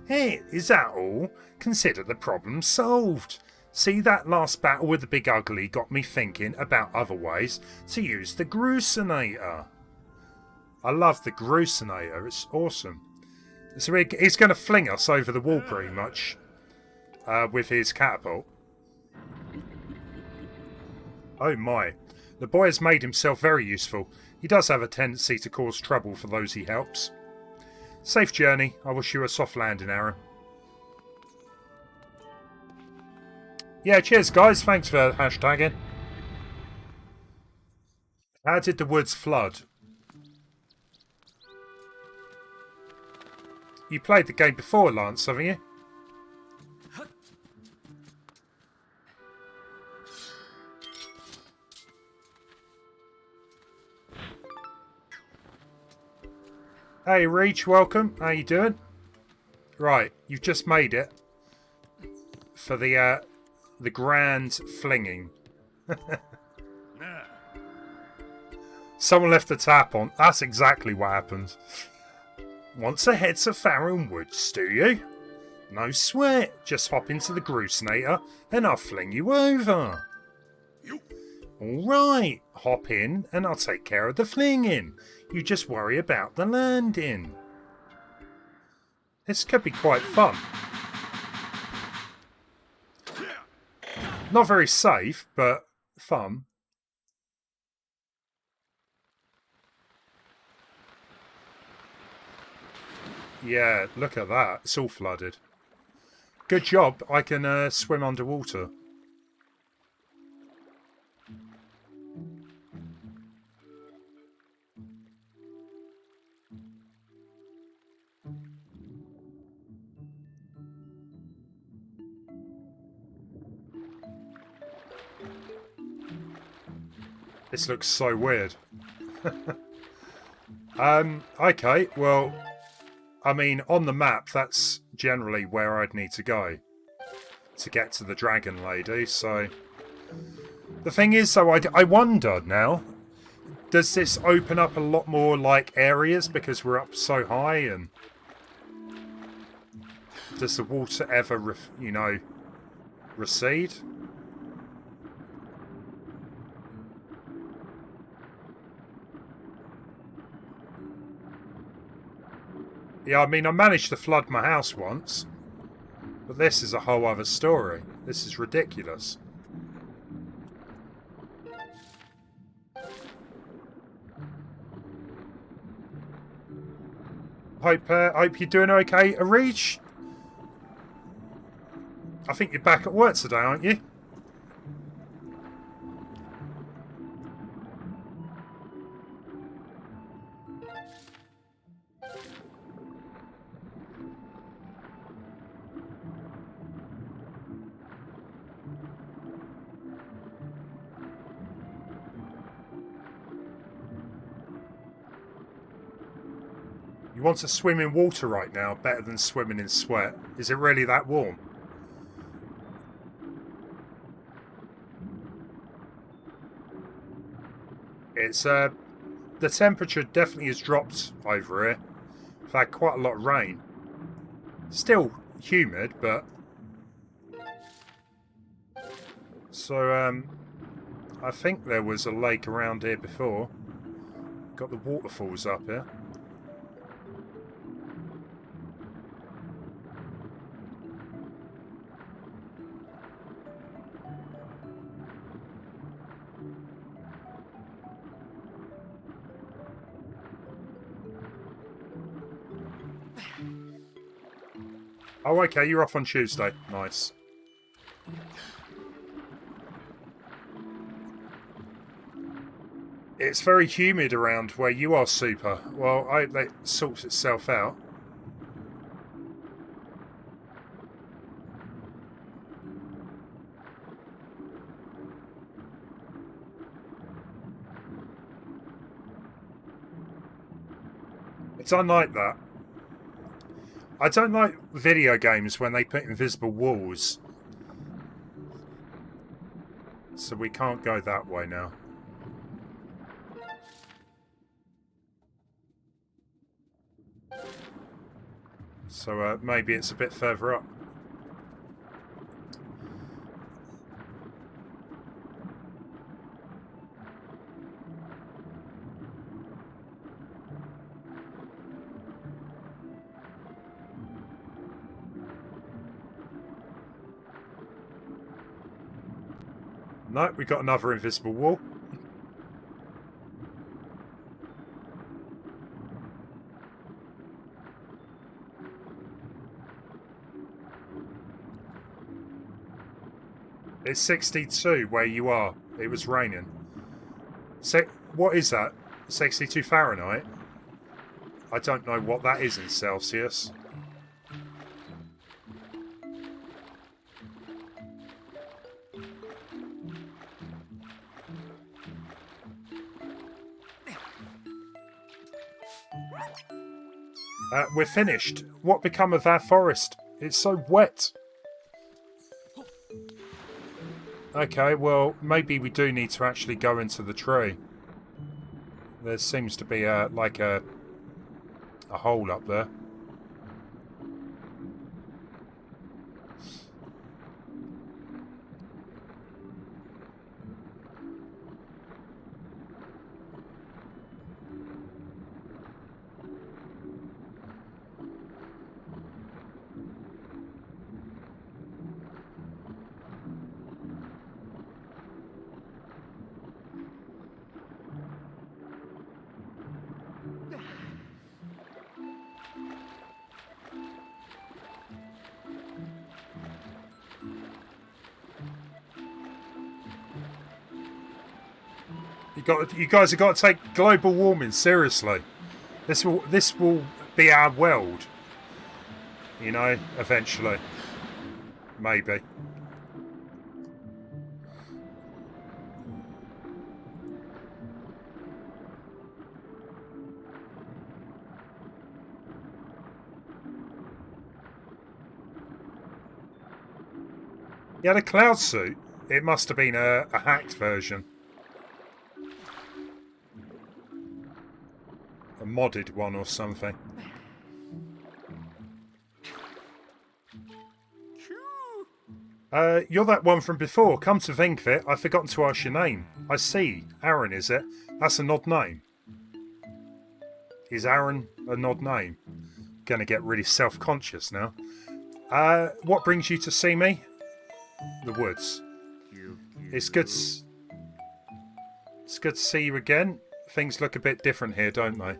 Hey, is that all? Consider the problem solved. See, that last battle with the Big Ugly got me thinking about other ways to use the Grucinator. I love the Grucinator, it's awesome. So he's going to fling us over the wall pretty much with his catapult. Oh my. The boy has made himself very useful. He does have a tendency to cause trouble for those he helps. Safe journey. I wish you a soft landing, Aaron. Yeah, cheers guys. Thanks for hashtagging. How did the woods flood? You played the game before, Lance, haven't you? Hey Reach, welcome. How you doing? Right, you've just made it for the grand flinging. Someone left the tap on. That's exactly what happened. Want to head to Farum Woods, do you? No sweat. Just hop into the Grucinator and I'll fling you over. Alright, hop in and I'll take care of the flinging. You just worry about the landing. This could be quite fun. Not very safe, but fun. Yeah, look at that. It's all flooded. Good job. I can swim underwater. This looks so weird. Okay, well, I mean, on the map, that's generally where I'd need to go to get to the Dragon Lady, so... The thing is, though, I wonder now, does this open up a lot more, like, areas because we're up so high, and... Does the water ever, you know, recede? Yeah, I mean, I managed to flood my house once. But this is a whole other story. This is ridiculous. Hope you're doing okay, Arij. I think you're back at work today, aren't you? You want to swim in water right now, better than swimming in sweat. Is it really that warm? It's, the temperature definitely has dropped over here. We've had quite a lot of rain. Still humid, but... So, I think there was a lake around here before. Got the waterfalls up here. Oh, okay, you're off on Tuesday. Nice. It's very humid around where you are, Super. Well, I hope that sorts itself out. It's unlike that. I don't like video games when they put invisible walls. So we can't go that way now. So maybe it's a bit further up. No, we got another invisible wall. It's 62 where you are. It was raining. What is that? 62 Fahrenheit? I don't know what that is in Celsius. We're finished. What become of our forest? It's so wet. Okay, well, maybe we do need to actually go into the tree. There seems to be like a hole up there. You guys have got to take global warming seriously. This will be our world. You know, eventually. Maybe. He had a cloud suit. It must have been a hacked version. A modded one or something. You're that one from before. Come to think of it, I've forgotten to ask your name. I see. Aaron, is it? That's an odd name. Is Aaron an odd name? going to get really self-conscious now. What brings you to see me? The woods. It's good to see you again. Things look a bit different here, don't they?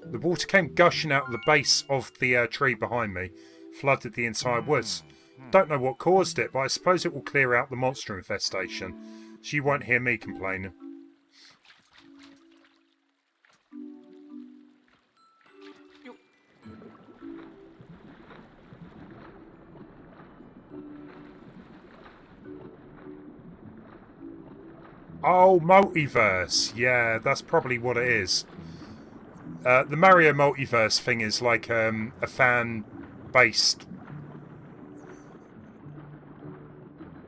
The water came gushing out of the base of the tree behind me, flooded the entire woods. Don't know what caused it, but I suppose it will clear out the monster infestation, so you won't hear me complaining. Oh, multiverse. Yeah, that's probably what it is. The Mario multiverse thing is like a fan-based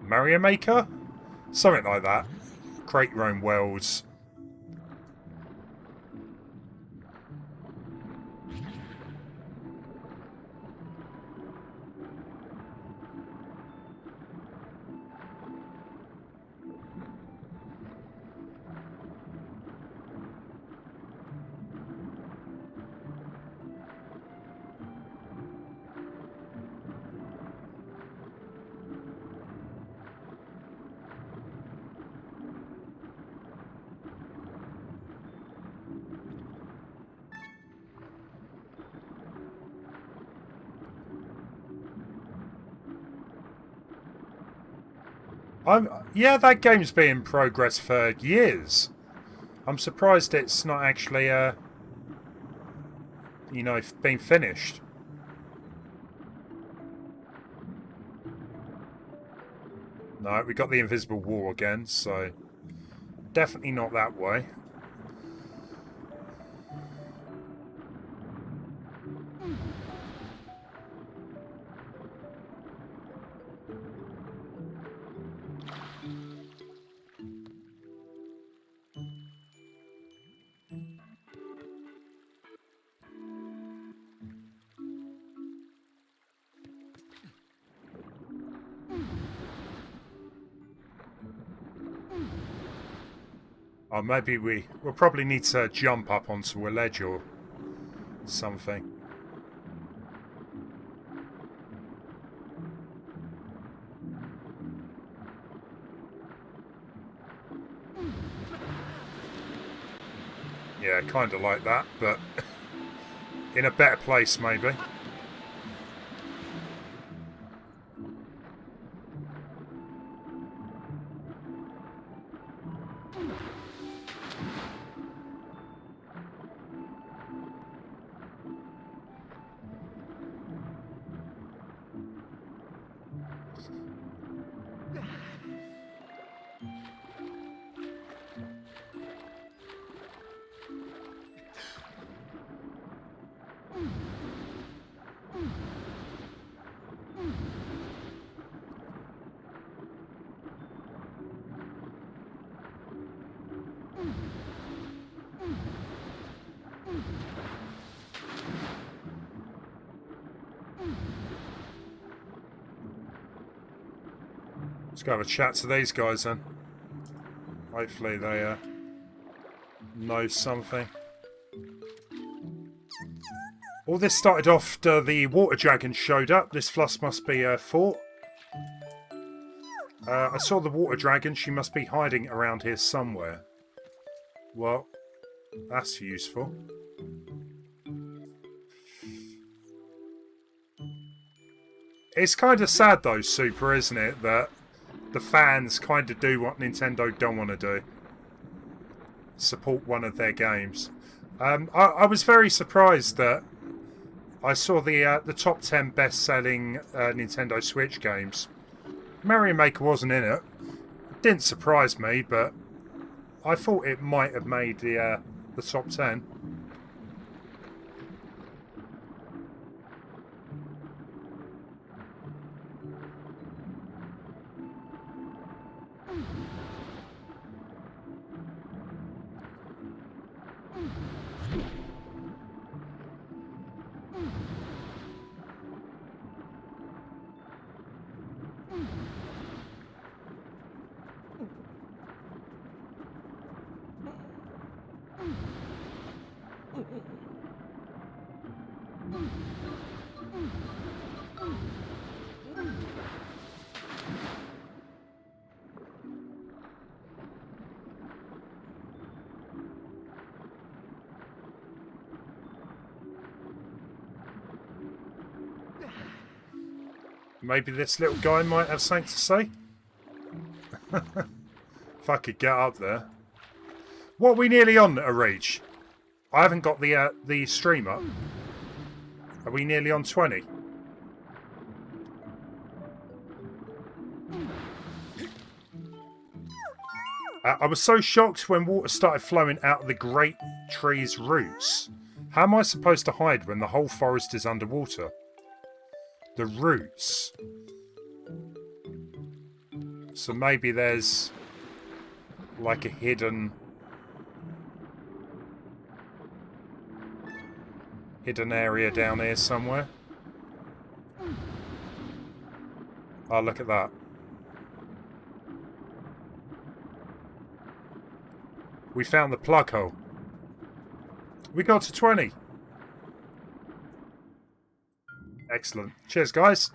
Mario Maker? Something like that. Create your own worlds. Yeah, that game's been in progress for years. I'm surprised it's not actually, you know, been finished. No, we got the invisible wall again, so definitely not that way. Or maybe we'll probably need to jump up onto a ledge or something. Yeah, kind of like that, but in a better place maybe. Let's go have a chat to these guys then. Hopefully they know something. All this started off after the water dragon showed up. This fluss must be a fort. I saw the water dragon. She must be hiding around here somewhere. Well, that's useful. It's kind of sad though, Super, isn't it? That the fans kind of do what Nintendo don't want to do. Support one of their games. I was very surprised that I saw the top 10 best-selling Nintendo Switch games. Mario Maker wasn't in it. It didn't surprise me, but I thought it might have made the top 10. Maybe this little guy might have something to say. If I could get up there. What are we nearly on a reach? I haven't got the stream up. Are we nearly on 20? I was so shocked when water started flowing out of the great tree's roots. How am I supposed to hide when the whole forest is underwater? The roots. So maybe there's like a hidden area down here somewhere. Oh, look at that. We found the plug hole. We got to 20. Excellent. Cheers, guys.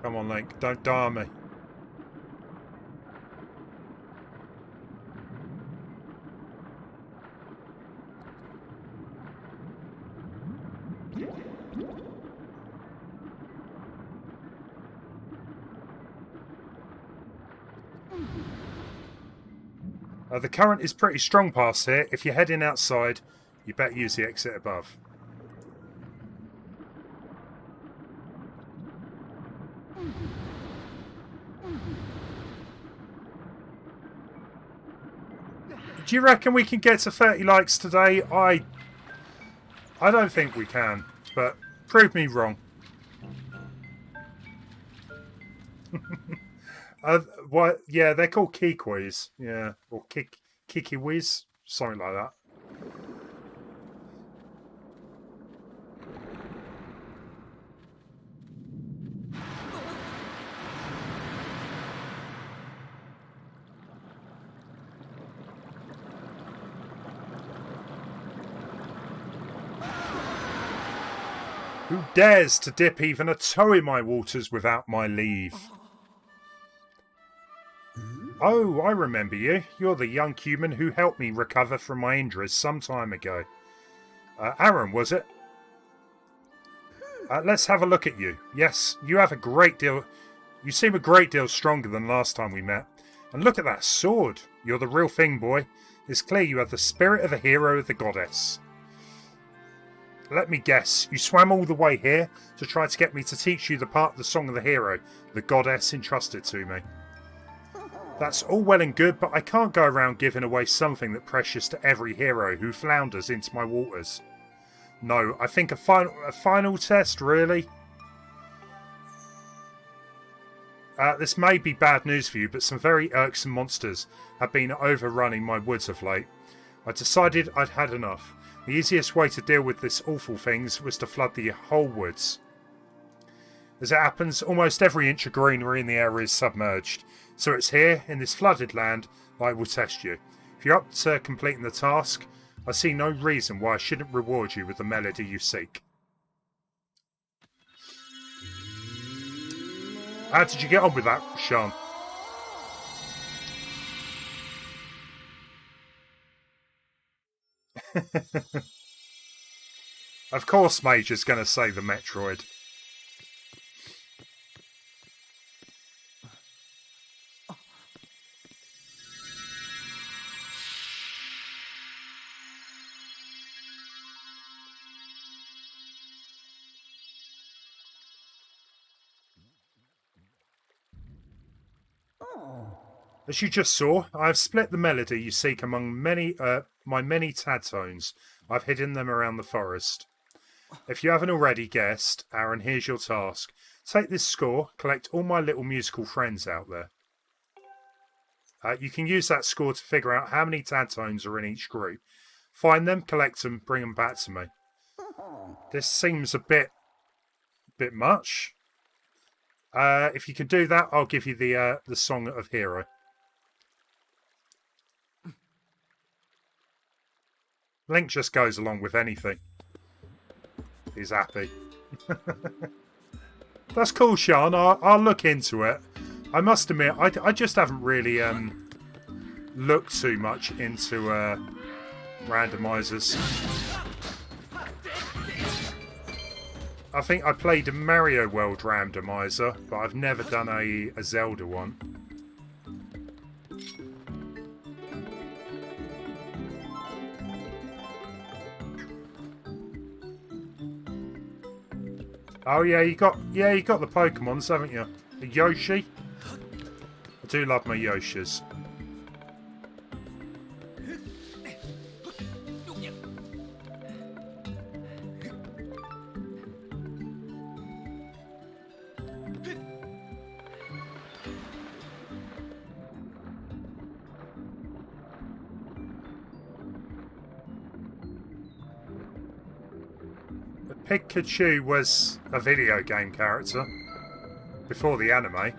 Come on, Link. Don't die on me. The current is pretty strong past here. If you're heading outside, you better use the exit above. Do you reckon we can get to 30 likes today? I don't think we can, but prove me wrong. What? Yeah, they're called Kikwis. Yeah, or Kikiwis, something like that. Who dares to dip even a toe in my waters without my leave? Oh, I remember you. You're the young human who helped me recover from my injuries some time ago. Aaron, was it? Let's have a look at you. Yes, you have a great deal... You seem a great deal stronger than last time we met. And look at that sword. You're the real thing, boy. It's clear you have the spirit of a hero of the goddess. Let me guess, you swam all the way here to try to get me to teach you the part of the Song of the Hero the goddess entrusted to me. That's all well and good, but I can't go around giving away something that precious to every hero who flounders into my waters. No, I think a final test, really? This may be bad news for you, but some very irksome monsters have been overrunning my woods of late. I decided I'd had enough. The easiest way to deal with this awful things was to flood the whole woods. As it happens, almost every inch of greenery in the area is submerged, so it's here, in this flooded land, that I will test you. If you're up to completing the task, I see no reason why I shouldn't reward you with the melody you seek. How did you get on with that, Sean? Of course Major's going to say the Metroid. As you just saw, I have split the melody you seek among my many tad tones. I've hidden them around the forest. If you haven't already guessed, Aaron, here's your task. Take this score, collect all my little musical friends out there. You can use that score to figure out how many tad tones are in each group. Find them, collect them, bring them back to me. This seems a bit much. If you can do that, I'll give you the Song of Hero. Link just goes along with anything. He's happy. That's cool, Sean. I'll look into it. I must admit, I just haven't really looked too much into randomizers. I think I played a Mario World randomizer, but I've never done a Zelda one. Oh yeah, you got the Pokemons, haven't you? A Yoshi. I do love my Yoshis. Pikachu was a video game character before the anime.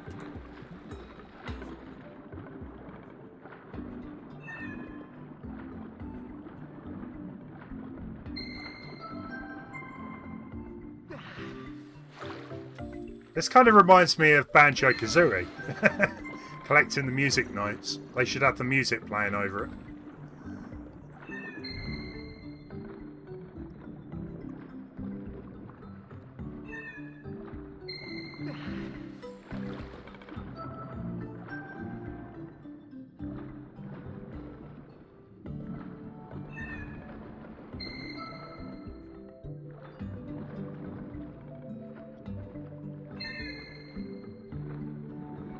This kind of reminds me of Banjo-Kazooie. Collecting the music notes. They should have the music playing over it.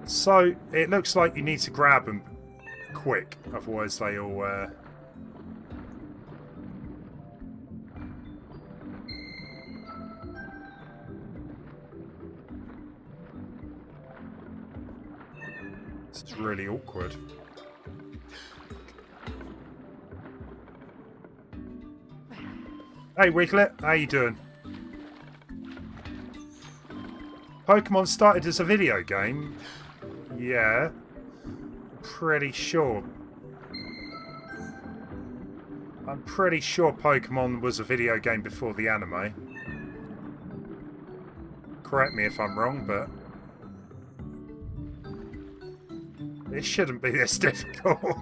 So, it looks like you need to grab them quick, otherwise they all... This is really awkward. Hey Wiglet, how you doing? Pokemon started as a video game? Yeah, pretty sure. I'm pretty sure Pokemon was a video game before the anime. Correct me if I'm wrong, but it shouldn't be this difficult.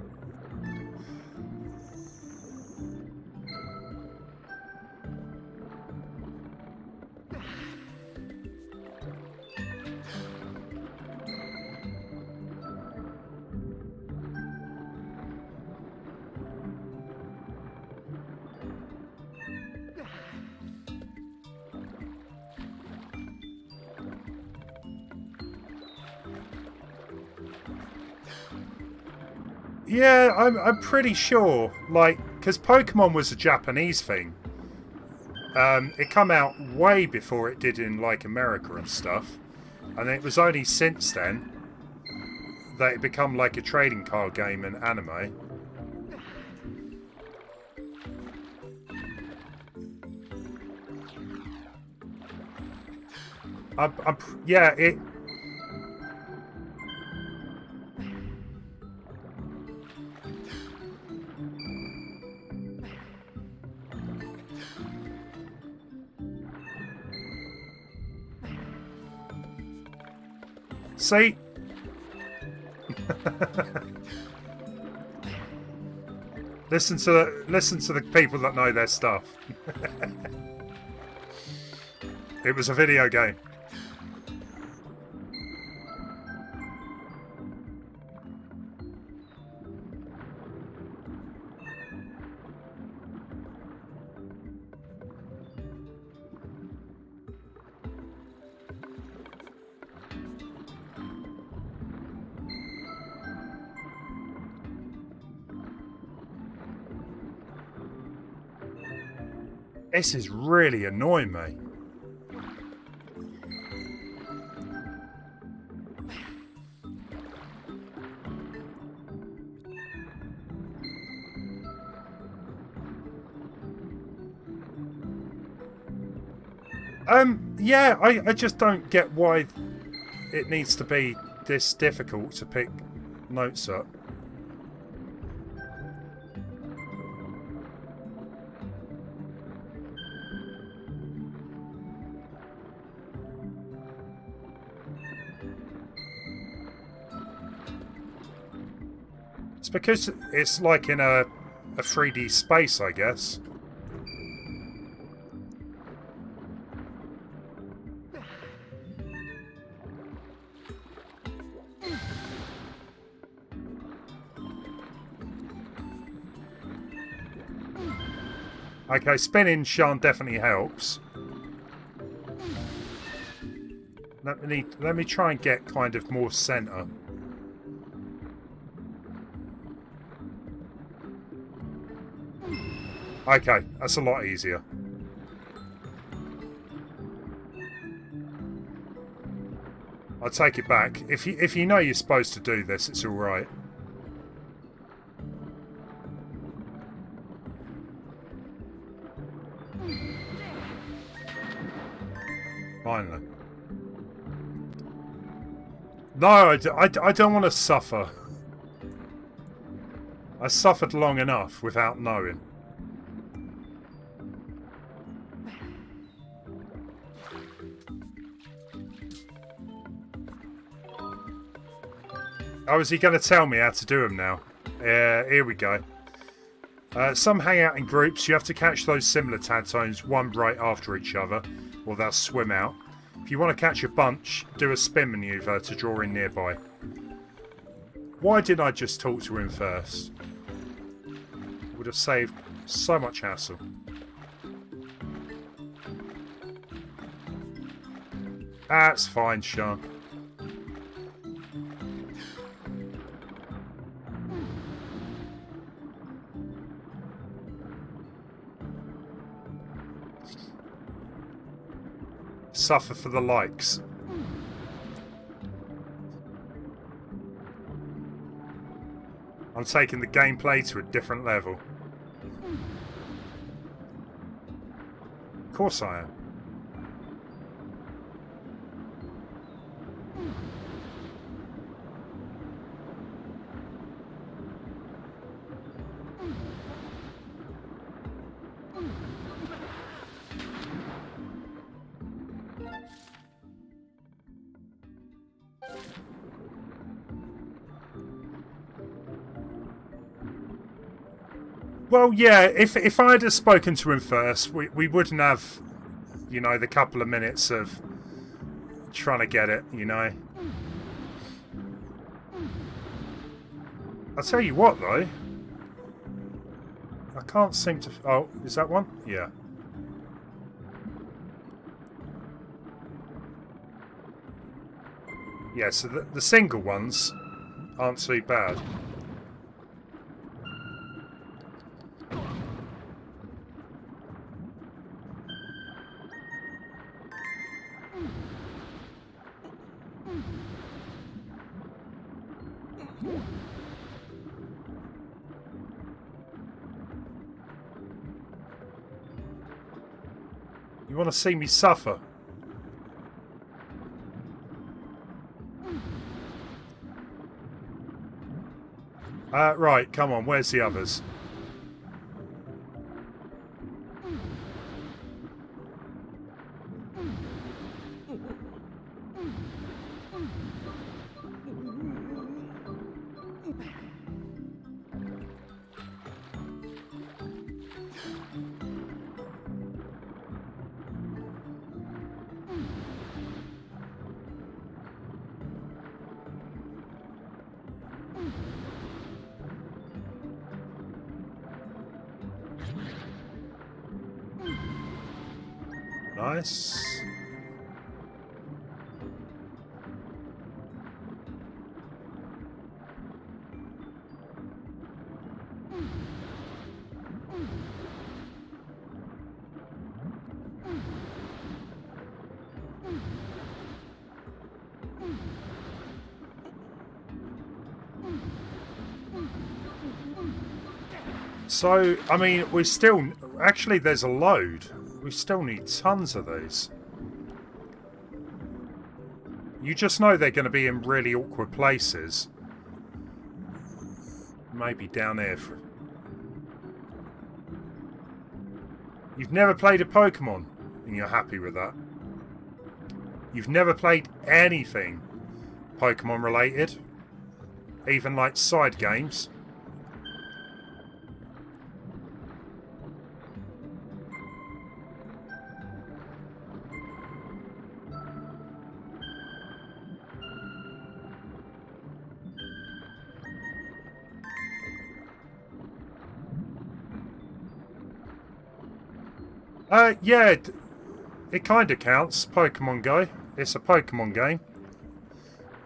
Yeah, I'm pretty sure, like, because Pokemon was a Japanese thing. It come out way before it did in, like, America and stuff. And it was only since then that it become, like, a trading card game in anime. Yeah, it... See? Listen to the people that know their stuff. It was a video game. This is really annoying me. Yeah, I just don't get why it needs to be this difficult to pick notes up. because it's like in a 3D space, I guess. Okay, spinning Sean definitely helps. Let me try and get kind of more centre. Okay, that's a lot easier. I'll take it back. If you know you're supposed to do this, it's all right. Finally. No, I don't want to suffer. I suffered long enough without knowing. Oh, is he going to tell me how to do them now? Here we go. Some hang out in groups. You have to catch those similar tadtones one right after each other, or they'll swim out. If you want to catch a bunch, do a spin maneuver to draw in nearby. Why didn't I just talk to him first? It would have saved so much hassle. That's fine, Sean. Suffer for the likes. I'm taking the gameplay to a different level. Of course I am. Well, yeah, if I had spoken to him first, we wouldn't have, you know, the couple of minutes of trying to get it, you know. I'll tell you what, though. I can't seem to... Oh, is that one? Yeah. Yeah, so the single ones aren't too bad. You want to see me suffer? Right, come on, where's the others? Nice. So, I mean, we still... Actually, there's a load. We still need tons of these. You just know they're going to be in really awkward places. Maybe down here. You've never played a Pokemon, and you're happy with that. You've never played anything Pokemon related. Even like side games. Yeah, it kind of counts. Pokemon Go. It's a Pokemon game.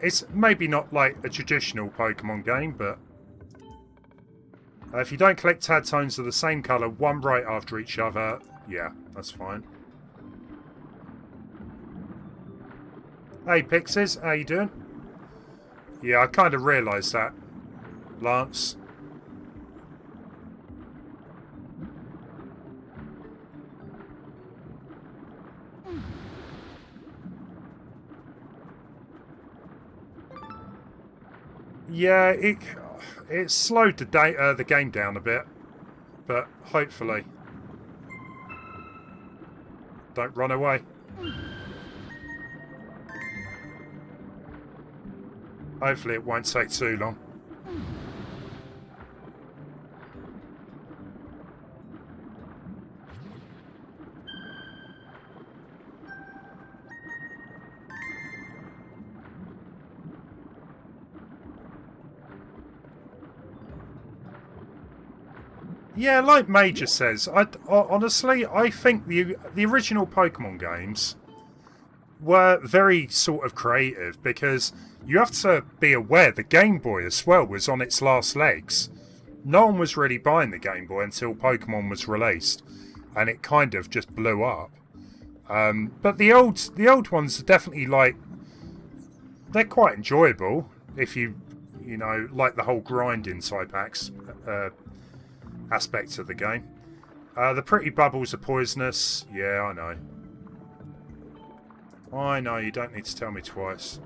It's maybe not like a traditional Pokemon game, but if you don't collect Tadtones of the same colour, one right after each other, yeah, that's fine. Hey Pixies, how you doing? Yeah, I kind of realised that, Lance. Yeah, it slowed the game down a bit, but hopefully. Don't run away. Hopefully it won't take too long. Yeah, like Major says, honestly, I think the original Pokemon games were very sort of creative because you have to be aware the Game Boy as well was on its last legs. No one was really buying the Game Boy until Pokemon was released, and it kind of just blew up. But the old ones are definitely they're quite enjoyable if you know like the whole grinding type aspects of the game. The pretty bubbles are poisonous. Yeah, I know. I know, you don't need to tell me twice.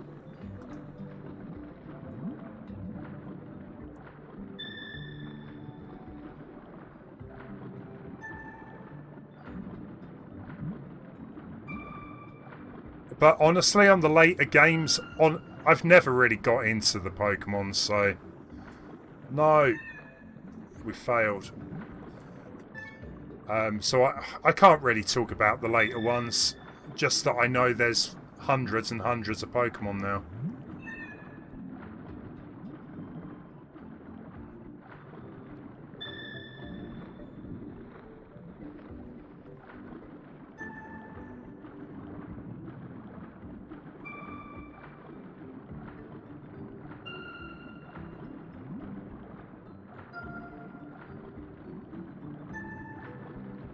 But honestly, on the later games, I've never really got into the Pokemon, so... No. We failed. So I can't really talk about the later ones. Just that I know there's hundreds and hundreds of Pokemon now.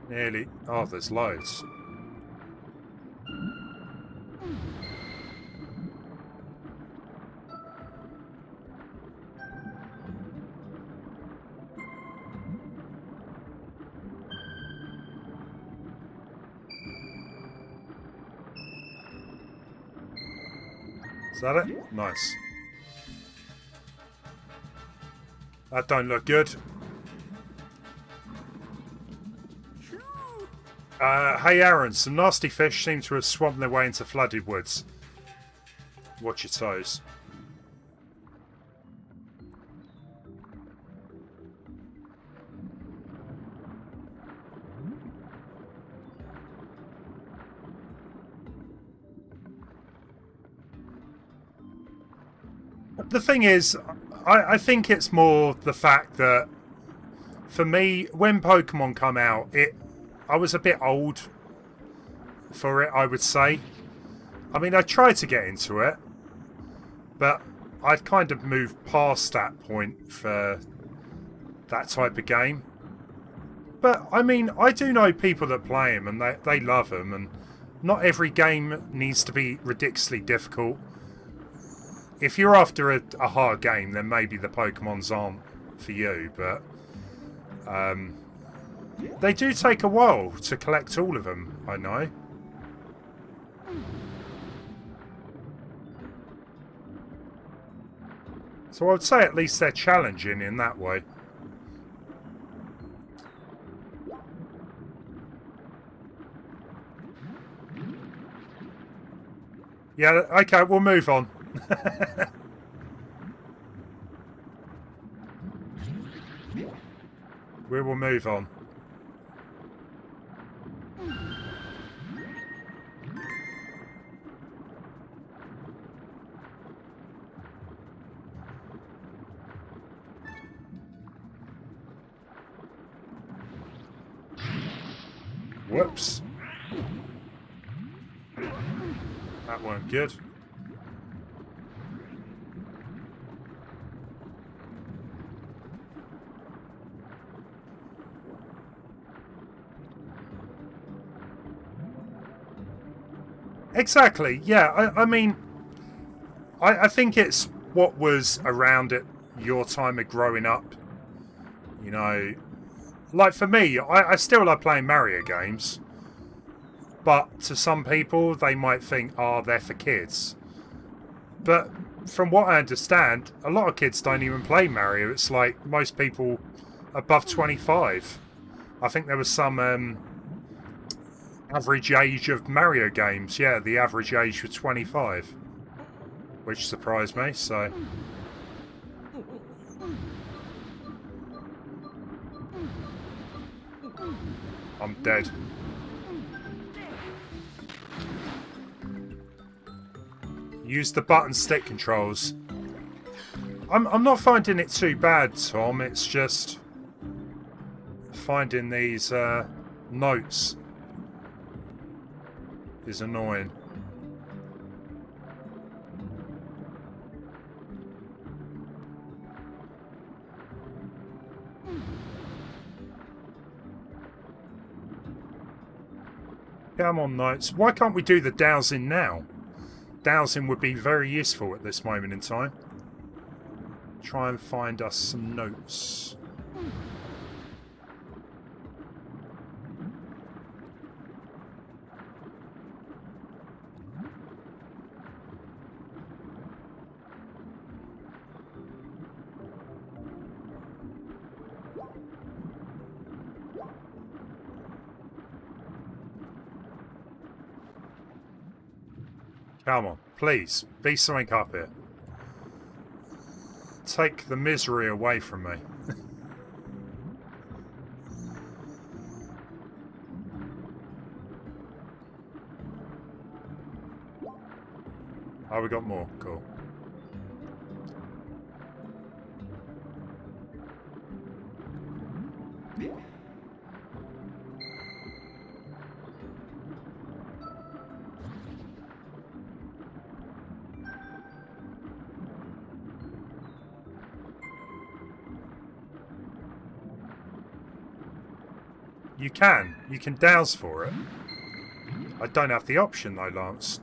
Nearly. Oh, there's loads. Is that it? Nice. That don't look good. Hey Aaron, some nasty fish seem to have swamped their way into flooded woods. Watch your toes. The thing is, I think it's more the fact that, for me, when Pokemon come out, I was a bit old for it, I would say. I mean, I tried to get into it, but I'd kind of moved past that point for that type of game. But, I mean, I do know people that play them, and they love them, and not every game needs to be ridiculously difficult. If you're after a hard game, then maybe the Pokemons aren't for you, but... they do take a while to collect all of them, I know. So I would say at least they're challenging in that way. Yeah, okay, we'll move on. We will move on. Whoops. That weren't good. Exactly, yeah. I mean, I think it's what was around at your time of growing up. You know, like for me, I still love playing Mario games. But to some people, they might think, oh, they're for kids. But from what I understand, a lot of kids don't even play Mario. It's like most people above 25. I think there was some average age of Mario games. Yeah, the average age was 25. Which surprised me, so... I'm dead. Use the button stick controls. I'm not finding it too bad, Tom. It's just finding these notes is annoying. Come on, notes. Why can't we do the dowsing now? Dowsing would be very useful at this moment in time. Try and find us some notes. Come on, please, be something up here. Take the misery away from me. Oh, we got more. Cool. You can douse for it. I don't have the option though, Lance.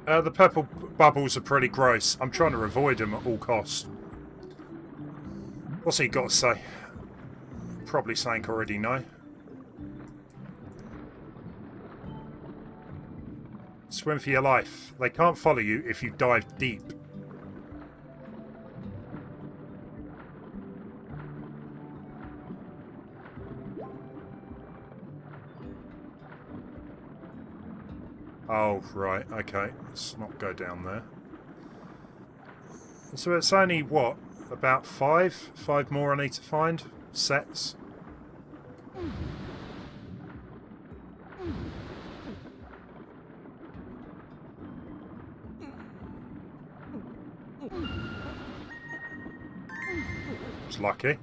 The purple bubbles are pretty gross. I'm trying to avoid them at all costs. What's he got to say? Probably something I already know. Swim for your life. They can't follow you if you dive deep. Oh, right, okay. Let's not go down there. So it's only, what, about five? Five more I need to find? Sets? It's lucky.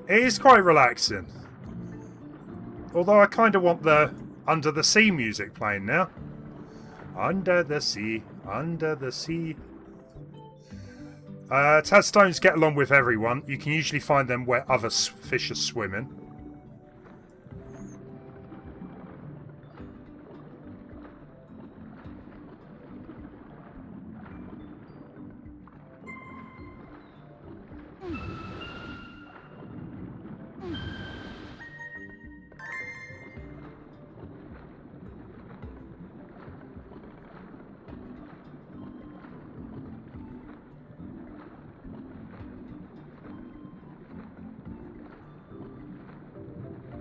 It is quite relaxing. Although I kind of want the Under the Sea music playing now. Under the sea, under the sea. Tadstones get along with everyone. You can usually find them where other fish are swimming.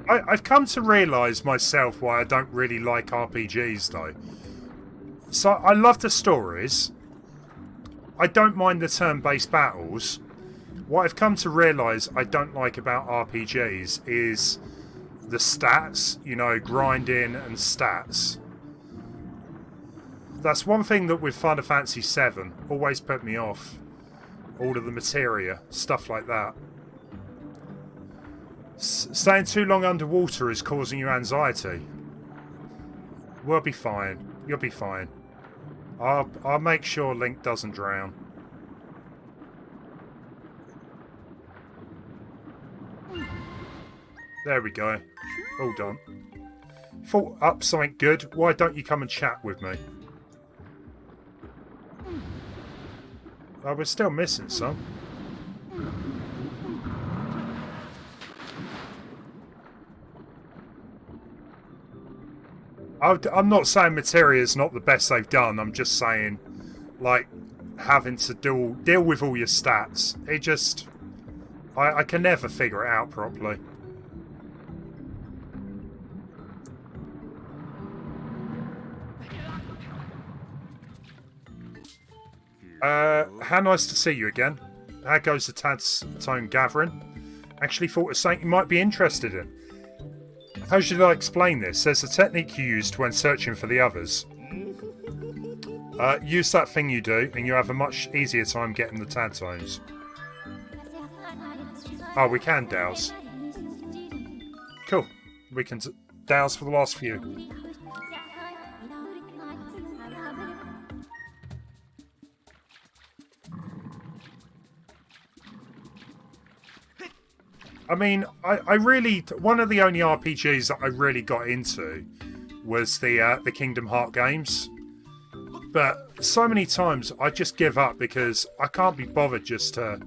I've come to realise myself why I don't really like RPGs, though. So, I love the stories. I don't mind the turn-based battles. What I've come to realise I don't like about RPGs is the stats, you know, grinding and stats. That's one thing that with Final Fantasy VII always put me off. All of the materia, stuff like that. Staying too long underwater is causing you anxiety. We'll be fine. You'll be fine. I'll make sure Link doesn't drown. There we go. All done. Thought up something good. Why don't you come and chat with me? Oh, we're still missing some. I'm not saying materia is not the best they've done. I'm just saying, like, having to deal with all your stats. It just... I can never figure it out properly. How nice to see you again. How goes the Tadstone gathering? Actually thought of something you might be interested in. How should I explain this? There's a technique you used when searching for the others. Use that thing you do, and you have a much easier time getting the Tadstones. Oh, we can douse. Cool. We can douse for the last few. I mean, I really... One of the only RPGs that I really got into was the Kingdom Hearts games. But so many times I just give up because I can't be bothered just to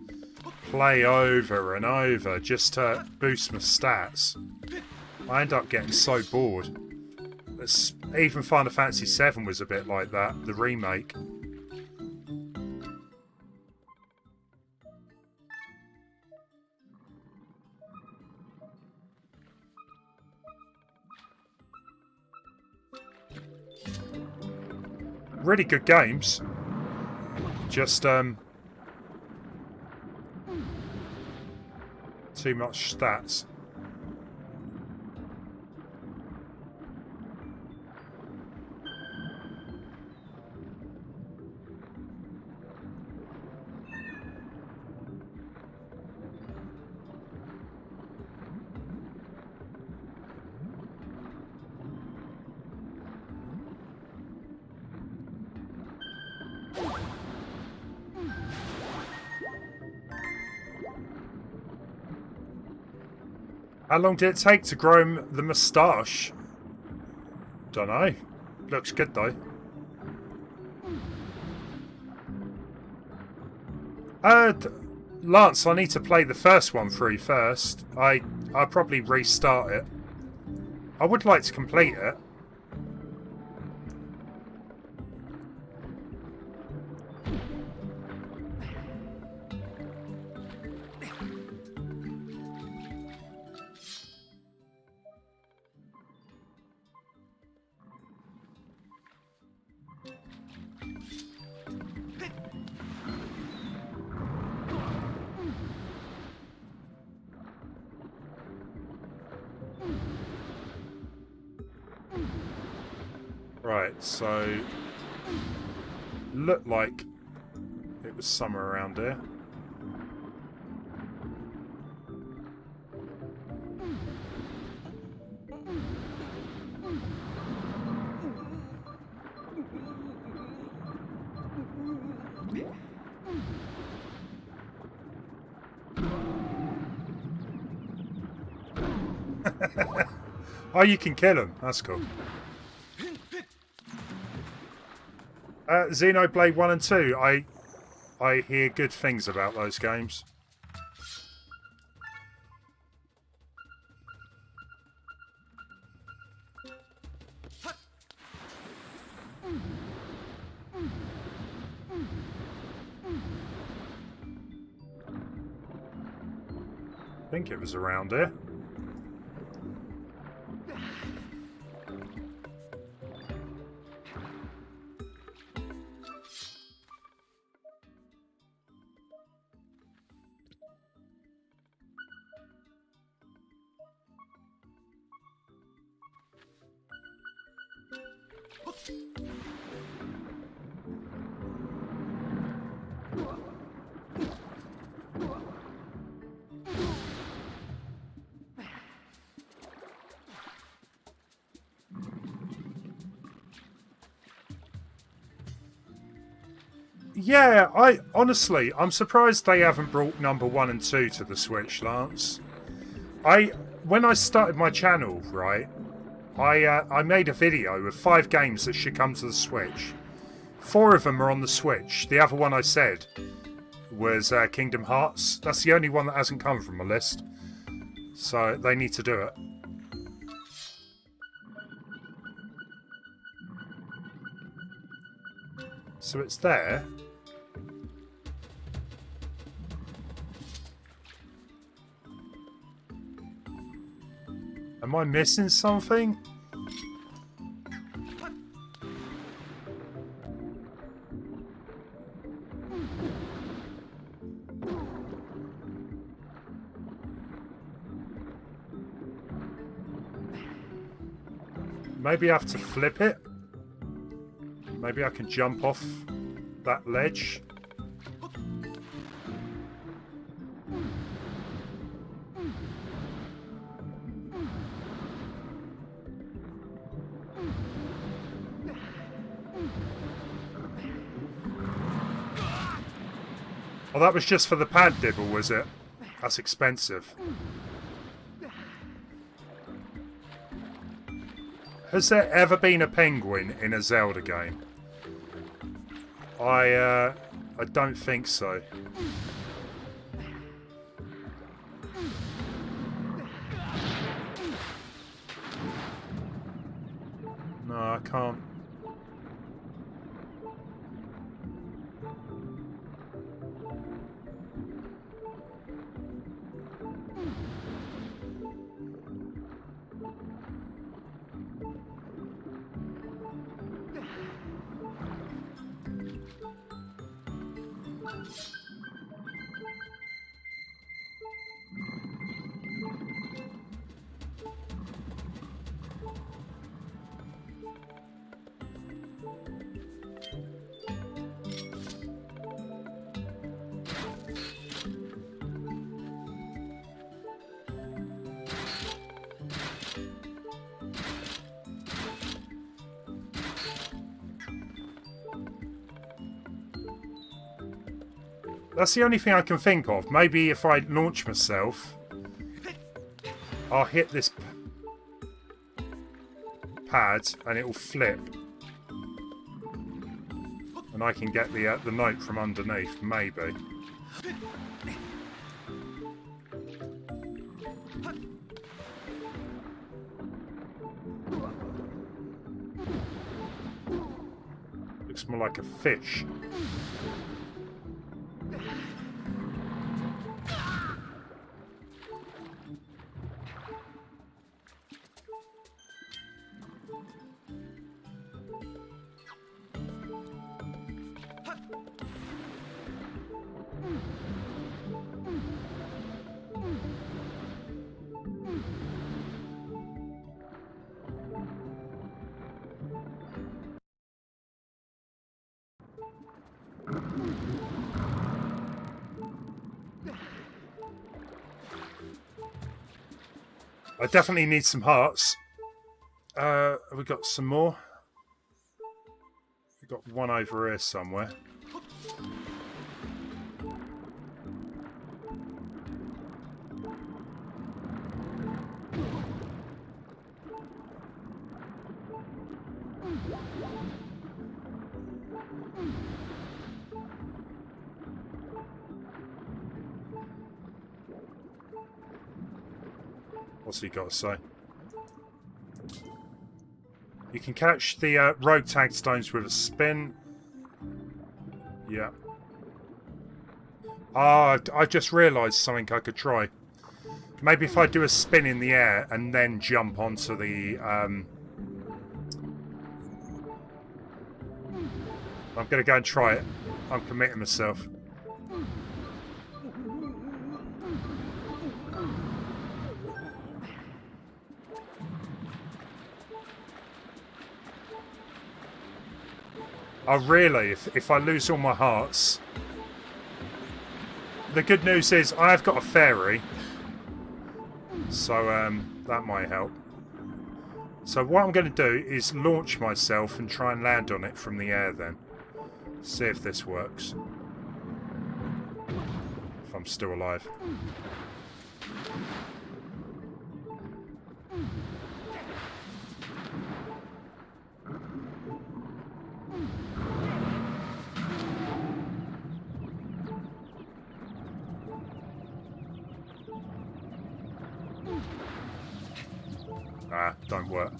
play over and over just to boost my stats. I end up getting so bored. Even Final Fantasy VII was a bit like that, the remake. Really good games. Just too much stats. How long did it take to grow him the moustache? Dunno. Looks good though. Lance, I need to play the first one through first. I'll probably restart it. I would like to complete it. Right, so looked like it was somewhere around here. Oh, you can kill him. That's cool. Xenoblade 1 and 2. I hear good things about those games. I think it was around here. Yeah, I'm surprised they haven't brought number 1 and 2 to the Switch, Lance. When I started my channel, right, I made a video of 5 games that should come to the Switch. 4 of them are on the Switch. The other one I said was Kingdom Hearts. That's the only one that hasn't come from my list. So they need to do it. So it's there. Am I missing something? Maybe I have to flip it. Maybe I can jump off that ledge. Oh, that was just for the pad dibble, was it? That's expensive. Has there ever been a penguin in a Zelda game? I don't think so. No, I can't. That's the only thing I can think of. Maybe if I launch myself, I'll hit this pad and it will flip. And I can get the note from underneath, maybe. Looks more like a fish. I definitely need some hearts. Have we got some more? We've got one over here somewhere. What's he got to say? You can catch the rogue tag stones with a spin. Yeah. Ah, I just realised something I could try. Maybe if I do a spin in the air and then jump onto the... I'm going to go and try it. I'm committing myself. Oh, really? If I lose all my hearts... The good news is I have got a fairy. So, that might help. So what I'm going to do is launch myself and try and land on it from the air then. See if this works. If I'm still alive. Ah, don't work.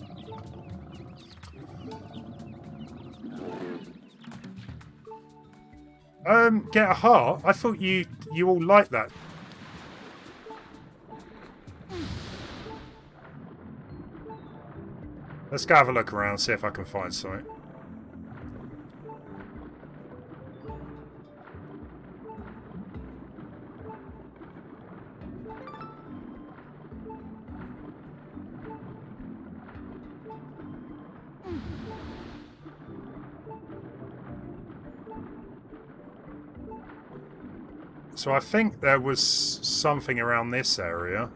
Get a heart? I thought you all liked that. Let's go have a look around, see if I can find something. So I think there was something around this area.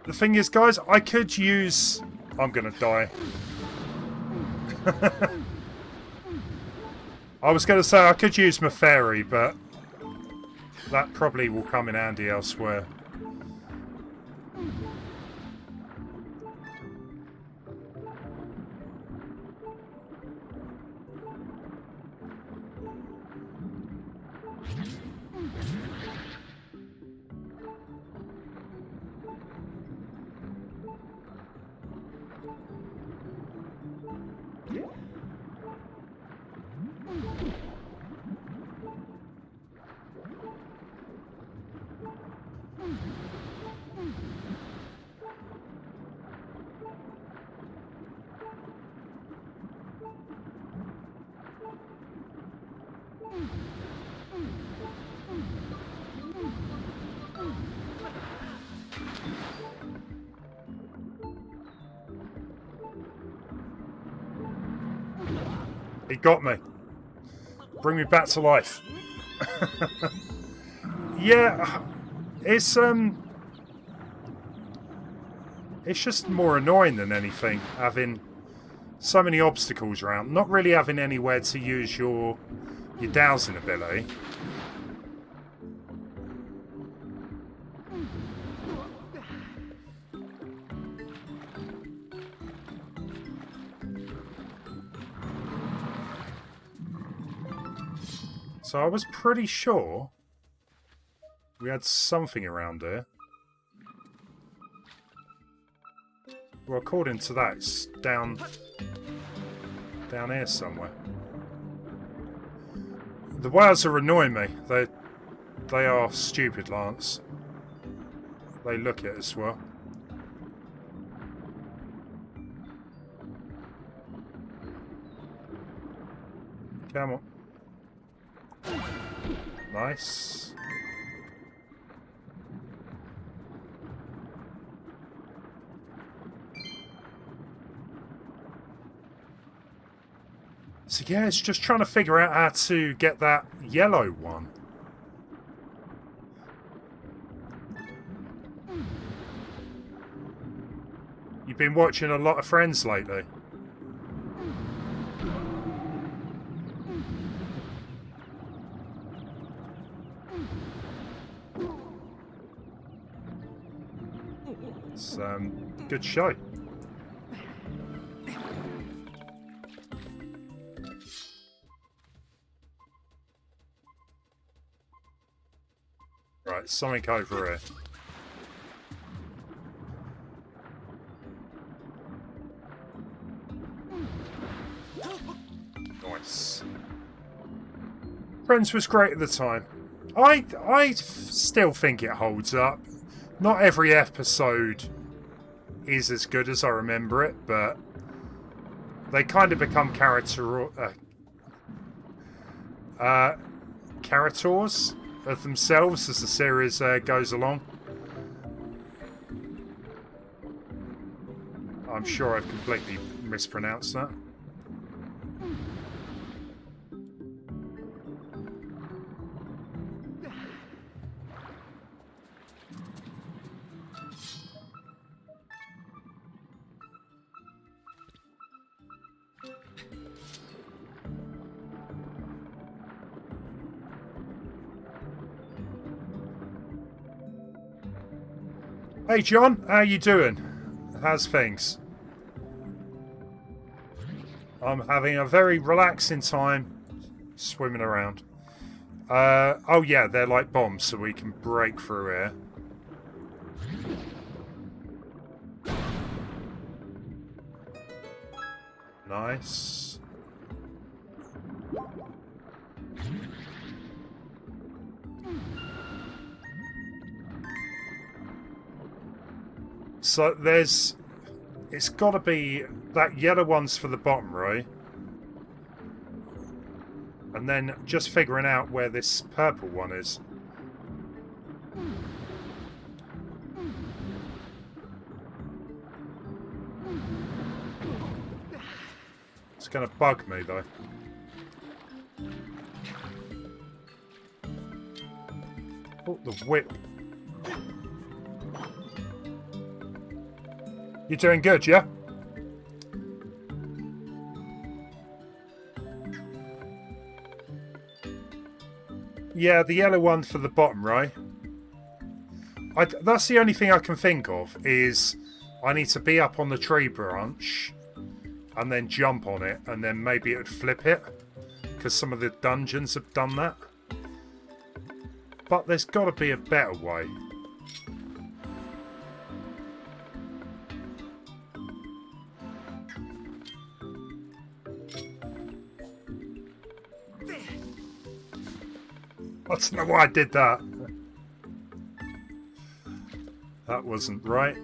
The thing is, guys, I could use... I'm gonna die. I was gonna say I could use my fairy, but that probably will come in handy elsewhere. He got me. Bring me back to life. Yeah, it's just more annoying than anything, having so many obstacles around, not really having anywhere to use your dowsing ability. So I was pretty sure we had something around here. Well, according to that, it's down here somewhere. The whales are annoying me. They are stupid, Lance. They look at us well. Come on. Nice. So yeah, it's just trying to figure out how to get that yellow one. You've been watching a lot of Friends lately. It's good show. Right, something over here. Nice. Friends was great at the time. I still think it holds up. Not every episode is as good as I remember it, but they kind of become characters of themselves as the series goes along. I'm sure I've completely mispronounced that. Hey John, how you doing? How's things? I'm having a very relaxing time swimming around. Oh yeah, they're like bombs, so we can break through here. Nice. So there's... It's got to be... That yellow one's for the bottom row. And then just figuring out where this purple one is. It's going to bug me though. Oh, the whip. You're doing good, yeah? Yeah, the yellow one for the bottom row. That's the only thing I can think of, is I need to be up on the tree branch and then jump on it, and then maybe it would flip it, because some of the dungeons have done that. But there's got to be a better way. I don't know why I did that. That wasn't right.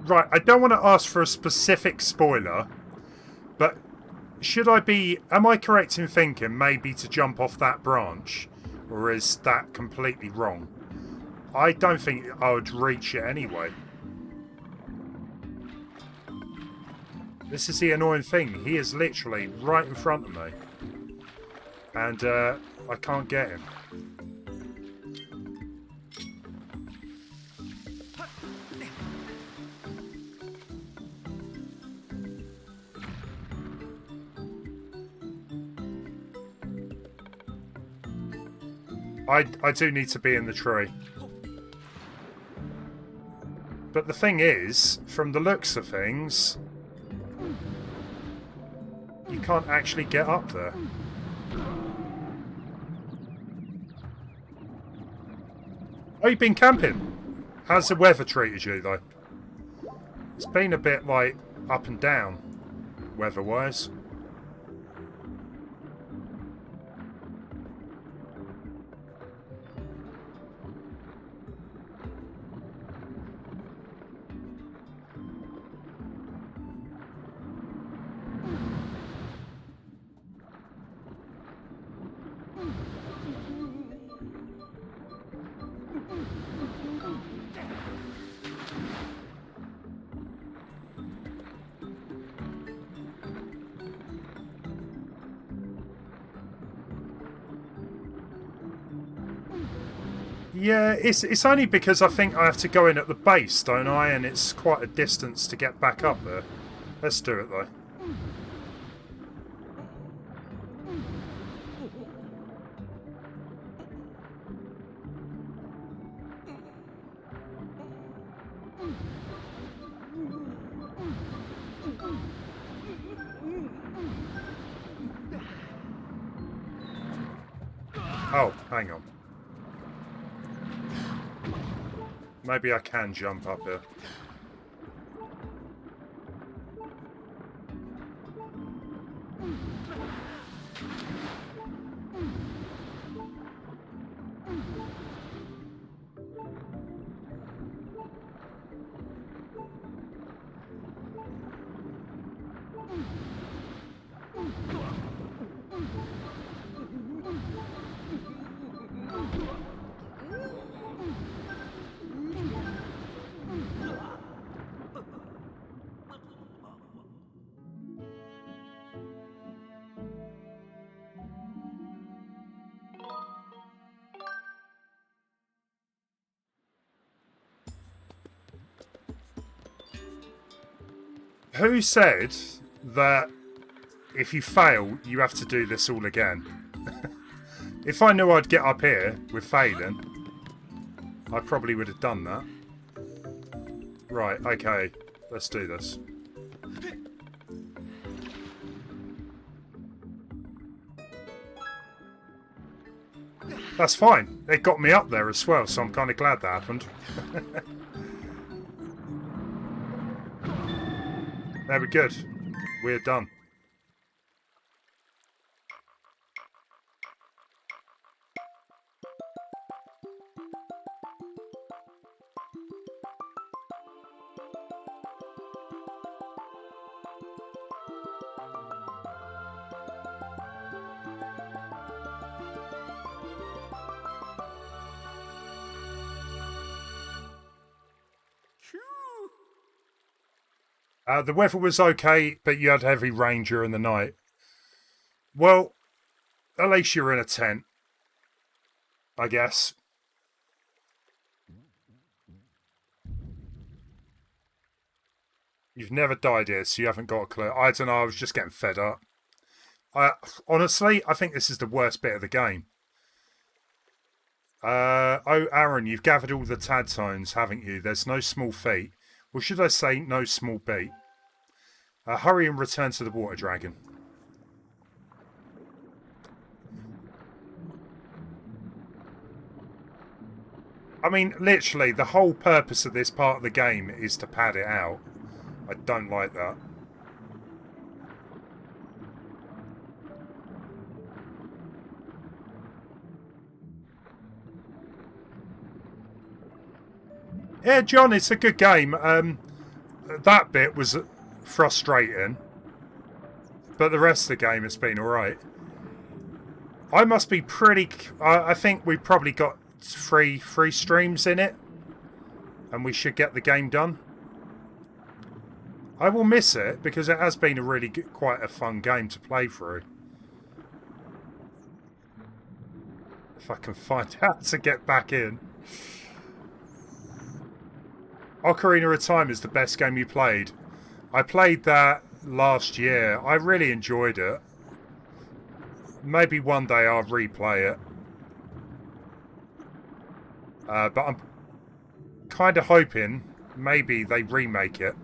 Right, I don't want to ask for a specific spoiler, but should I be... Am I correct in thinking maybe to jump off that branch? Or is that completely wrong? I don't think I would reach it anyway. This is the annoying thing. He is literally right in front of me. And I can't get him. I do need to be in the tree. But the thing is, from the looks of things, you can't actually get up there. Oh, you've been camping? How's the weather treated you, though? It's been a bit, like, up and down, weather-wise. Yeah, it's only because I think I have to go in at the base, don't I? And it's quite a distance to get back up there. Let's do it though. Oh, hang on. Maybe I can jump up here. Who said that if you fail, you have to do this all again? If I knew I'd get up here with failing, I probably would have done that. Right, okay, let's do this. That's fine. It got me up there as well, so I'm kind of glad that happened. There we're good. We're done. The weather was okay, but you had heavy rain during the night. Well, at least you're in a tent, I guess. You've never died here, so you haven't got a clue. I don't know, I was just getting fed up. Honestly, I think this is the worst bit of the game. Oh, Aaron, you've gathered all the tad tones, haven't you? There's no small feat. Or should I say, no small beat. Hurry and return to the water dragon. I mean, literally, the whole purpose of this part of the game is to pad it out. I don't like that. Yeah, John, it's a good game. That bit was frustrating, but the rest of the game has been alright. I must be pretty... I think we probably got three streams in it, and we should get the game done. I will miss it, because it has been a really good, quite a fun game to play through. If I can find out to get back in. Ocarina of Time is the best game you played. I played that last year. I really enjoyed it. Maybe one day I'll replay it. But I'm kind of hoping maybe they remake it.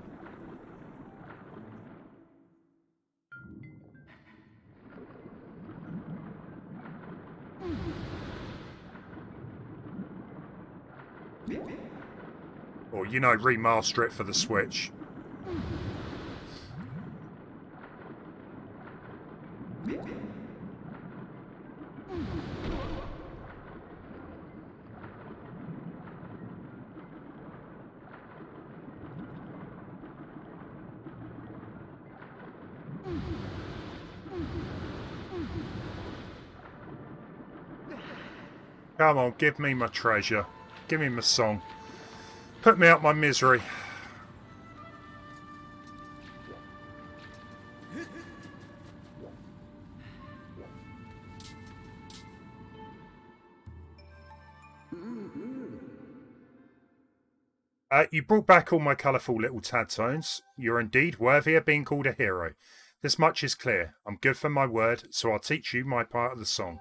Or, you know, remaster it for the Switch. Come on, give me my treasure. Give me my song. Put me out my misery. You brought back all my colourful little tadtones. You're indeed worthy of being called a hero. This much is clear. I'm good for my word, so I'll teach you my part of the song.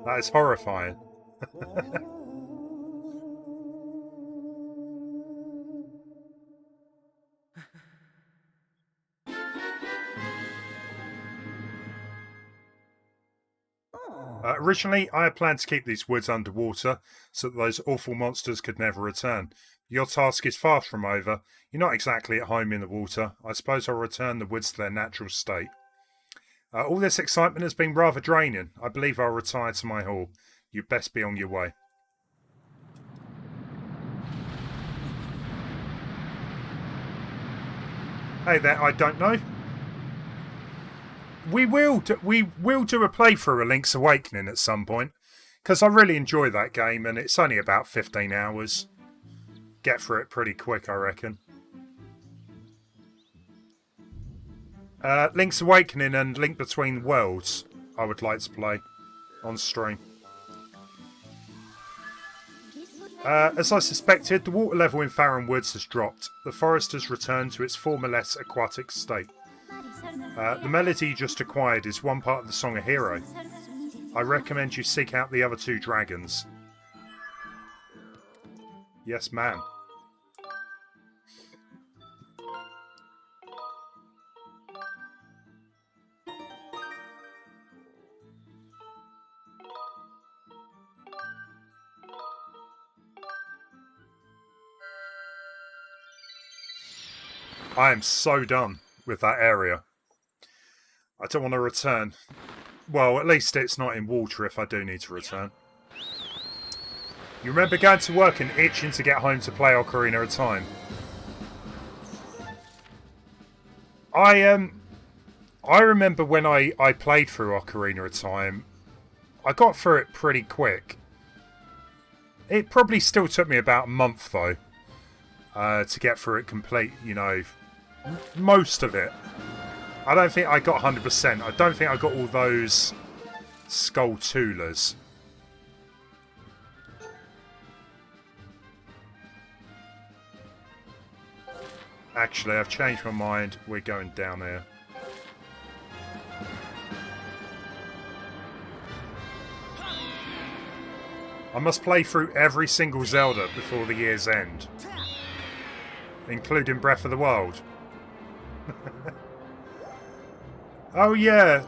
That is horrifying. Originally, I had planned to keep these woods underwater so that those awful monsters could never return. Your task is far from over. You're not exactly at home in the water. I suppose I'll return the woods to their natural state. All this excitement has been rather draining. I believe I'll retire to my hall. You'd best be on your way. Hey there, I don't know. We will do a playthrough of Link's Awakening at some point, because I really enjoy that game and it's only about 15 hours. Get through it pretty quick, I reckon. Link's Awakening and Link Between Worlds I would like to play on stream. As I suspected, the water level in Farron Woods has dropped. The forest has returned to its former less aquatic state. The melody you just acquired is one part of the song A Hero. I recommend you seek out the other two dragons. Yes, ma'am. I am so done with that area. I don't want to return. Well, at least it's not in water if I do need to return. You remember going to work and itching to get home to play Ocarina of Time? I remember when I played through Ocarina of Time, I got through it pretty quick. It probably still took me about a month though, to get through it complete, you know, most of it. I don't think I got 100%. I don't think I got all those Skulltulas. Actually, I've changed my mind. We're going down there. I must play through every single Zelda before the year's end. Including Breath of the Wild. Oh yeah,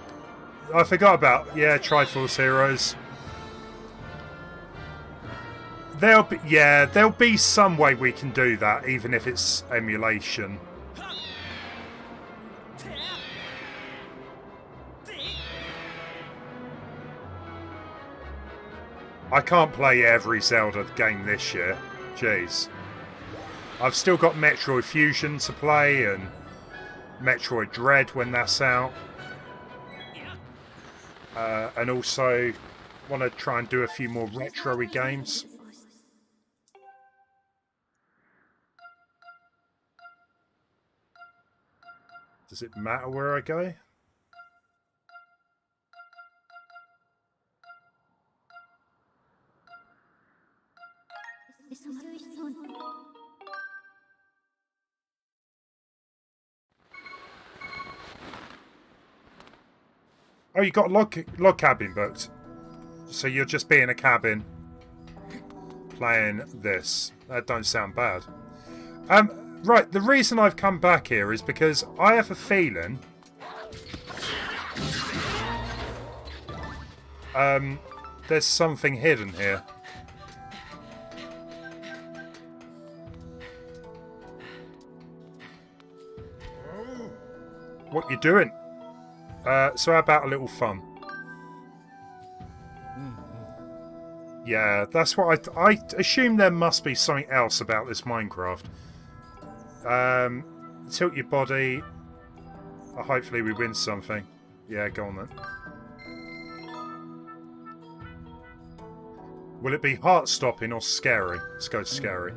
I forgot about, yeah, Triforce Heroes. There'll be some way we can do that, even if it's emulation. I can't play every Zelda game this year. Jeez. I've still got Metroid Fusion to play and Metroid Dread when that's out. And also want to try and do a few more retro-y games. Does it matter where I go? Oh, you got log cabin booked. So you'll just be in a cabin playing this. That don't sound bad. Right, the reason I've come back here is because I have a feeling there's something hidden here. What you doing? So how about a little fun? Yeah, that's what I assume there must be something else about this Minecraft. Tilt your body. Hopefully we win something. Yeah, go on then. Will it be heart-stopping or scary? Let's go scary.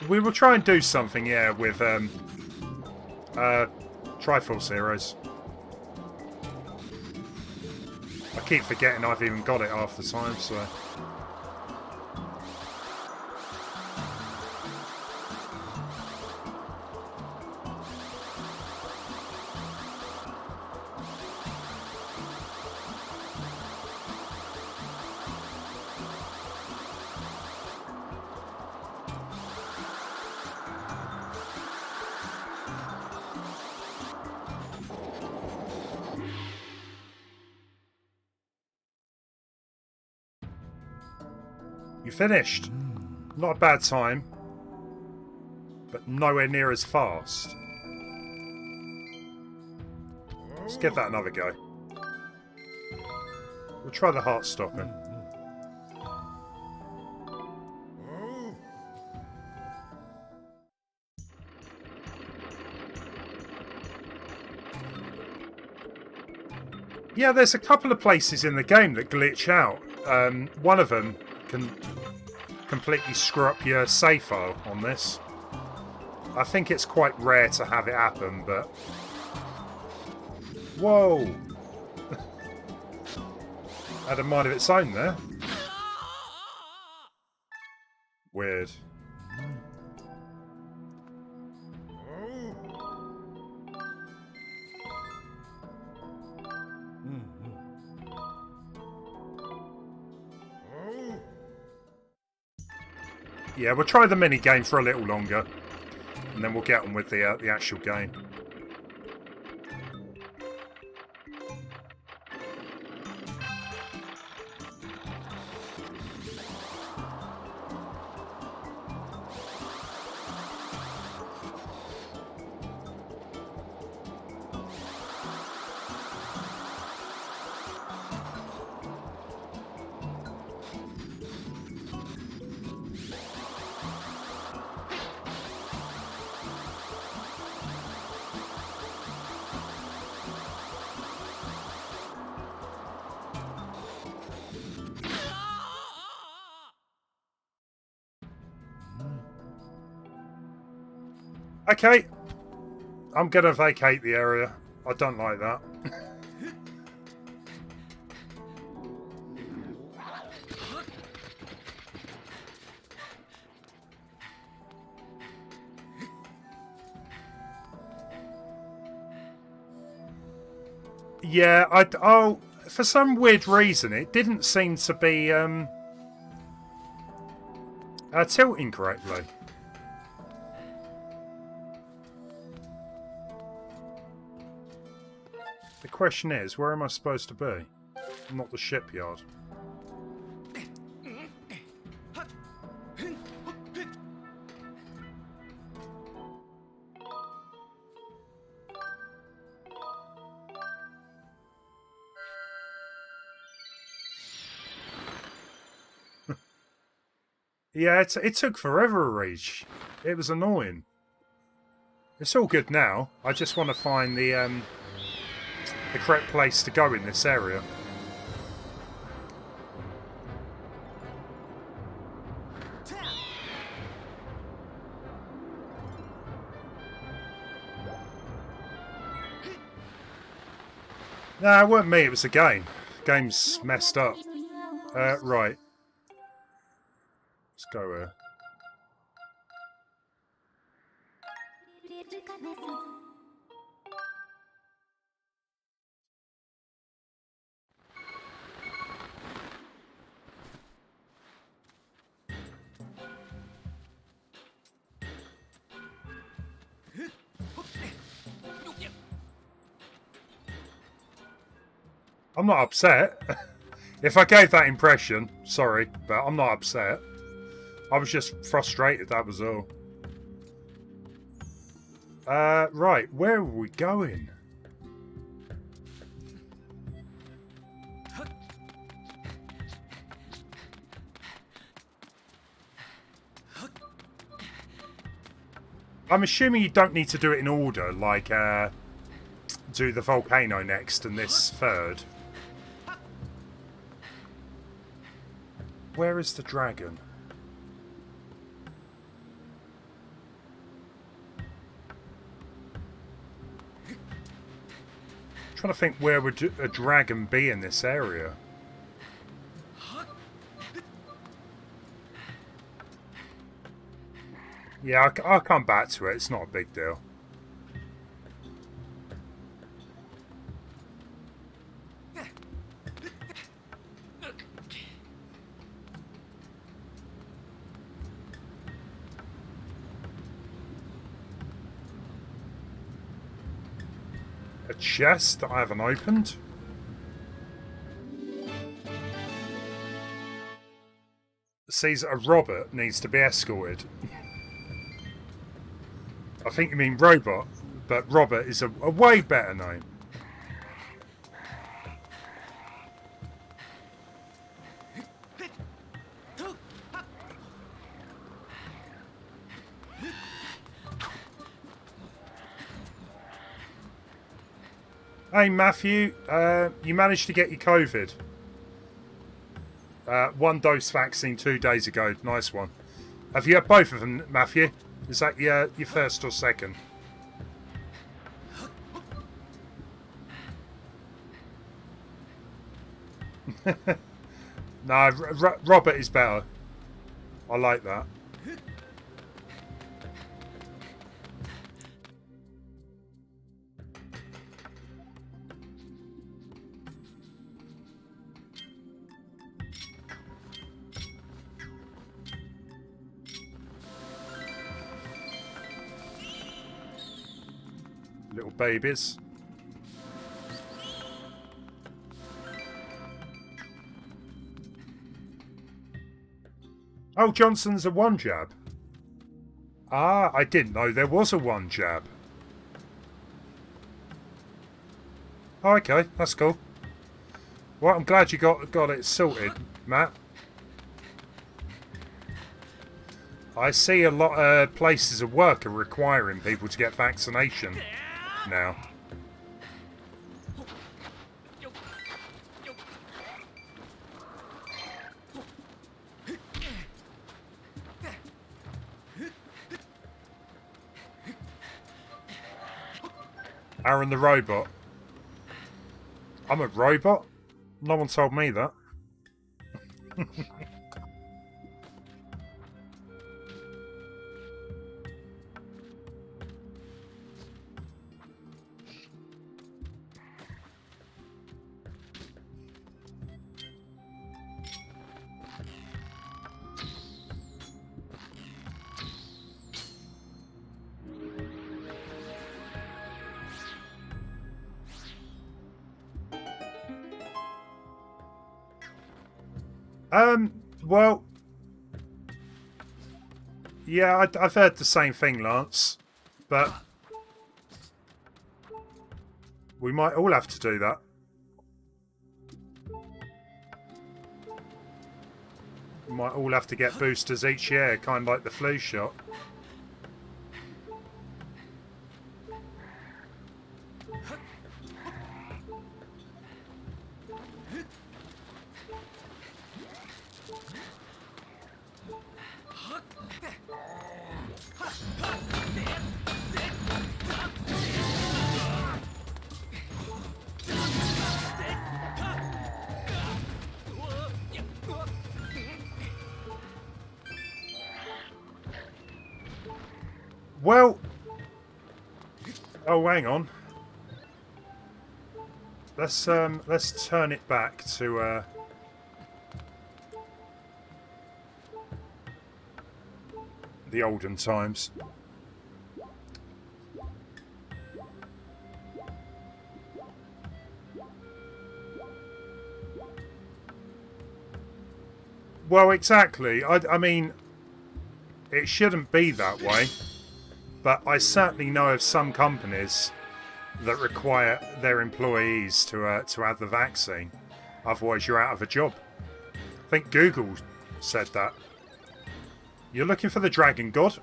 We will try and do something, yeah, with Triforce Heroes. I keep forgetting I've even got it half the time, so... You finished. Not a bad time, but nowhere near as fast. Let's give that another go. We'll try the heart stopping. Yeah, there's a couple of places in the game that glitch out. One of them can completely screw up your save file on this. I think it's quite rare to have it happen, but... Whoa! Had a mind of its own there. Weird. Yeah, we'll try the mini game for a little longer, and then we'll get on with the actual game. Okay, I'm going to vacate the area. I don't like that. Yeah, oh, for some weird reason, it didn't seem to be tilting correctly. The question is, where am I supposed to be? Not the shipyard. Yeah, it took forever to reach. It was annoying. It's all good now. I just want to find the correct place to go in this area. Nah, it wasn't me, it was the game. The game's messed up. Right. Let's go here. I'm not upset. If I gave that impression, sorry, but I'm not upset. I was just frustrated, that was all. Right, where are we going? I'm assuming you don't need to do it in order, like, do the volcano next and this third. Where is the dragon? trying to think where would a dragon be in this area. Yeah, I'll come back to it. It's not a big deal. A chest that I haven't opened. Says a robot needs to be escorted. I think you mean robot, but Robert is a way better name. Hey Matthew, you managed to get your COVID. 1 dose vaccine 2 days ago. Nice one. Have you had both of them, Matthew? Is that your first or second? No, Robert is better. I like that. Little babies. Oh, Johnson's a 1 jab. Ah, I didn't know there was a 1 jab. Oh, okay, that's cool. Well, I'm glad you got it sorted, Matt. I see a lot of places of work are requiring people to get vaccination now. Aaron the robot. I'm a robot? No one told me that. Well, yeah, I've heard the same thing, Lance, but we might all have to do that. We might all have to get boosters each year, kind of like the flu shot. Well, oh, hang on. Let's turn it back to the olden times. Well, exactly. I mean, it shouldn't be that way. But I certainly know of some companies that require their employees to have the vaccine. Otherwise, you're out of a job. I think Google said that. You're looking for the Dragon God.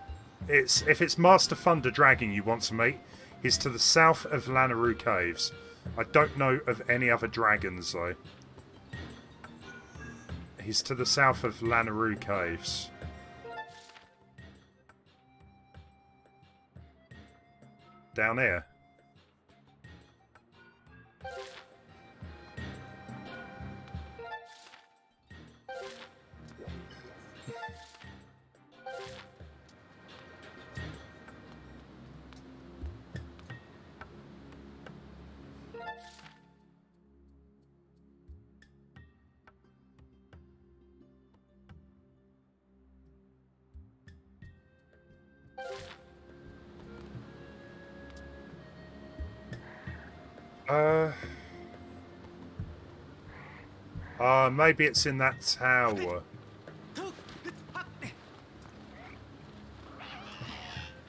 If it's Master Thunder Dragon you want to meet, he's to the south of Lanaroo Caves. I don't know of any other dragons though. He's to the south of Lanaroo Caves. Down here. Maybe it's in that tower.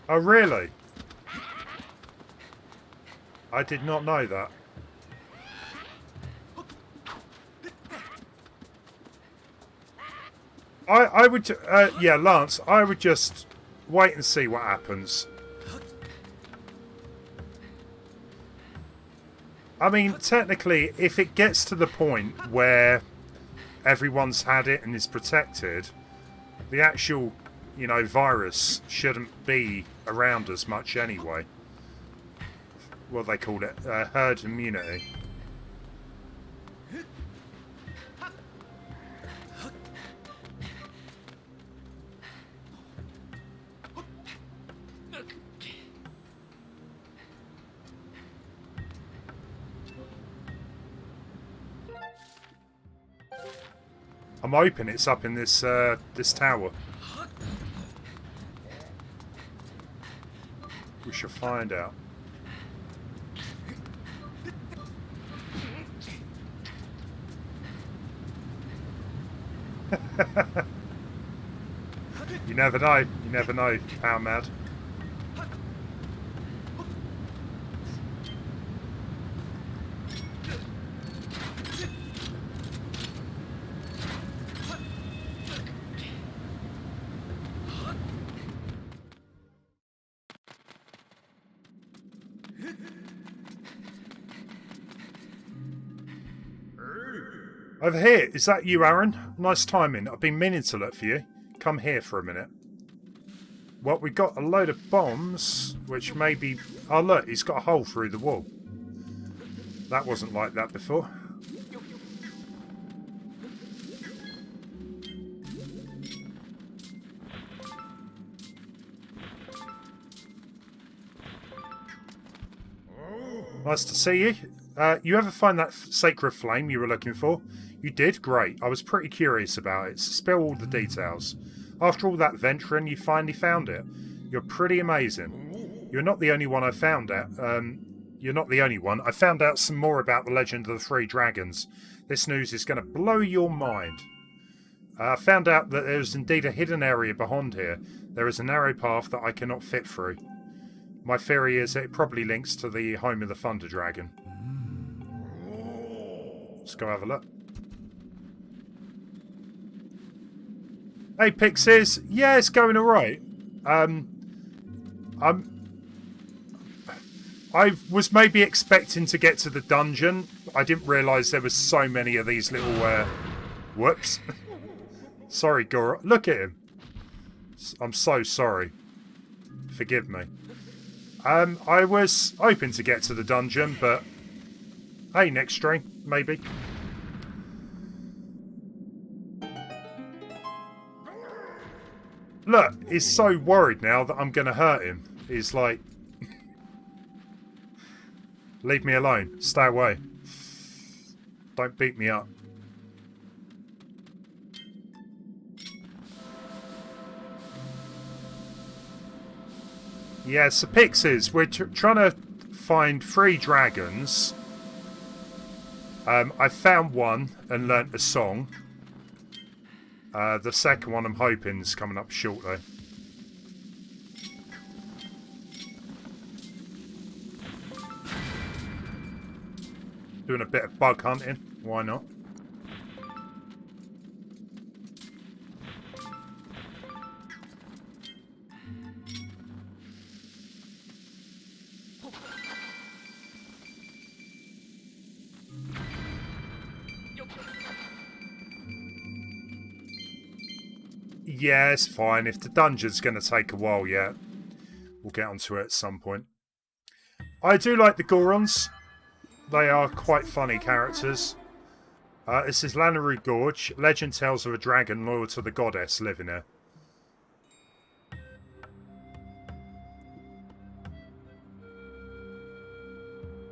Oh, really? I did not know that. I would, yeah, Lance, I would just wait and see what happens. I mean, technically, if it gets to the point where everyone's had it and is protected, the actual, you know, virus shouldn't be around as much anyway. What they call it, herd immunity. I'm hoping it's up in this this tower. We shall find out. You never know. You never know, Power Mad. Over here, is that you, Aaron? Nice timing. I've been meaning to look for you. Come here for a minute. Well, we've got a load of bombs, which maybe... Oh, look, he's got a hole through the wall. That wasn't like that before. Nice to see you. You ever find that sacred flame you were looking for? You did? Great. I was pretty curious about it. Spill all the details. After all that venturing, you finally found it. You're pretty amazing. You're not the only one I found out. You're not the only one. I found out some more about the legend of the three dragons. This news is going to blow your mind. I found out that there is indeed a hidden area beyond here. There is a narrow path that I cannot fit through. My theory is it probably links to the home of the Thunder Dragon. Let's go have a look. Hey Pixies, yeah, it's going alright. I was maybe expecting to get to the dungeon. I didn't realise there was so many of these little, whoops. Sorry, Gora. Look at him. I'm so sorry. Forgive me. I was hoping to get to the dungeon, but hey, next stream, maybe. Look, he's so worried now that I'm going to hurt him. He's like... Leave me alone. Stay away. Don't beat me up. Yeah, so Pixies, we're trying to find 3 dragons. I found one and learnt a song. The second one I'm hoping is coming up shortly. Doing a bit of bug hunting. Why not? Yeah, it's fine. If the dungeon's going to take a while yet, we'll get onto it at some point. I do like the Gorons. They are quite funny characters. This is Lanayru Gorge. Legend tells of a dragon loyal to the goddess living here.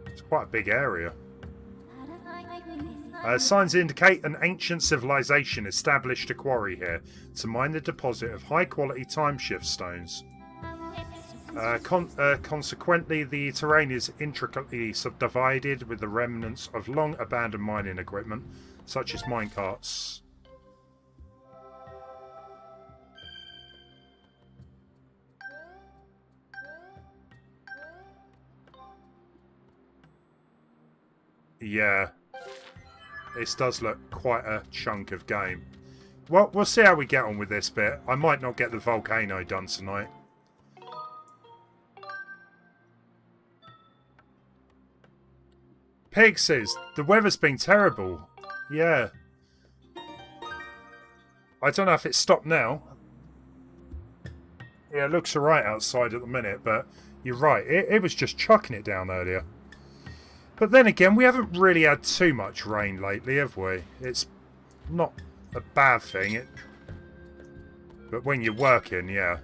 It's quite a big area. Signs indicate an ancient civilization established a quarry here to mine the deposit of high-quality time shift stones. Consequently, the terrain is intricately subdivided with the remnants of long abandoned mining equipment, such as minecarts. Yeah, this does look quite a chunk of game. Well, we'll see how we get on with this bit. I might not get the volcano done tonight. Pig says, the weather's been terrible. Yeah. I don't know if it's stopped now. Yeah, it looks alright outside at the minute, but you're right. It was just chucking it down earlier. But then again, we haven't really had too much rain lately, have we? It's not a bad thing. But when you're working, yeah,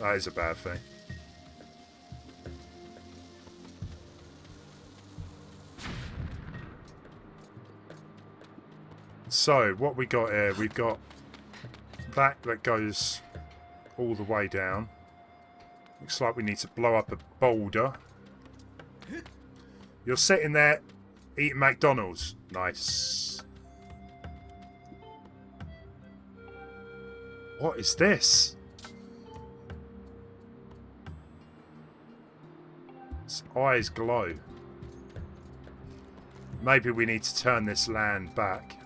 that is a bad thing. So, what we got here? We've got that goes all the way down. Looks like we need to blow up a boulder. You're sitting there eating McDonald's. Nice. What is this? Its eyes glow. Maybe we need to turn this land back.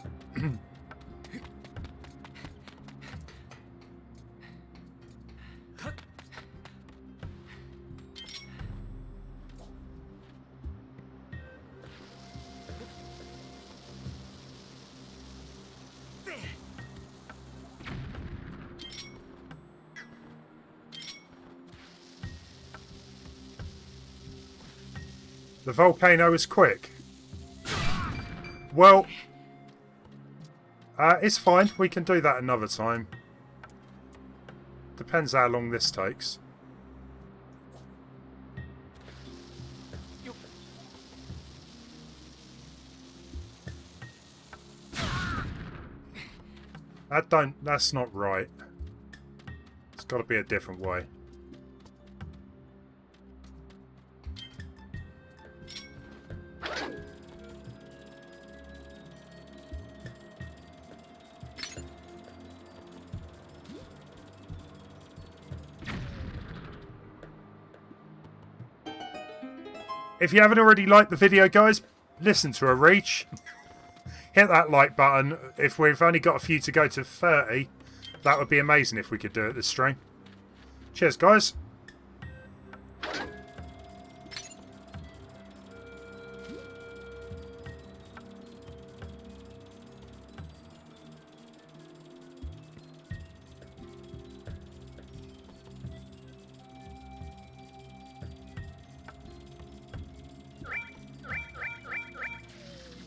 The volcano is quick. Well, it's fine. We can do that another time. Depends how long this takes. That's not right. It's got to be a different way. If you haven't already liked the video, guys, listen to a reach. Hit that like button. If we've only got a few to go to 30, that would be amazing if we could do it this stream. Cheers, guys.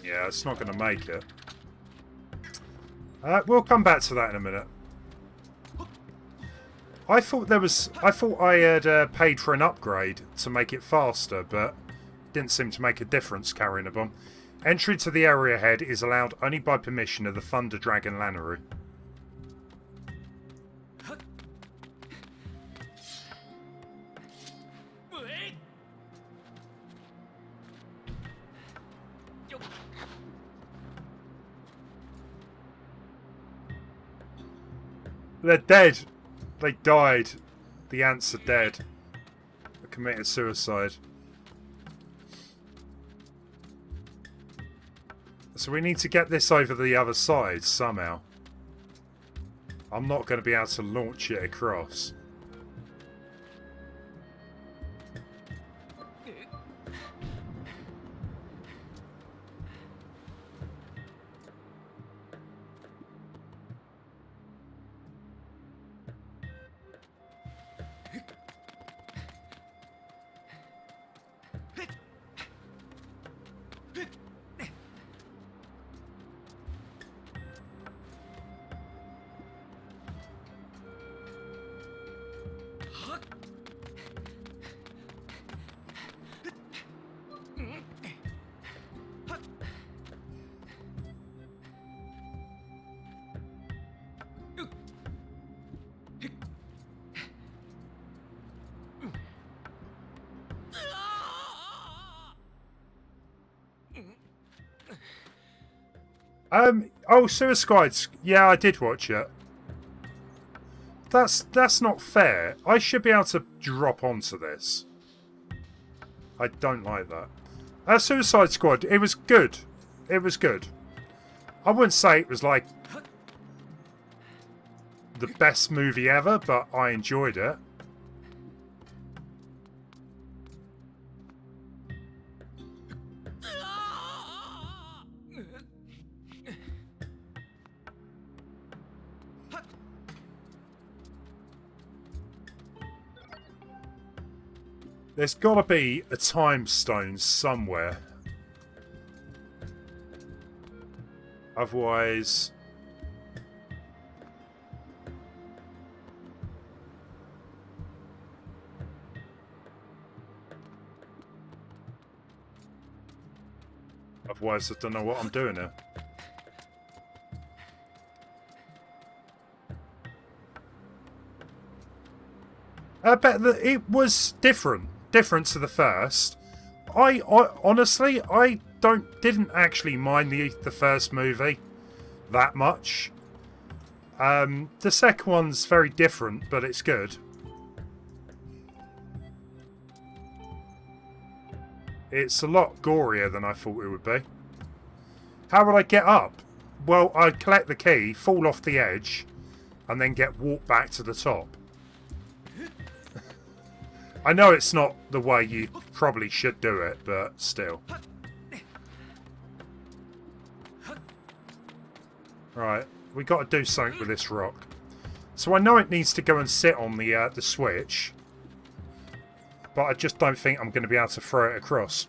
Yeah, it's not going to make it. We'll come back to that in a minute. I thought I had paid for an upgrade to make it faster, but didn't seem to make a difference carrying a bomb. Entry to the area ahead is allowed only by permission of the Thunder Dragon Lanayru. They're dead. They died. The ants are dead. They committed suicide. So we need to get this over the other side somehow. I'm not going to be able to launch it across. Oh, Suicide Squad. Yeah, I did watch it. That's not fair. I should be able to drop onto this. I don't like that. Suicide Squad. It was good. It was good. I wouldn't say it was like the best movie ever, but I enjoyed it. There's got to be a time stone somewhere. Otherwise... Otherwise, I don't know what I'm doing here. But it was different to the first. I honestly, I didn't actually mind the first movie that much. The second one's very different, but it's good. It's a lot gorier than I thought it would be. How would I get up? Well, I'd collect the key, fall off the edge, and then walk back to the top. I know it's not the way you probably should do it, but still. Right, we got to do something with this rock. So I know it needs to go and sit on the switch, but I just don't think I'm going to be able to throw it across.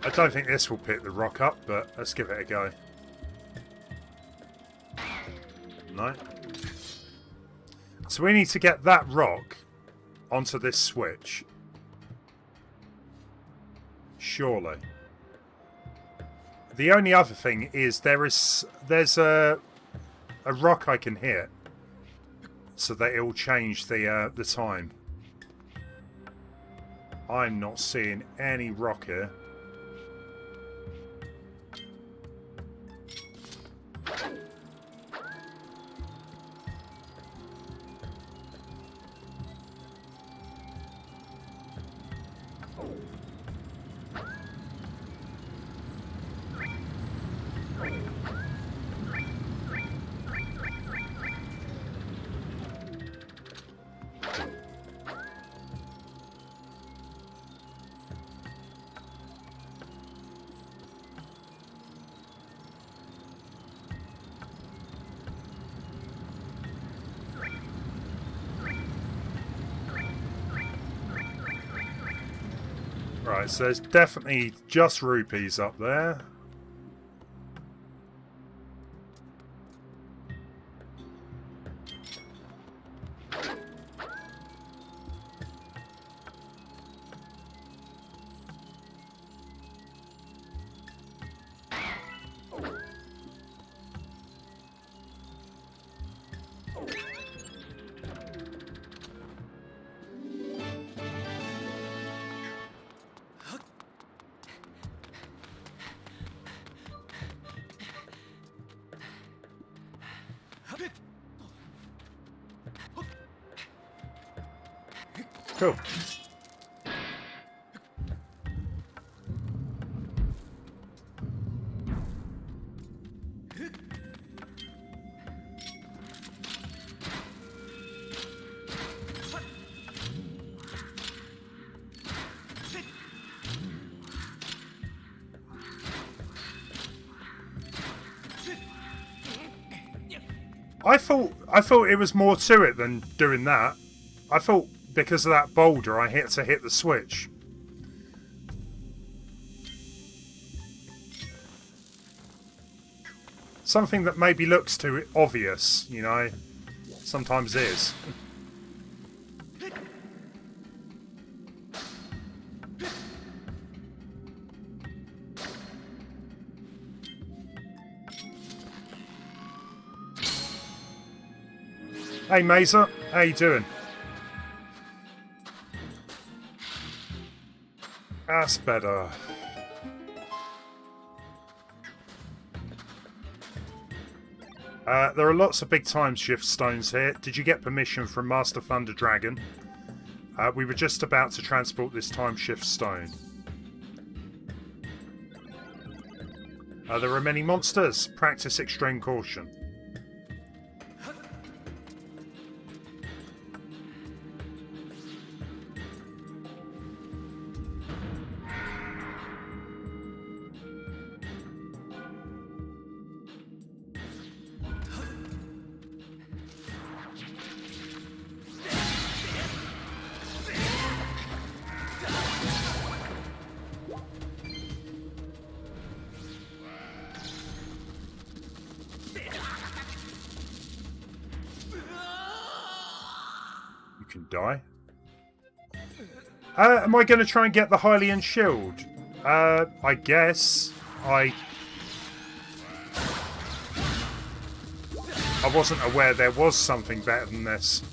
I don't think this will pick the rock up, but let's give it a go. No. So we need to get that rock onto this switch. Surely. The only other thing is there's a rock I can hit so that it will change the time. I'm not seeing any rock here. Right, so there's definitely just rupees up there. Cool. I thought it was more to it than doing that. I thought because of that boulder I had to hit the switch. Something that maybe looks too obvious, you know, sometimes is. Hey Mesa, how you doing? That's better. There are lots of big time shift stones here. Did you get permission from Master Thunder Dragon? We were just about to transport this time shift stone. There are many monsters. Practice extreme caution. Die. Am I going to try and get the Hylian shield? I guess. I wasn't aware there was something better than this.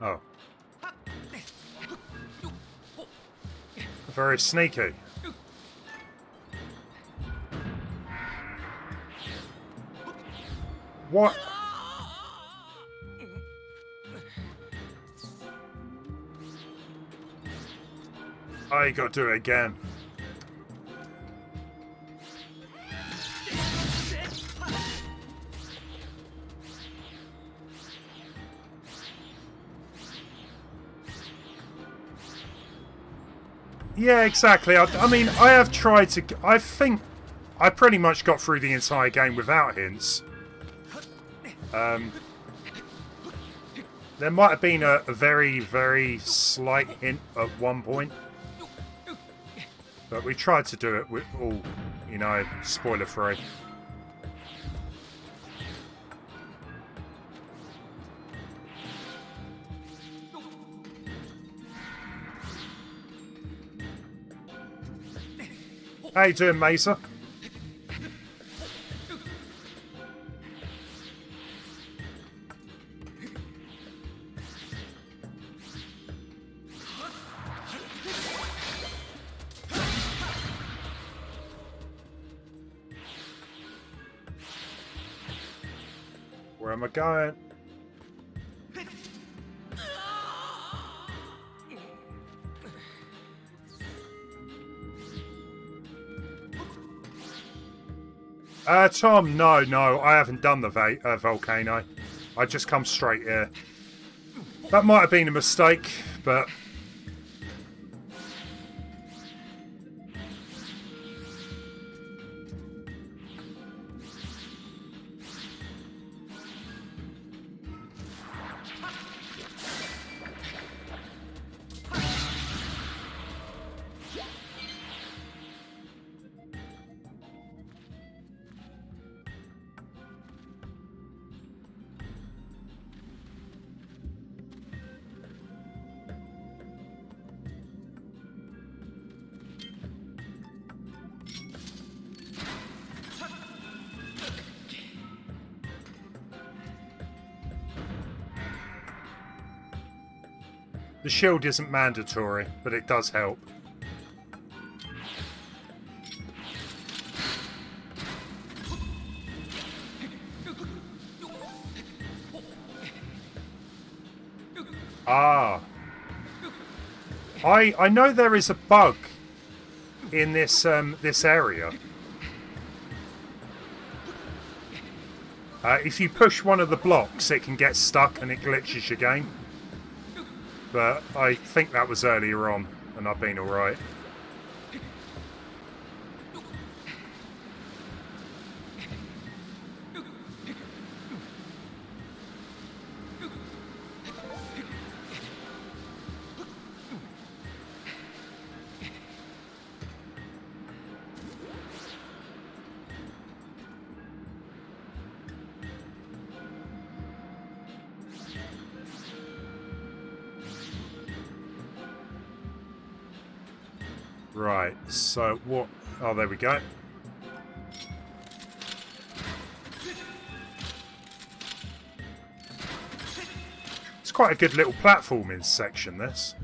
Oh. Very sneaky. What? Oh, you got to do it again. Yeah, exactly. I mean, I have tried to... I think I pretty much got through the entire game without hints. There might have been a very, very slight hint at one point. But we tried to do it with all, you know, spoiler-free. How you doing, Mesa? Where am I going? Tom, no, I haven't done the volcano. I just come straight here. That might have been a mistake, but... The shield isn't mandatory, but it does help. Ah. I know there is a bug in this this area. If you push one of the blocks, it can get stuck and it glitches your game. But I think that was earlier on, and I've been alright. Right, so what... Oh, there we go. It's quite a good little platforming section, this.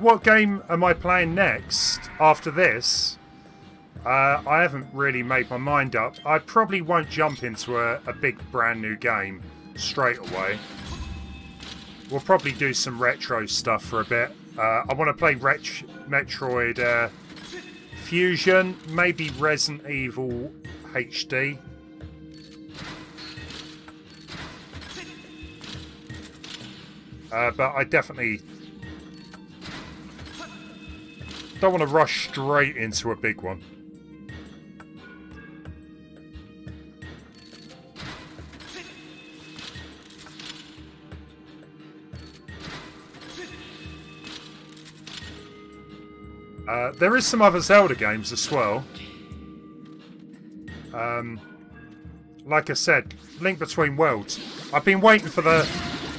What game am I playing next after this? I haven't really made my mind up. I probably won't jump into a big brand new game straight away. We'll probably do some retro stuff for a bit. I want to play Metroid Fusion, maybe Resident Evil HD. But I definitely don't want to rush straight into a big one. There is some other Zelda games as well. Like I said, Link Between Worlds. I've been waiting for the...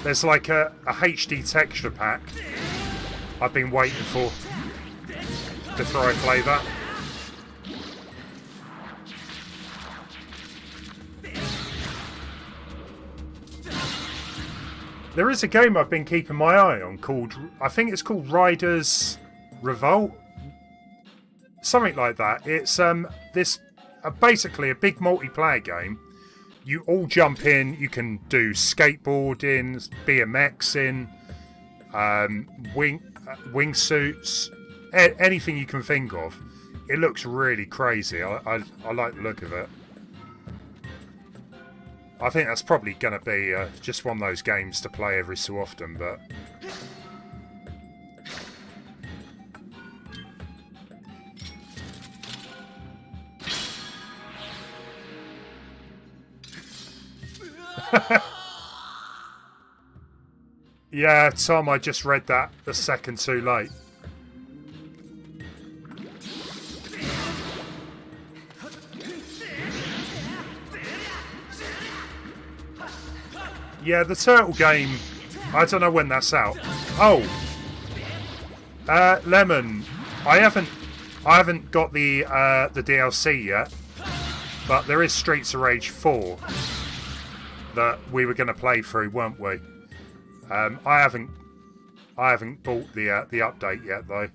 There's like a HD texture pack I've been waiting for before I play that. There is a game I've been keeping my eye on called... I think it's called Riders Revolt? Something like that. It's basically a big multiplayer game. You all jump in. You can do skateboarding, BMXing, wingsuits, anything you can think of. It looks really crazy. I like the look of it. I think that's probably going to be just one of those games to play every so often, but... Yeah, Tom, I just read that a second too late. Yeah, the turtle game. I don't know when that's out. Oh, Lemon. I haven't got the DLC yet, but there is Streets of Rage 4 that we were going to play through, weren't we? I haven't bought the update yet though.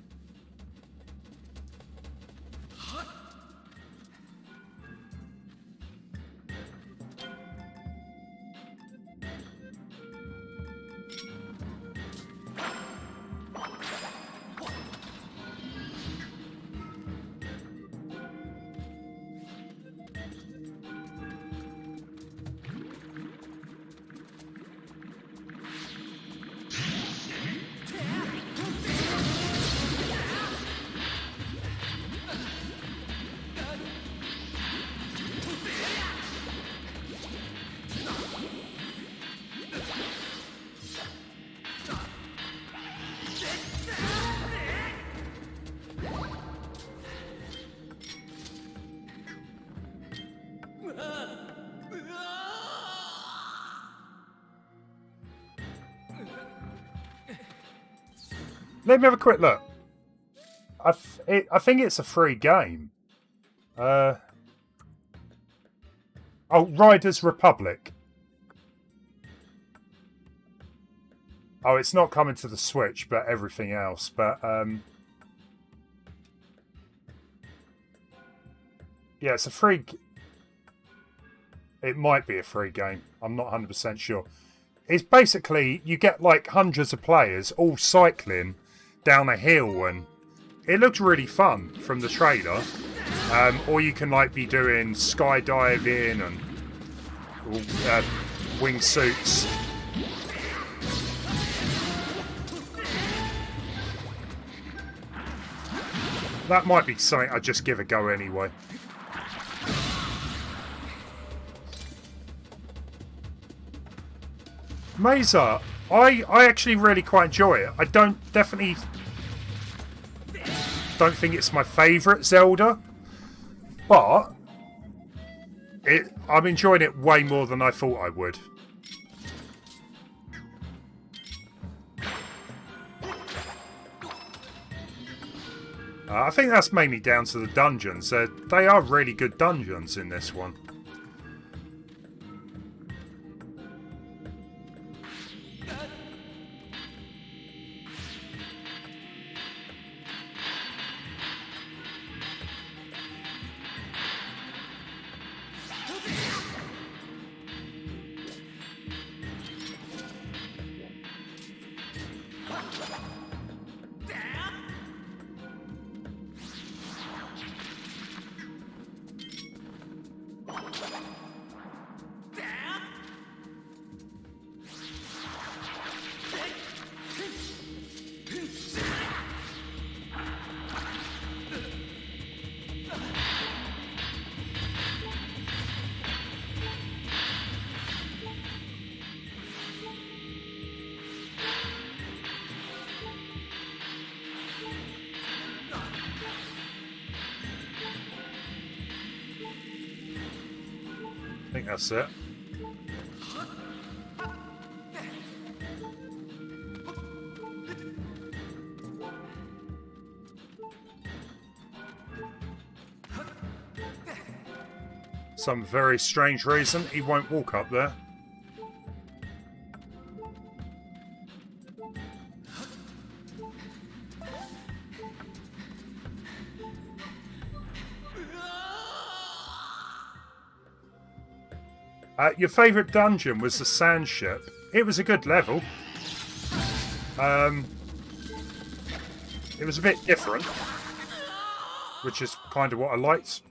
Let me have a quick look. I think it's a free game. Oh, Riders Republic. Oh, it's not coming to the Switch, but everything else. But yeah, it's a free. It might be a free game. I'm not 100% sure. It's basically you get like hundreds of players all cycling down a hill, and it looks really fun from the trailer. Or you can like be doing skydiving and wingsuits. That might be something I'd just give a go anyway. Mesa, I actually really quite enjoy it. I definitely don't think it's my favourite Zelda, but I'm enjoying it way more than I thought I would. I think that's mainly down to the dungeons. They are really good dungeons in this one. I think that's it. Some very strange reason he won't walk up there. Your favourite dungeon was the sand ship. It was a good level. It was a bit different, which is kind of what I liked.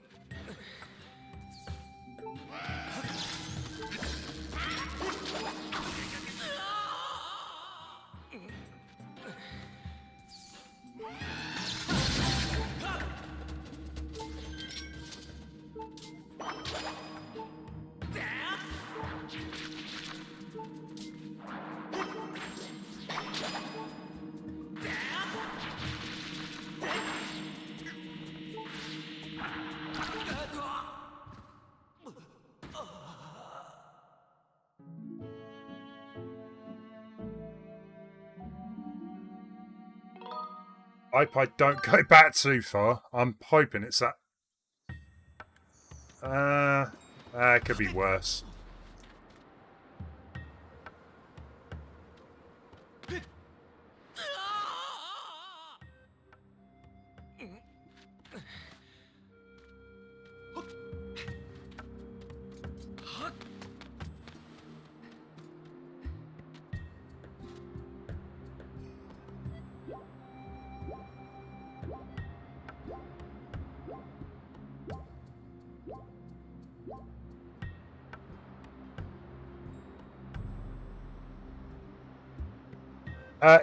Hope I don't go back too far. I'm hoping it's that. It could be worse.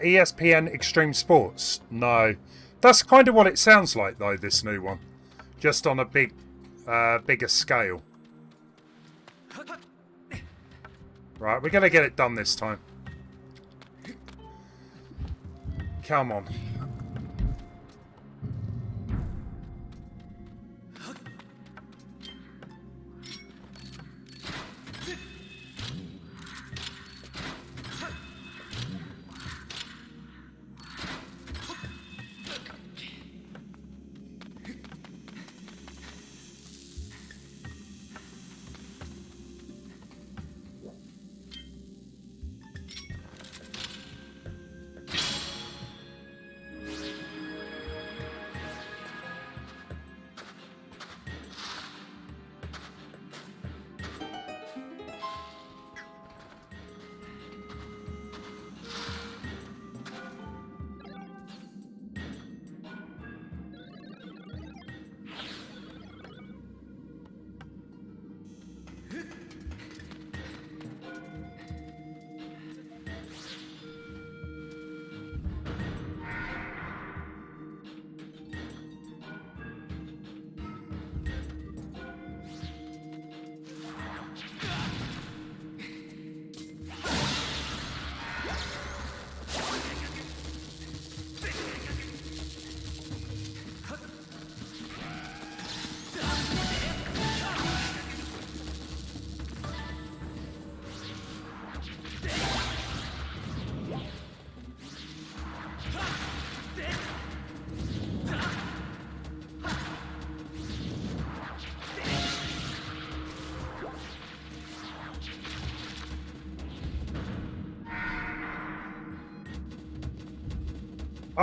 ESPN Extreme Sports? No. That's kind of what it sounds like, though, this new one. Just on a bigger scale. Right, we're going to get it done this time. Come on.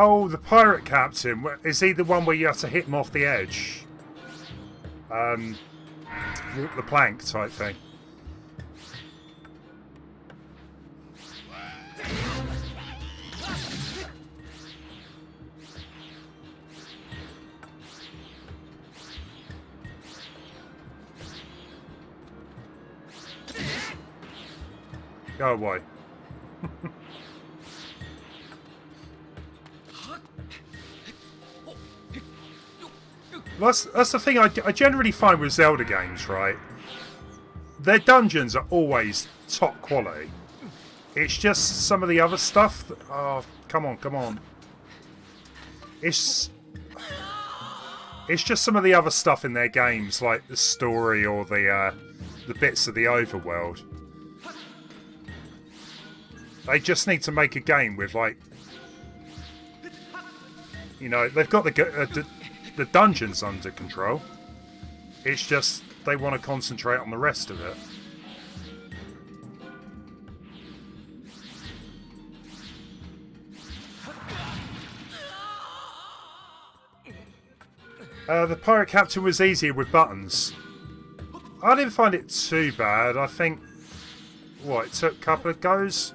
Oh, the pirate captain. Is he the one where you have to hit him off the edge? Walk the plank type thing. Go away. That's the thing I generally find with Zelda games, right? Their dungeons are always top quality. It's just some of the other stuff that, oh, come on, come on. It's just some of the other stuff in their games, like the story or the bits of the overworld. They just need to make a game with, like, you know, they've got the dungeons under control. It's just they want to concentrate on the rest of it. The pirate captain was easier with buttons. I didn't find it too bad. I think, what, it took a couple of goes?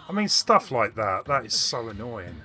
I mean, stuff like that. That is so annoying.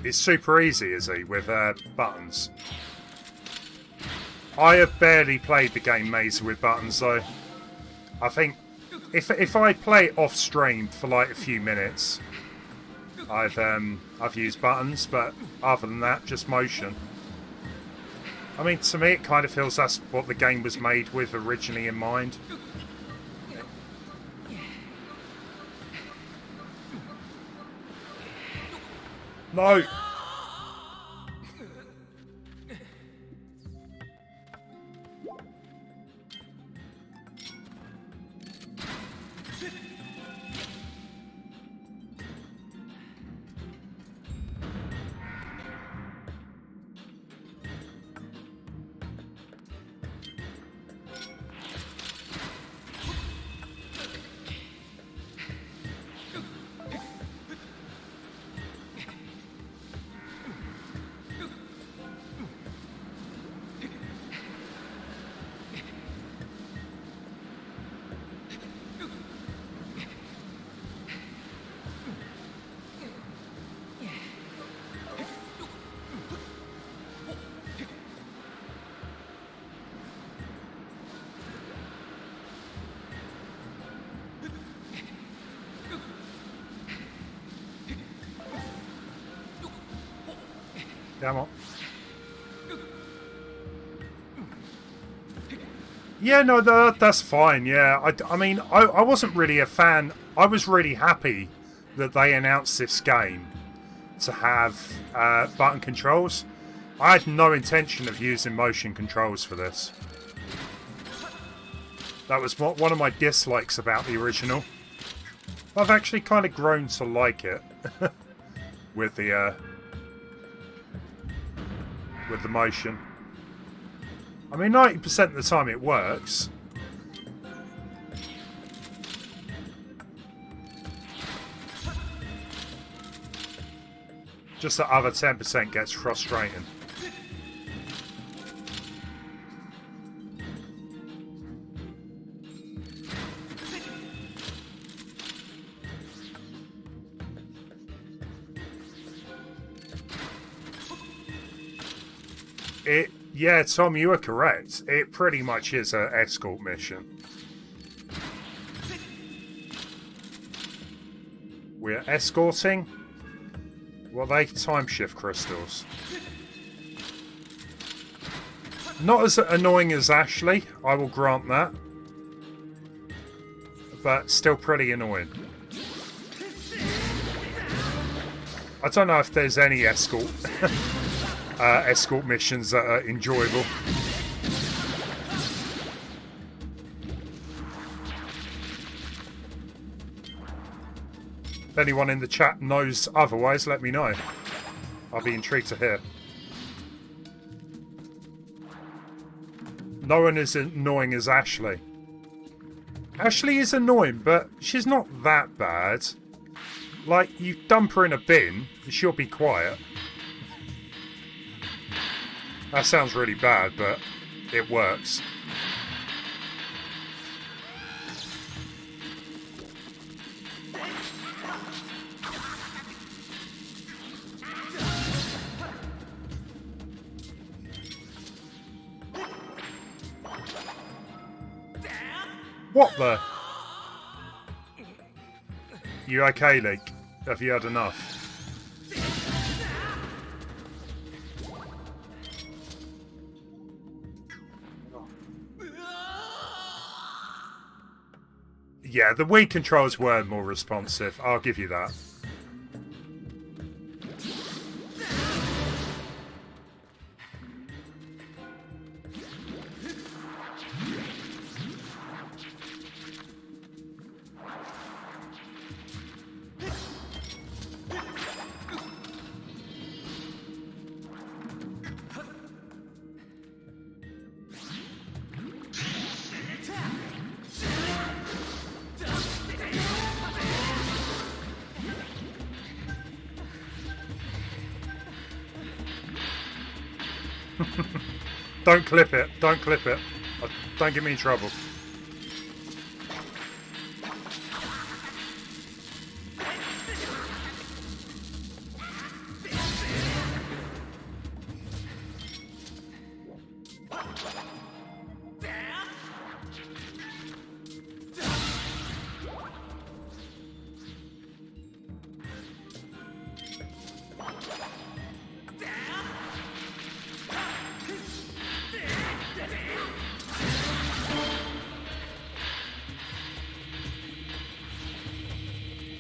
He's super easy, is he, with buttons? I have barely played the game Maze with buttons, though. I think if I play it off stream for like a few minutes, I've used buttons, but other than that, just motion. I mean, to me, it kind of feels that's what the game was made with originally in mind. No! Come on. Yeah, no, that's fine, yeah. I mean, I wasn't really a fan. I was really happy that they announced this game to have button controls. I had no intention of using motion controls for this. That was one of my dislikes about the original. I've actually kind of grown to like it with the motion. I mean, 90% of the time it works. Just the other 10% gets frustrating. Yeah, Tom, you are correct. It pretty much is an escort mission. We're escorting. What are they? Time shift crystals. Not as annoying as Ashley, I will grant that. But still pretty annoying. I don't know if there's any escort escort missions that are enjoyable. If anyone in the chat knows otherwise, let me know. I'll be intrigued to hear. No one is annoying as Ashley. Ashley is annoying, but she's not that bad. Like, you dump her in a bin, she'll be quiet. That sounds really bad, but it works. What the? You okay, Link? Have you had enough? Yeah, the Wii controls were more responsive. I'll give you that. Don't clip it. Don't clip it. Don't get me in trouble.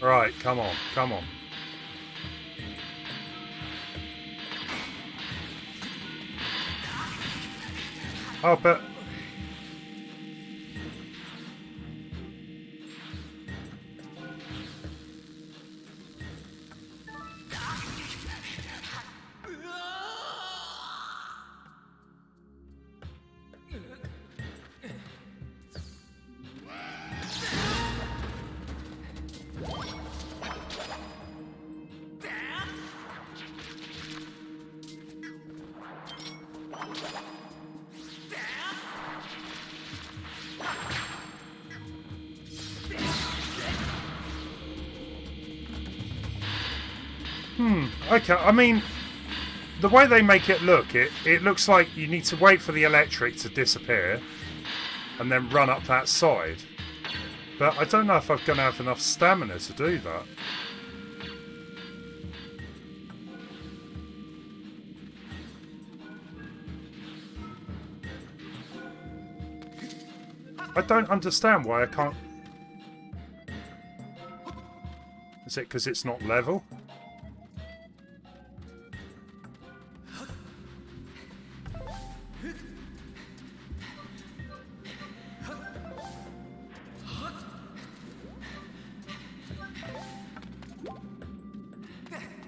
Right, come on, come on. Oh, but... Okay, I mean, the way they make it look, it looks like you need to wait for the electric to disappear and then run up that side. But I don't know if I'm going to have enough stamina to do that. I don't understand why I can't... Is it because it's not level?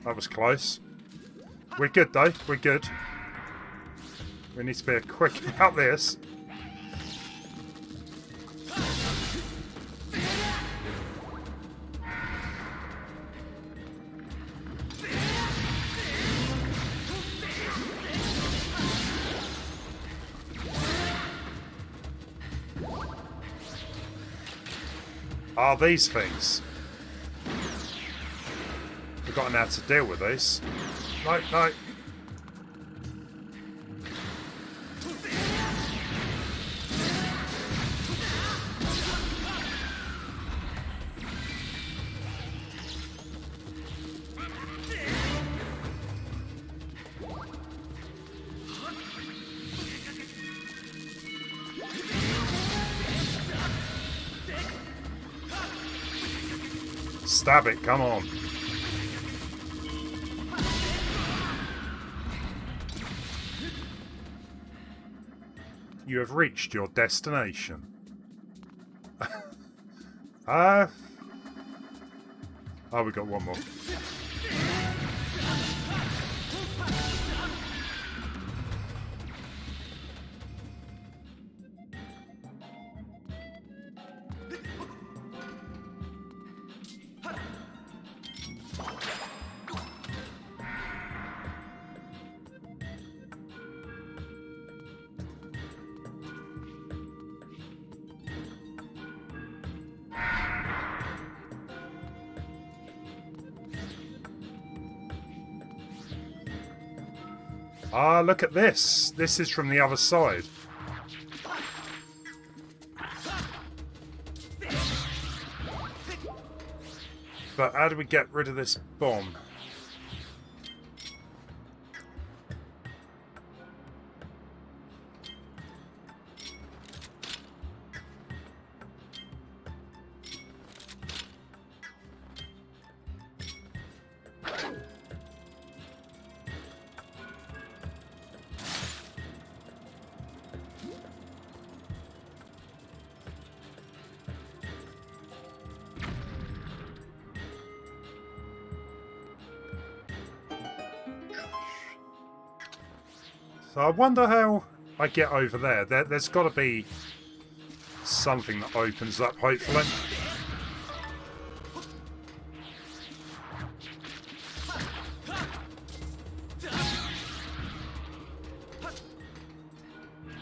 That was close. We're good though, we're good. We need to be quick about this. Are these things? Forgotten how to deal with these. No, no. Stab it, come on. You have reached your destination. Oh, we got one more. Ah, look at this. This is from the other side. But how do we get rid of this bomb? So I wonder how I get over there. There's got to be something that opens up, hopefully.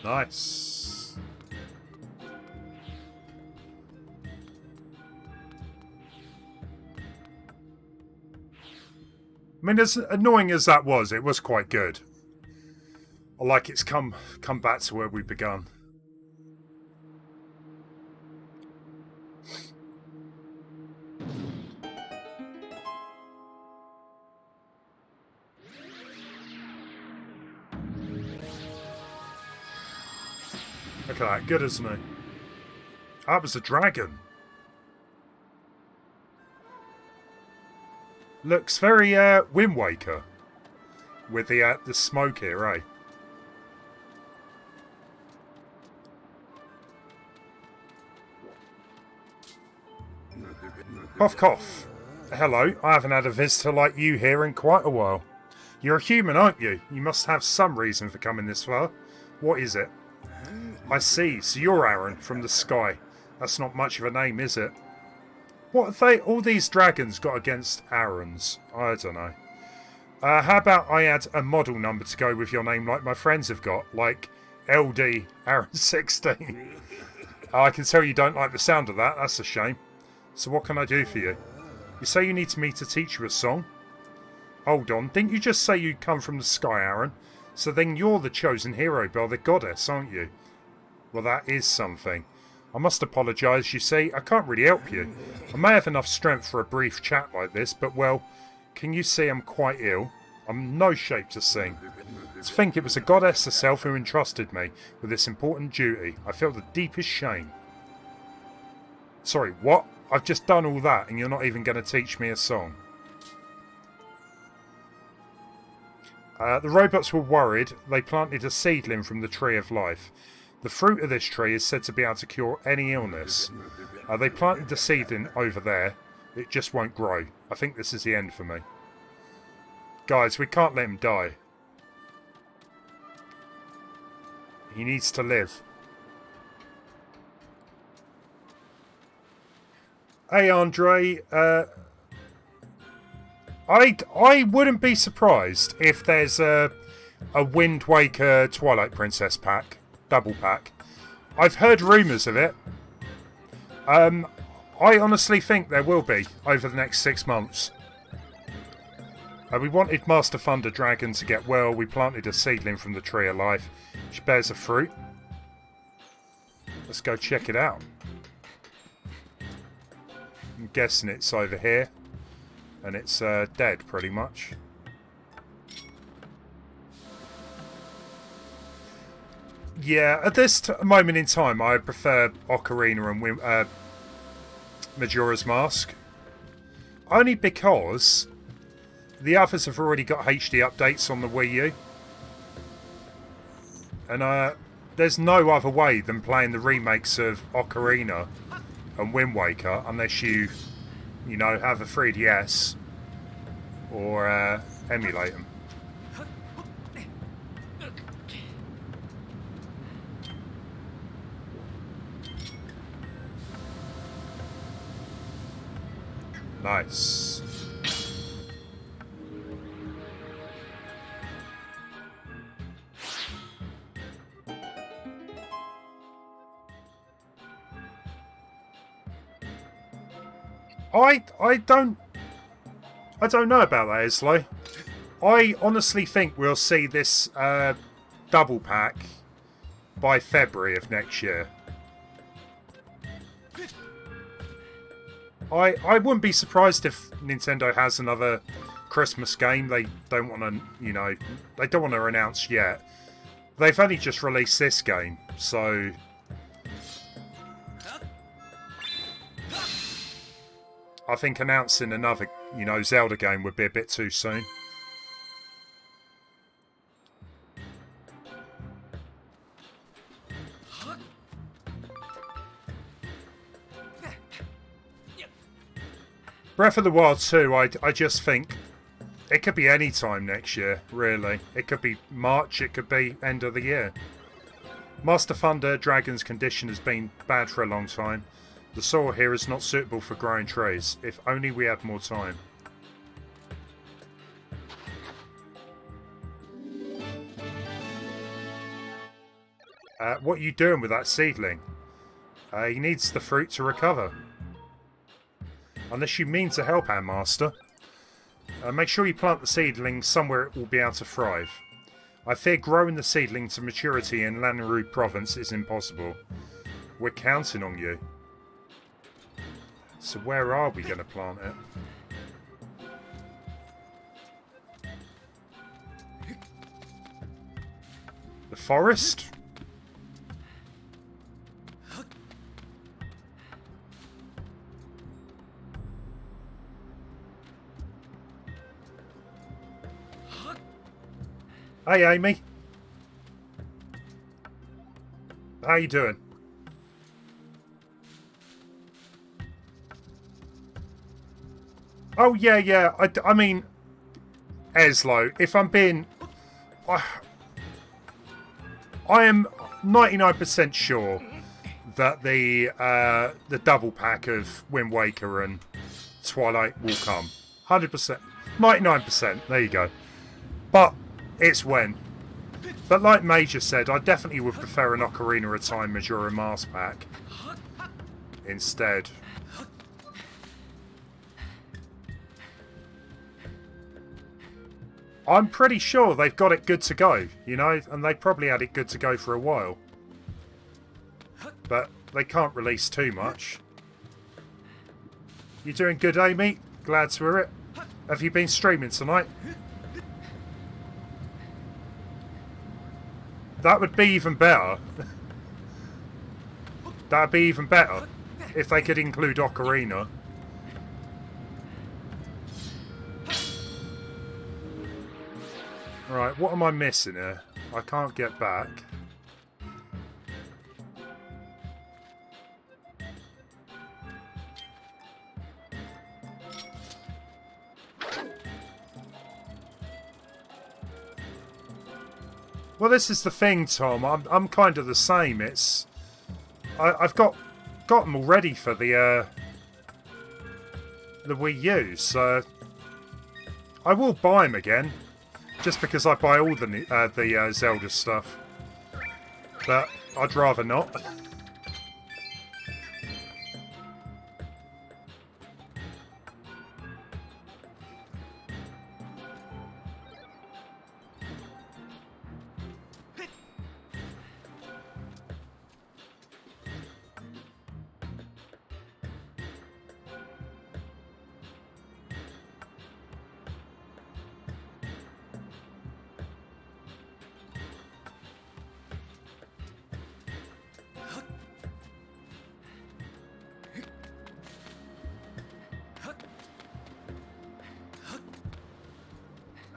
Nice. I mean, as annoying as that was, it was quite good. I like it's come back to where we begun. Look at that, good isn't it? That was a dragon. Looks very Wind Waker with the smoke here, eh? Cough, cough. Hello, I haven't had a visitor like you here in quite a while. You're a human, aren't you? You must have some reason for coming this far. What is it? I see, so you're Aaron from the sky. That's not much of a name, is it? What have all these dragons got against Aarons? I don't know. How about I add a model number to go with your name like my friends have got? Like LD Aaron 16. I can tell you don't like the sound of that. That's a shame. So what can I do for you? You say you need me to teach you a song? Hold on, didn't you just say you come from the sky, Aaron? So then you're the chosen hero by the goddess, aren't you? Well, that is something. I must apologise, you see, I can't really help you. I may have enough strength for a brief chat like this, but well, can you see I'm quite ill? I'm in no shape to sing. To think it was the goddess herself who entrusted me with this important duty. I feel the deepest shame. Sorry, what? I've just done all that and you're not even going to teach me a song. The robots were worried. They planted a seedling from the Tree of Life. The fruit of this tree is said to be able to cure any illness. They planted the seedling over there. It just won't grow. I think this is the end for me. Guys, we can't let him die. He needs to live. Hey, Andre. I wouldn't be surprised if there's a Wind Waker Twilight Princess pack. Double pack. I've heard rumours of it. I honestly think there will be over the next 6 months. We wanted Master Thunder Dragon to get well. We planted a seedling from the Tree of Life, which bears a fruit. Let's go check it out. I'm guessing it's over here. And it's dead, pretty much. Yeah, at this moment in time, I prefer Ocarina and Majora's Mask. Only because the others have already got HD updates on the Wii U. And there's no other way than playing the remakes of Ocarina and Wind Waker unless you know, have a 3DS or emulate them. Nice. I don't know about that, Islo. I honestly think we'll see this double pack by February of next year. I wouldn't be surprised if Nintendo has another Christmas game. They don't want to, they don't want to announce yet. They've only just released this game, so I think announcing another, Zelda game would be a bit too soon. Breath of the Wild 2, I just think it could be any time next year, really. It could be March, it could be end of the year. Master Thunder Dragon's condition has been bad for a long time. The soil here is not suitable for growing trees. If only we had more time. What are you doing with that seedling? He needs the fruit to recover. Unless you mean to help our master. Make sure you plant the seedling somewhere it will be able to thrive. I fear growing the seedling to maturity in Lanayru province is impossible. We're counting on you. So where are we going to plant it? The forest? Hey, Amy. How you doing? Oh, yeah. I mean, Eslo, if I'm being... I am 99% sure that the double pack of Wind Waker and Twilight will come. 100%. 99%. There you go. But it's when. But like Major said, I definitely would prefer an Ocarina of Time Majora Mask pack instead. I'm pretty sure they've got it good to go, you know, and they probably had it good to go for a while. But they can't release too much. You doing good, Amy? Glad to hear it. Have you been streaming tonight? That would be even better. That'd be even better if they could include Ocarina. Right, what am I missing here? I can't get back. Well, this is the thing, Tom. I'm kind of the same. I've got them all ready for the Wii U, so I will buy them again, just because I buy all the Zelda stuff. But I'd rather not.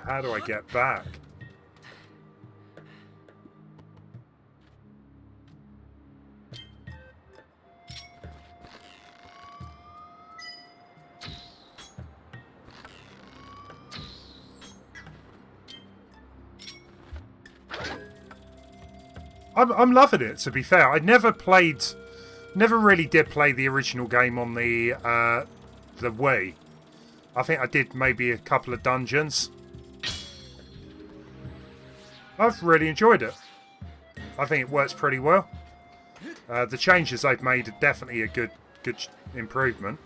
How do I get back? I'm loving it, to be fair. I never really did play the original game on the Wii. I think I did maybe a couple of dungeons. I've really enjoyed it. I think it works pretty well. The changes they've made are definitely a good improvement.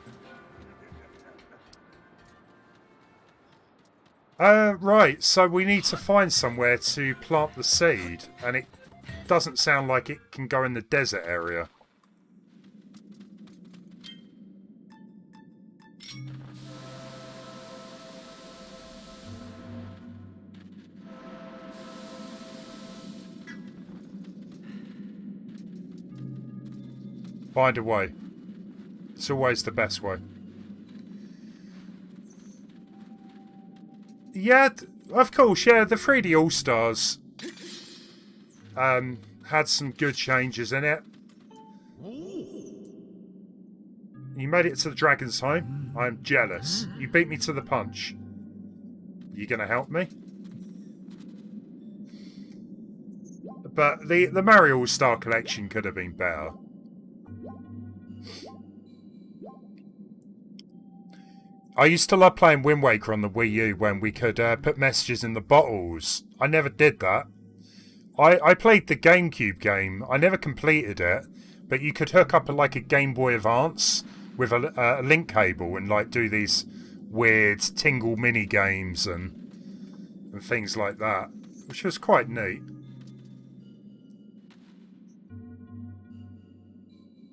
Right, so we need to find somewhere to plant the seed, and it doesn't sound like it can go in the desert area. Find a way. It's always the best way. Yeah, of course, yeah, the 3D All-Stars had some good changes in it. You made it to the Dragon's Home. I'm jealous. You beat me to the punch. You gonna help me? But the Mario All-Star Collection could have been better. I used to love playing Wind Waker on the Wii U when we could put messages in the bottles. I never did that. I played the GameCube game. I never completed it, but you could hook up like a Game Boy Advance with a link cable and like do these weird tingle mini games and things like that, which was quite neat.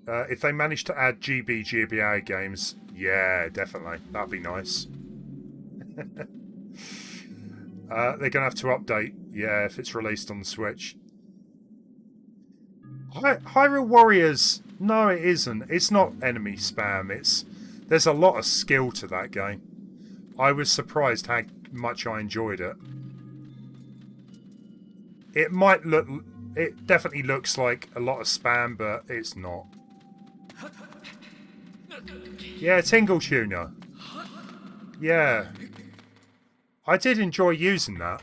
If they managed to add GBA games, yeah, definitely. That'd be nice. They're going to have to update, yeah, if it's released on the Switch. Hyrule Warriors, no it isn't. It's not enemy spam. There's a lot of skill to that game. I was surprised how much I enjoyed it. It might look... It definitely looks like a lot of spam, but it's not. Yeah, Tingle Tuner. Yeah. I did enjoy using that.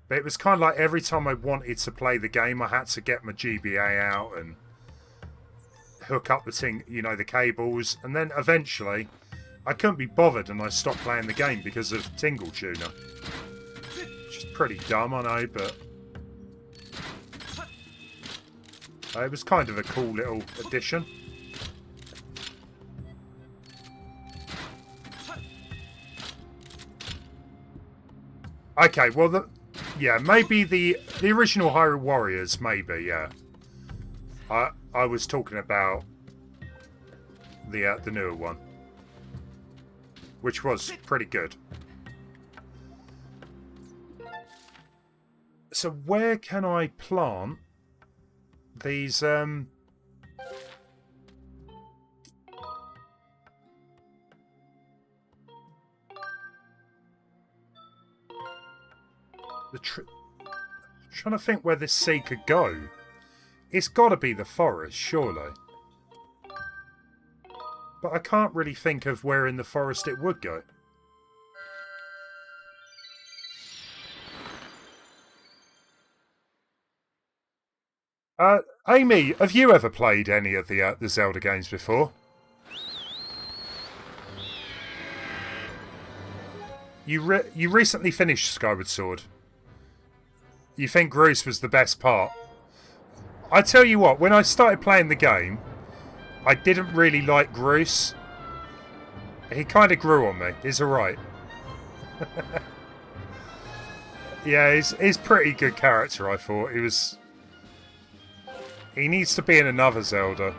But it was kind of like every time I wanted to play the game, I had to get my GBA out and hook up the cables. And then eventually, I couldn't be bothered and I stopped playing the game because of Tingle Tuner. Which is pretty dumb, I know, but... it was kind of a cool little addition. Okay, well, yeah, maybe the original Hyrule Warriors, maybe, yeah. I was talking about the newer one, which was pretty good. So where can I plant these? Trying to think where this seed could go. It's got to be the forest, surely. But I can't really think of where in the forest it would go. Amy, have you ever played any of the Zelda games before? You recently finished Skyward Sword. You think Groose was the best part? I tell you what, when I started playing the game, I didn't really like Groose. He kind of grew on me. He's alright. Yeah, he's pretty good character, I thought. He needs to be in another Zelda.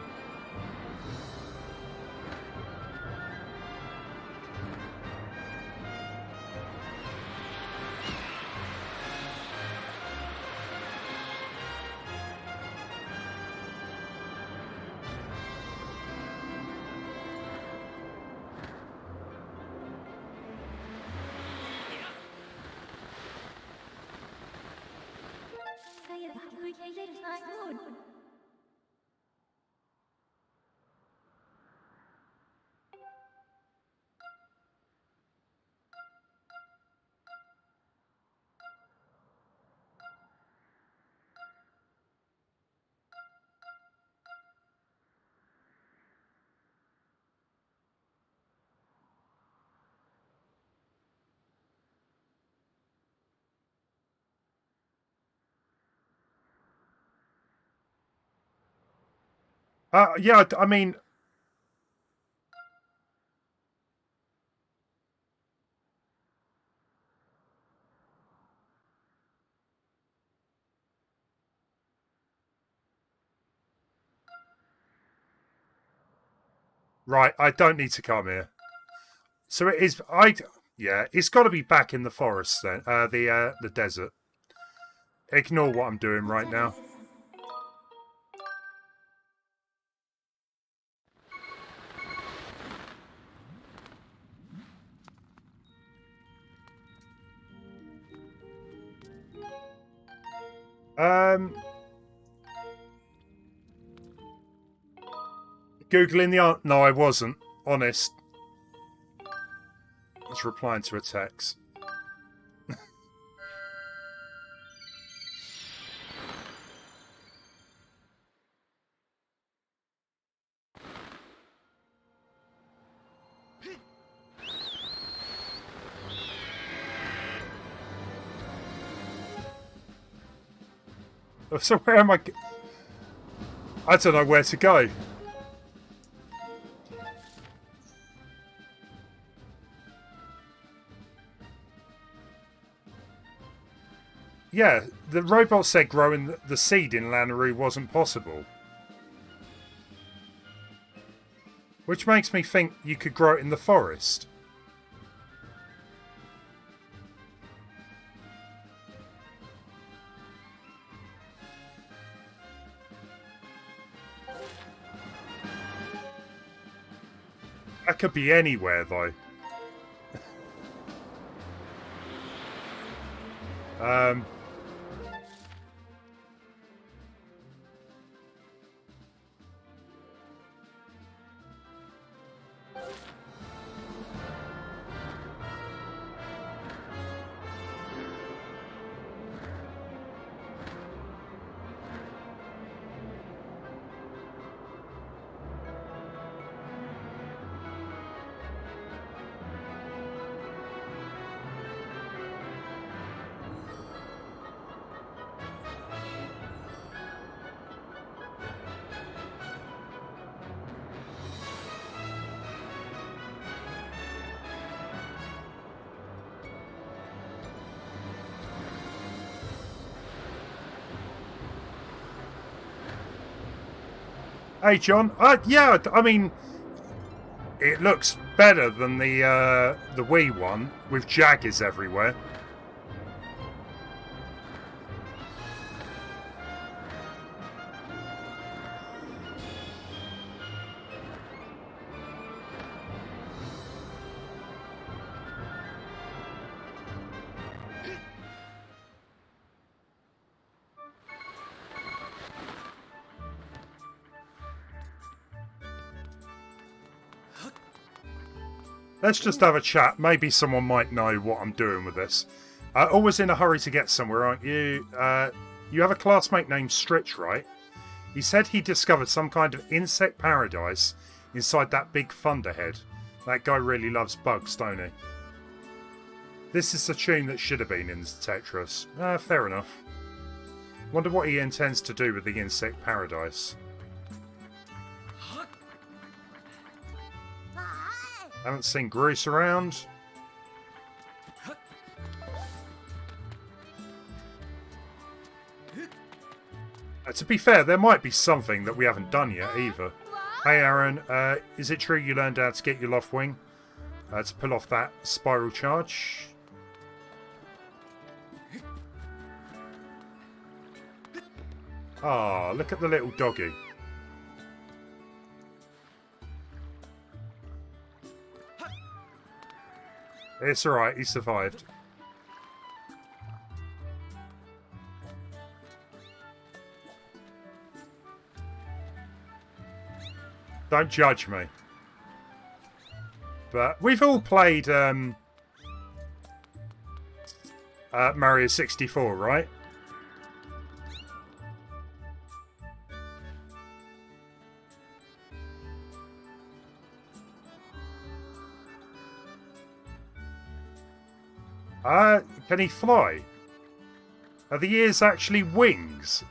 Yeah, I mean... Right, I don't need to come here. So it is... Yeah, it's got to be back in the forest then. The desert. Ignore what I'm doing right now. Googling the answer. No, I wasn't. Honest. I was replying to a text. So where am I? I don't know where to go. Yeah, the robot said growing the seed in Lanayru wasn't possible. Which makes me think you could grow it in the forest. That could be anywhere, though. Hey, John. Yeah, I mean, it looks better than the Wii one with jaggers everywhere. Let's just have a chat. Maybe someone might know what I'm doing with this. Always in a hurry to get somewhere, aren't you? You have a classmate named Stritch, right? He said he discovered some kind of insect paradise inside that big thunderhead. That guy really loves bugs, don't he? This is the tune that should have been in Tetris. Fair enough. Wonder what he intends to do with the insect paradise. Haven't seen Grease around. To be fair, there might be something that we haven't done yet either. Hey Aaron, is it true you learned how to get your loft wing? To pull off that spiral charge? Ah, look at the little doggy. It's alright, he survived. Don't judge me. But we've all played Mario 64, right? Can he fly? Are the ears actually wings?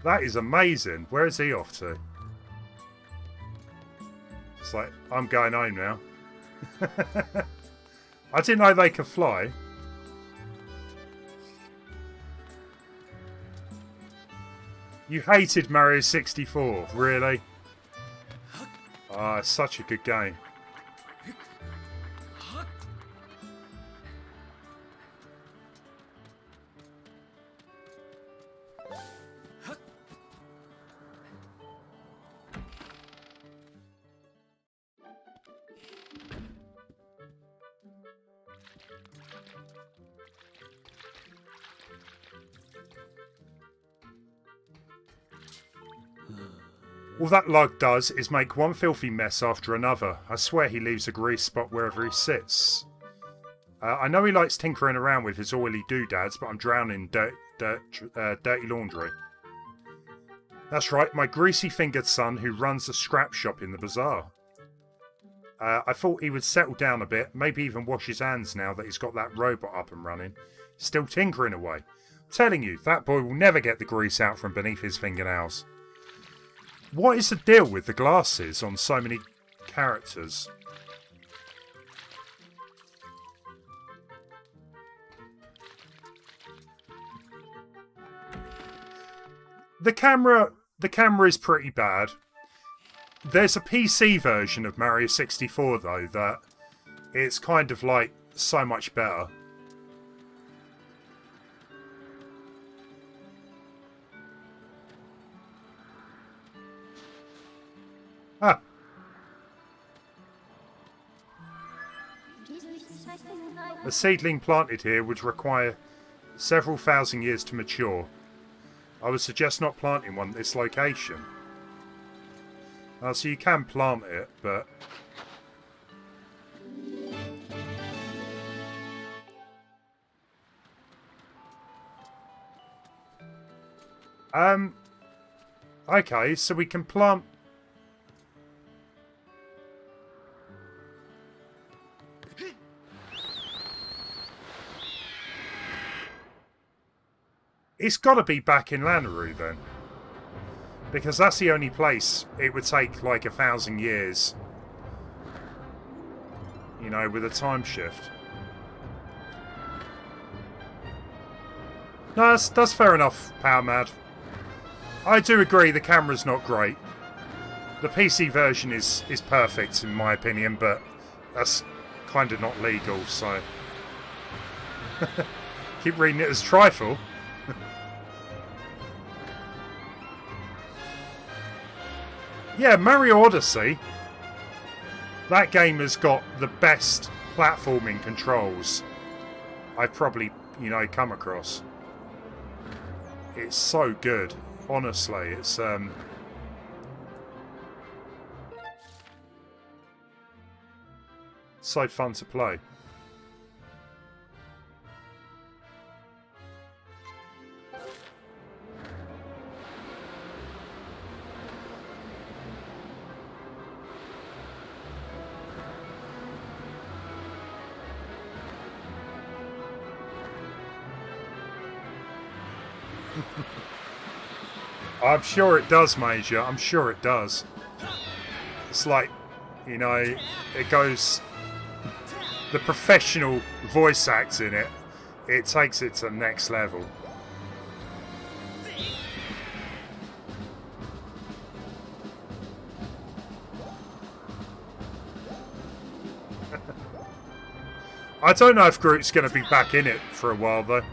That is amazing. Where is he off to? It's like, I'm going home now. I didn't know they could fly. You hated Mario 64, really? Ah, it's such a good game. All that lug does is make one filthy mess after another. I swear he leaves a grease spot wherever he sits. I know he likes tinkering around with his oily doodads, but I'm drowning in dirty laundry. That's right, my greasy-fingered son who runs a scrap shop in the bazaar. I thought he would settle down a bit, maybe even wash his hands now that he's got that robot up and running. Still tinkering away. I'm telling you, that boy will never get the grease out from beneath his fingernails. What is the deal with the glasses on so many characters? The camera is pretty bad. There's a PC version of Mario 64 though that it's kind of like so much better. Ah. A seedling planted here would require several thousand years to mature. I would suggest not planting one at this location. So you can plant it, but... Okay, so we can plant... It's got to be back in Lanayru then. Because that's the only place it would take like 1,000 years. You know, with a time shift. No, that's fair enough, Power Mad. I do agree the camera's not great. The PC version is perfect in my opinion, but that's kind of not legal, so... Keep reading it as trifle. Yeah, Mario Odyssey. That game has got the best platforming controls I've probably, you know, come across. It's so good, honestly. It's so fun to play. I'm sure it does, Major. I'm sure it does. It's like, you know, it goes... The professional voice acts in it, it takes it to the next level. I don't know if Groot's going to be back in it for a while, though.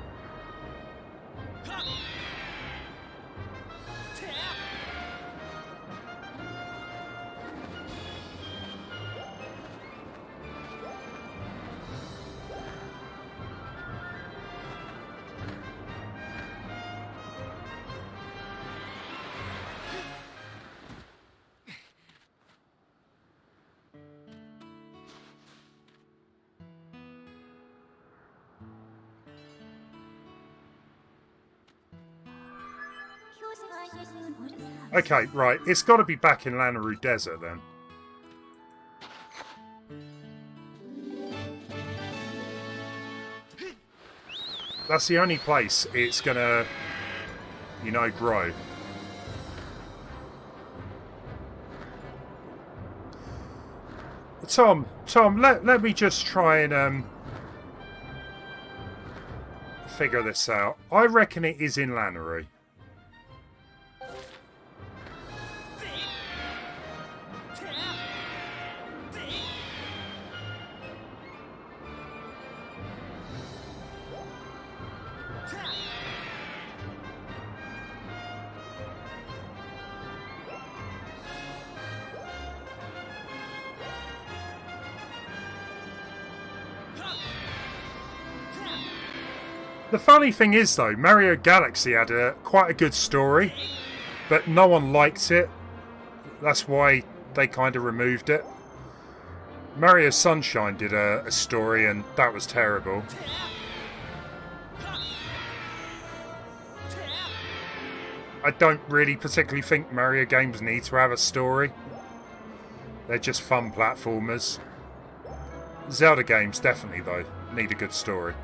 Okay, right. It's got to be back in Lanayru Desert, then. That's the only place it's gonna, you know, grow. Tom, let me just try and figure this out. I reckon it is in Lanayru. The funny thing is, though, Mario Galaxy had quite a good story, but no one liked it. That's why they kind of removed it. Mario Sunshine did a story, and that was terrible. I don't really particularly think Mario games need to have a story. They're just fun platformers. Zelda games, definitely, though, need a good story.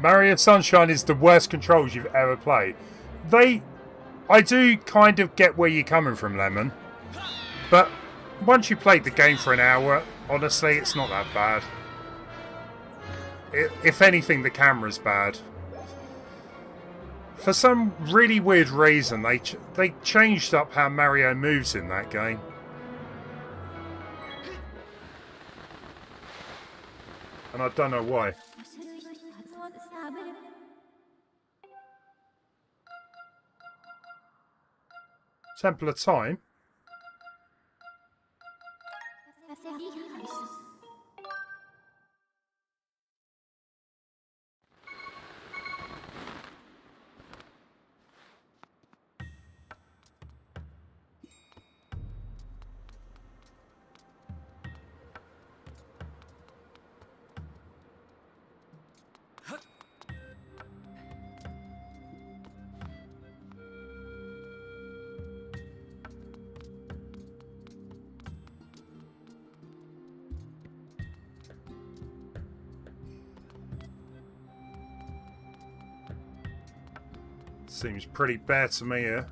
Mario Sunshine is the worst controls you've ever played. I do kind of get where you're coming from, Lemon, but once you played the game for an hour, honestly, it's not that bad. If anything, the camera's bad. For some really weird reason, they changed up how Mario moves in that game. And I don't know why. Temple of Time? Seems pretty bare to me here.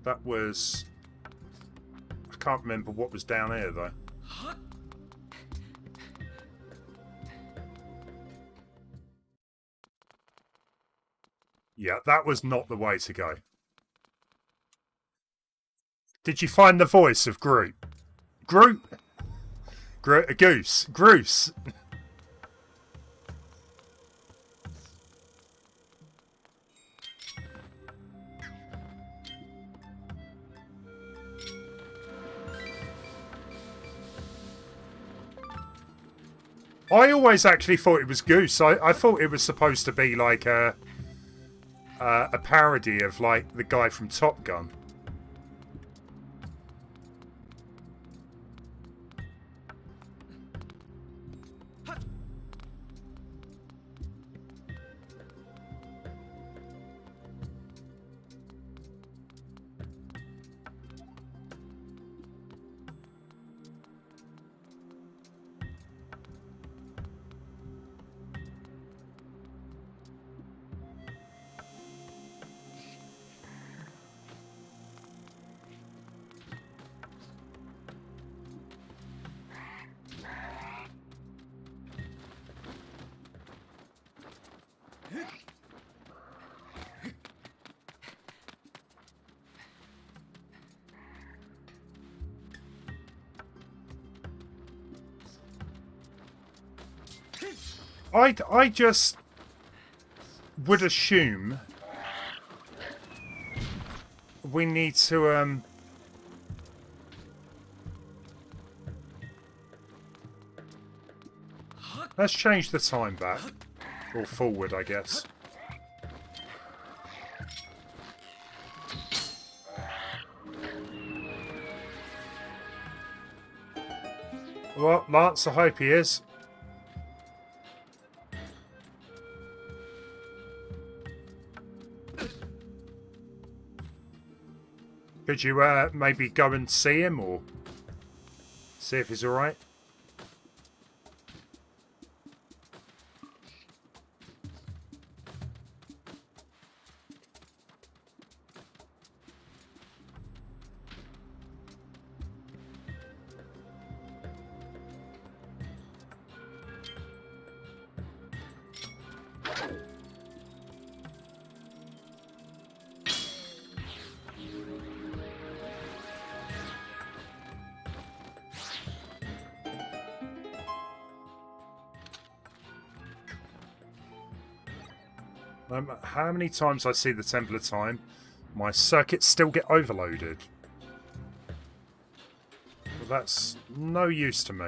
That was... I can't remember what was down here though. Yeah, that was not the way to go. Did you find the voice of Groot? Groot? Goose. Groose. I always actually thought it was Goose. I thought it was supposed to be like a parody of like the guy from Top Gun. I just would assume we need to let's change the time back or forward, I guess. Well, Lance, I hope he is. Could you maybe go and see him or see if he's alright? How many times I see the Temple of Time, my circuits still get overloaded. Well, that's no use to me.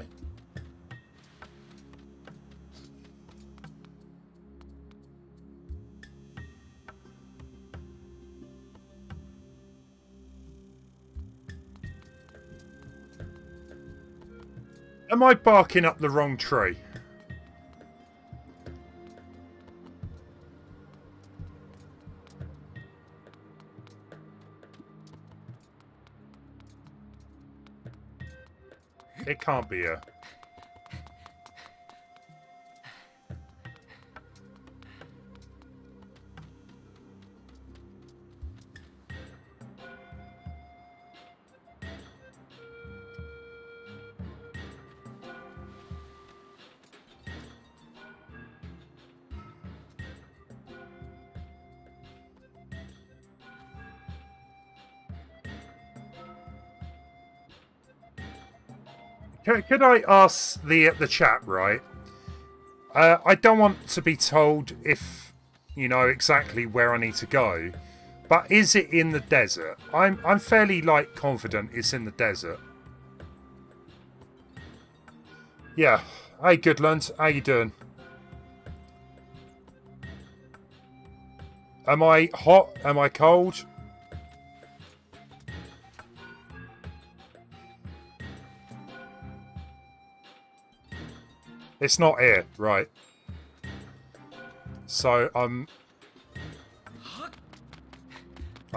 Am I barking up the wrong tree? It can't be a... Could I ask the chat, right? I don't want to be told if you know exactly where I need to go, but is it in the desert? I'm fairly like confident it's in the desert. Yeah. Hey, Goodland, how you doing? Am I hot? Am I cold? It's not here, right. So, I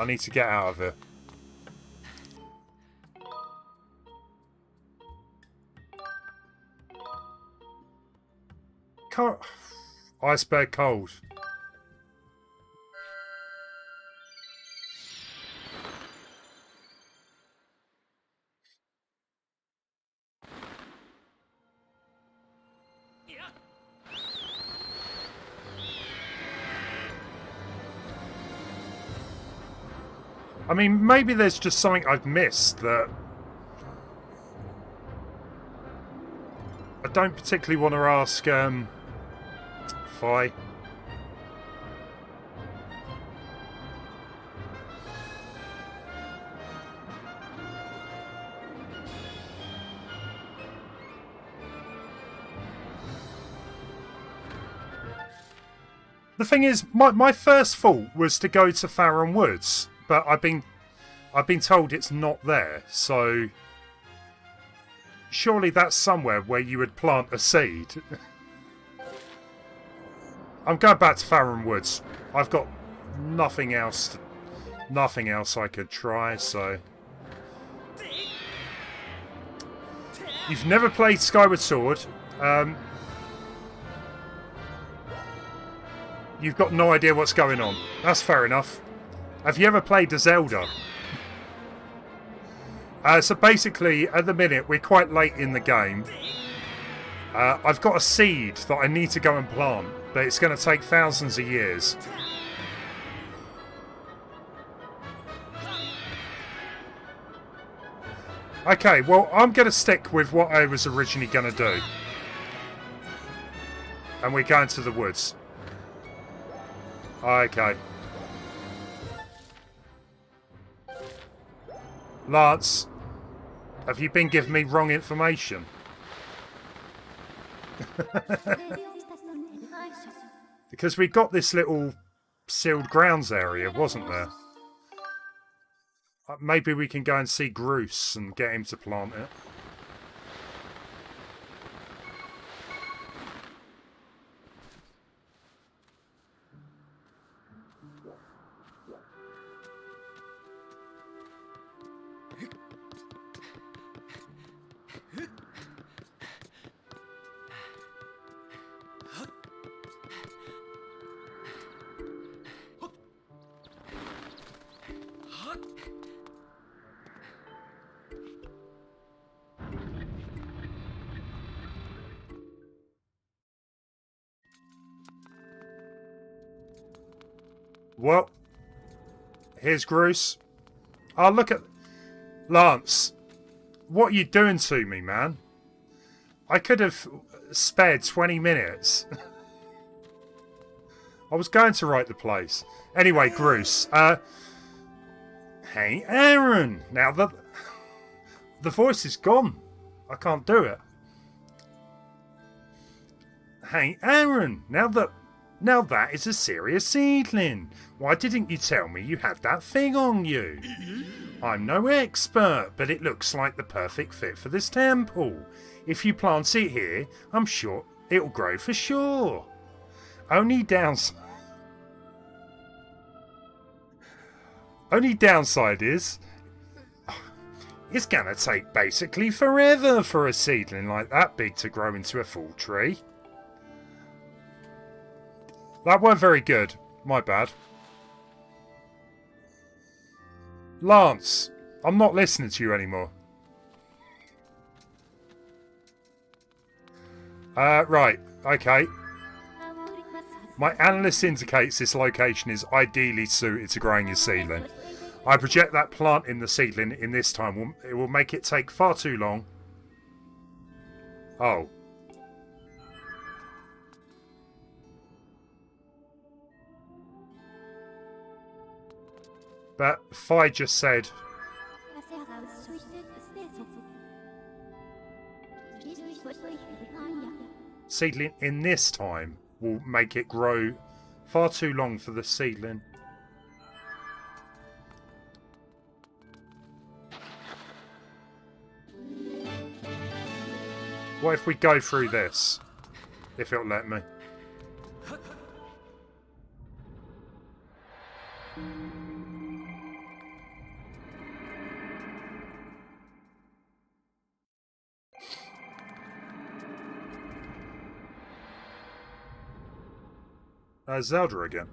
need to get out of here. Iceberg cold. I mean, maybe there's just something I've missed that I don't particularly want to ask, Fi. The thing is, my first thought was to go to Farron Woods, but I've been told it's not there, so surely that's somewhere where you would plant a seed. I'm going back to Farron Woods. I've got nothing else I could try, so. You've never played Skyward Sword. You've got no idea what's going on. That's fair enough. Have you ever played a Zelda? So basically, at the minute, we're quite late in the game. I've got a seed that I need to go and plant, but it's going to take thousands of years. Okay, well, I'm going to stick with what I was originally going to do. And we're going to the woods. Okay. Lance, have you been giving me wrong information? Because we got this little sealed grounds area, wasn't there? Maybe we can go and see Bruce and get him to plant it. Well, here's Bruce. Oh, look at... Lance, what are you doing to me, man? I could have spared 20 minutes. I was going to write the place. Anyway, Bruce. Hey, Aaron. Now, the voice is gone. I can't do it. Hey, Aaron. Now that is a serious seedling. Why didn't you tell me you had that thing on you? I'm no expert, but it looks like the perfect fit for this temple. If you plant it here, I'm sure it'll grow for sure. Only downside is it's gonna take basically forever for a seedling like that big to grow into a full tree. That weren't very good. My bad. Lance, I'm not listening to you anymore. Right. Okay. My analyst indicates this location is ideally suited to growing your seedling. I project that planting the seedling in this time it will make it take far too long. Oh. But Fi just said... Seedling in this time will make it grow far too long for the seedling. What if we go through this? If it'll let me. Zelda again.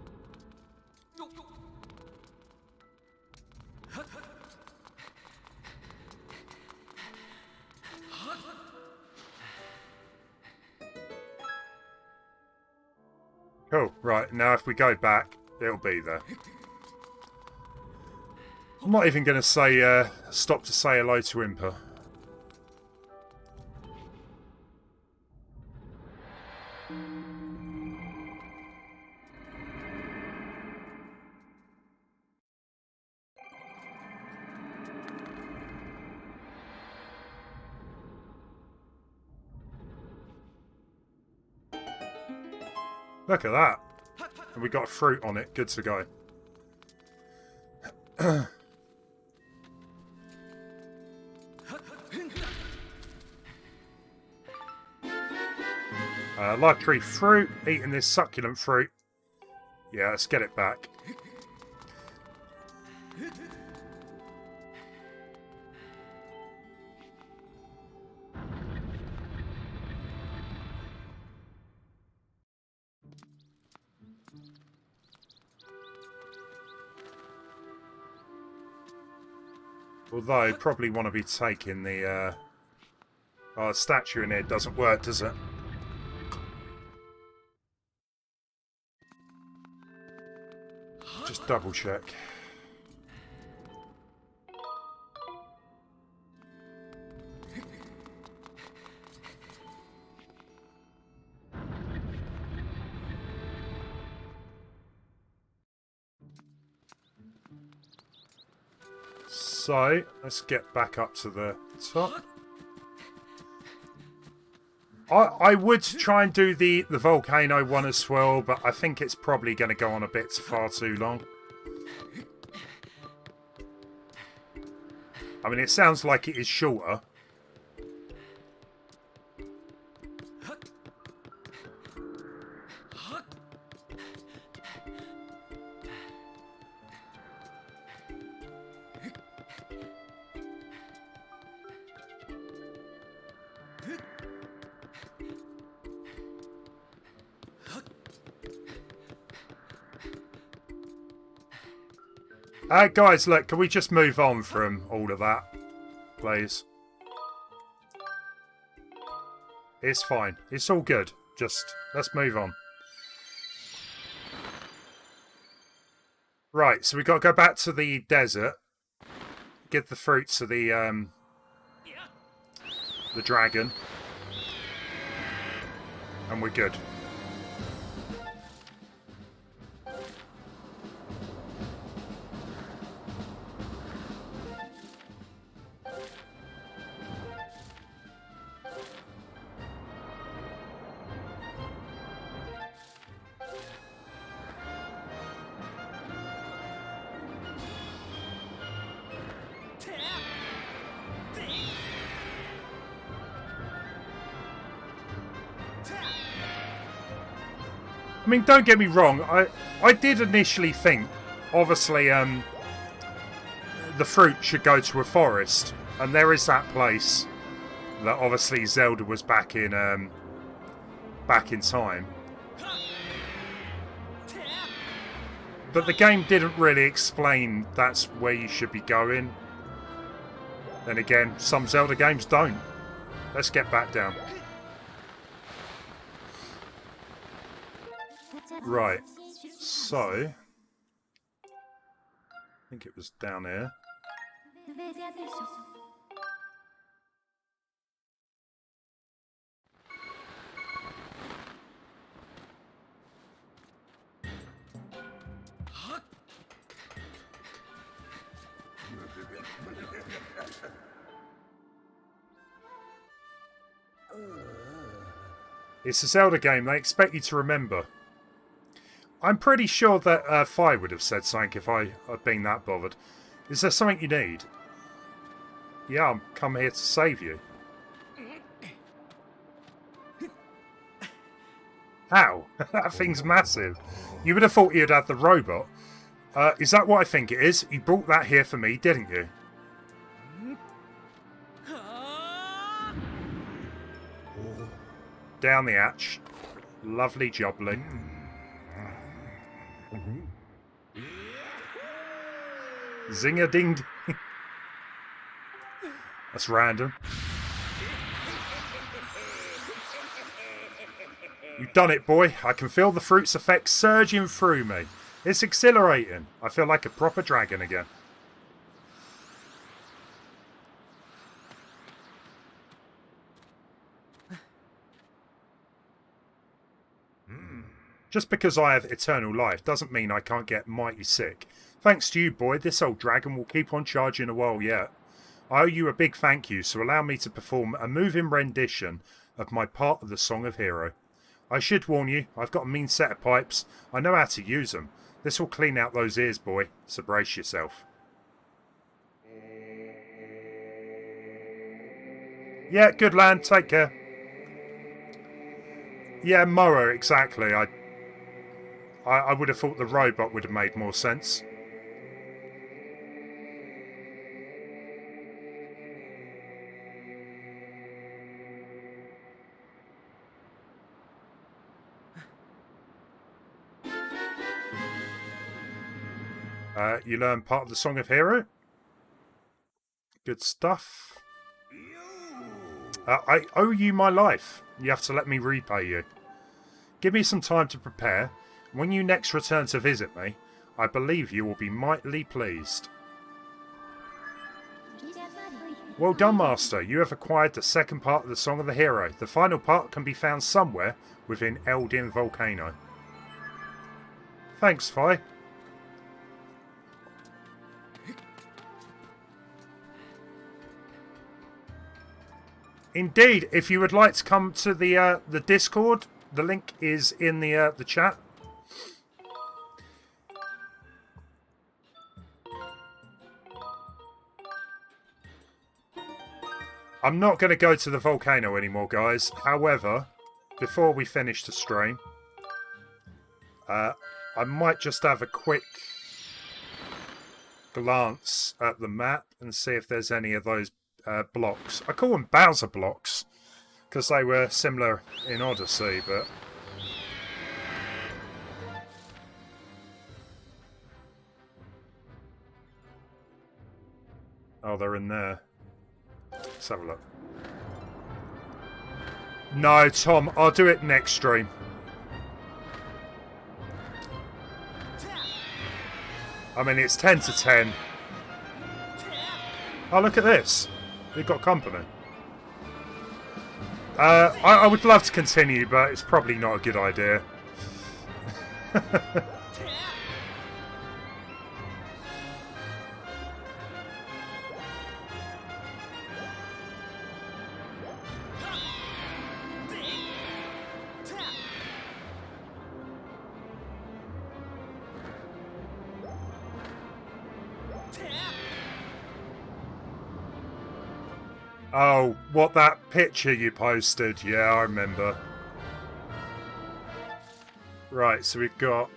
Cool, right, now if we go back, it'll be there. I'm not even going to say, stop to say hello to Impa. Look at that. And we got fruit on it. Good to go. Life tree fruit. Eating this succulent fruit. Yeah, let's get it back. Although, probably want to be taking the statue in here doesn't work, does it? Just double check. So, let's get back up to the top. I would try and do the volcano one as well, but I think it's probably going to go on a bit far too long. I mean, it sounds like it is shorter. Guys, look, can we just move on from all of that, please? It's fine. It's all good. Just, let's move on. Right, so we've got to go back to the desert. Give the fruit to the dragon. And we're good. I mean, don't get me wrong, I did initially think, obviously, the fruit should go to a forest. And there is that place that obviously Zelda was back in time. But the game didn't really explain that's where you should be going. Then again, some Zelda games don't. Let's get back down. Right, so I think it was down here. It's a Zelda game. They expect you to remember. I'm pretty sure that Fi would have said something if I had been that bothered. Is there something you need? Yeah, I'm come here to save you. Ow, that thing's massive. You would have thought you'd had the robot. Is that what I think it is? You brought that here for me, didn't you? Down the hatch. Lovely jubbly. Zinger ding ding. That's random. You've done it, boy. I can feel the fruit's effects surging through me. It's exhilarating. I feel like a proper dragon again. Just because I have eternal life doesn't mean I can't get mighty sick. Thanks to you, boy, this old dragon will keep on charging a while yet. I owe you a big thank you, so allow me to perform a moving rendition of my part of the Song of Hero. I should warn you, I've got a mean set of pipes. I know how to use them. This will clean out those ears, boy, so brace yourself. Yeah, good land, take care. Yeah, mower, exactly. I would have thought the robot would have made more sense. You learn part of the Song of Hero. Good stuff. I owe you my life. You have to let me repay you. Give me some time to prepare. When you next return to visit me, I believe you will be mightily pleased. Well done, Master. You have acquired the second part of the Song of the Hero. The final part can be found somewhere within Eldin Volcano. Thanks, Fi. Indeed, if you would like to come to the Discord, the link is in the chat. I'm not going to go to the volcano anymore, guys. However, before we finish the stream, I might just have a quick glance at the map and see if there's any of those blocks. I call them Bowser blocks because they were similar in Odyssey, but oh, they're in there. Let's have a look. No, Tom, I'll do it next stream. I mean, it's 10 to 10. Oh, look at this. We've got company. I would love to continue, but it's probably not a good idea. Oh, what, that picture you posted? Yeah, I remember. Right, so we've got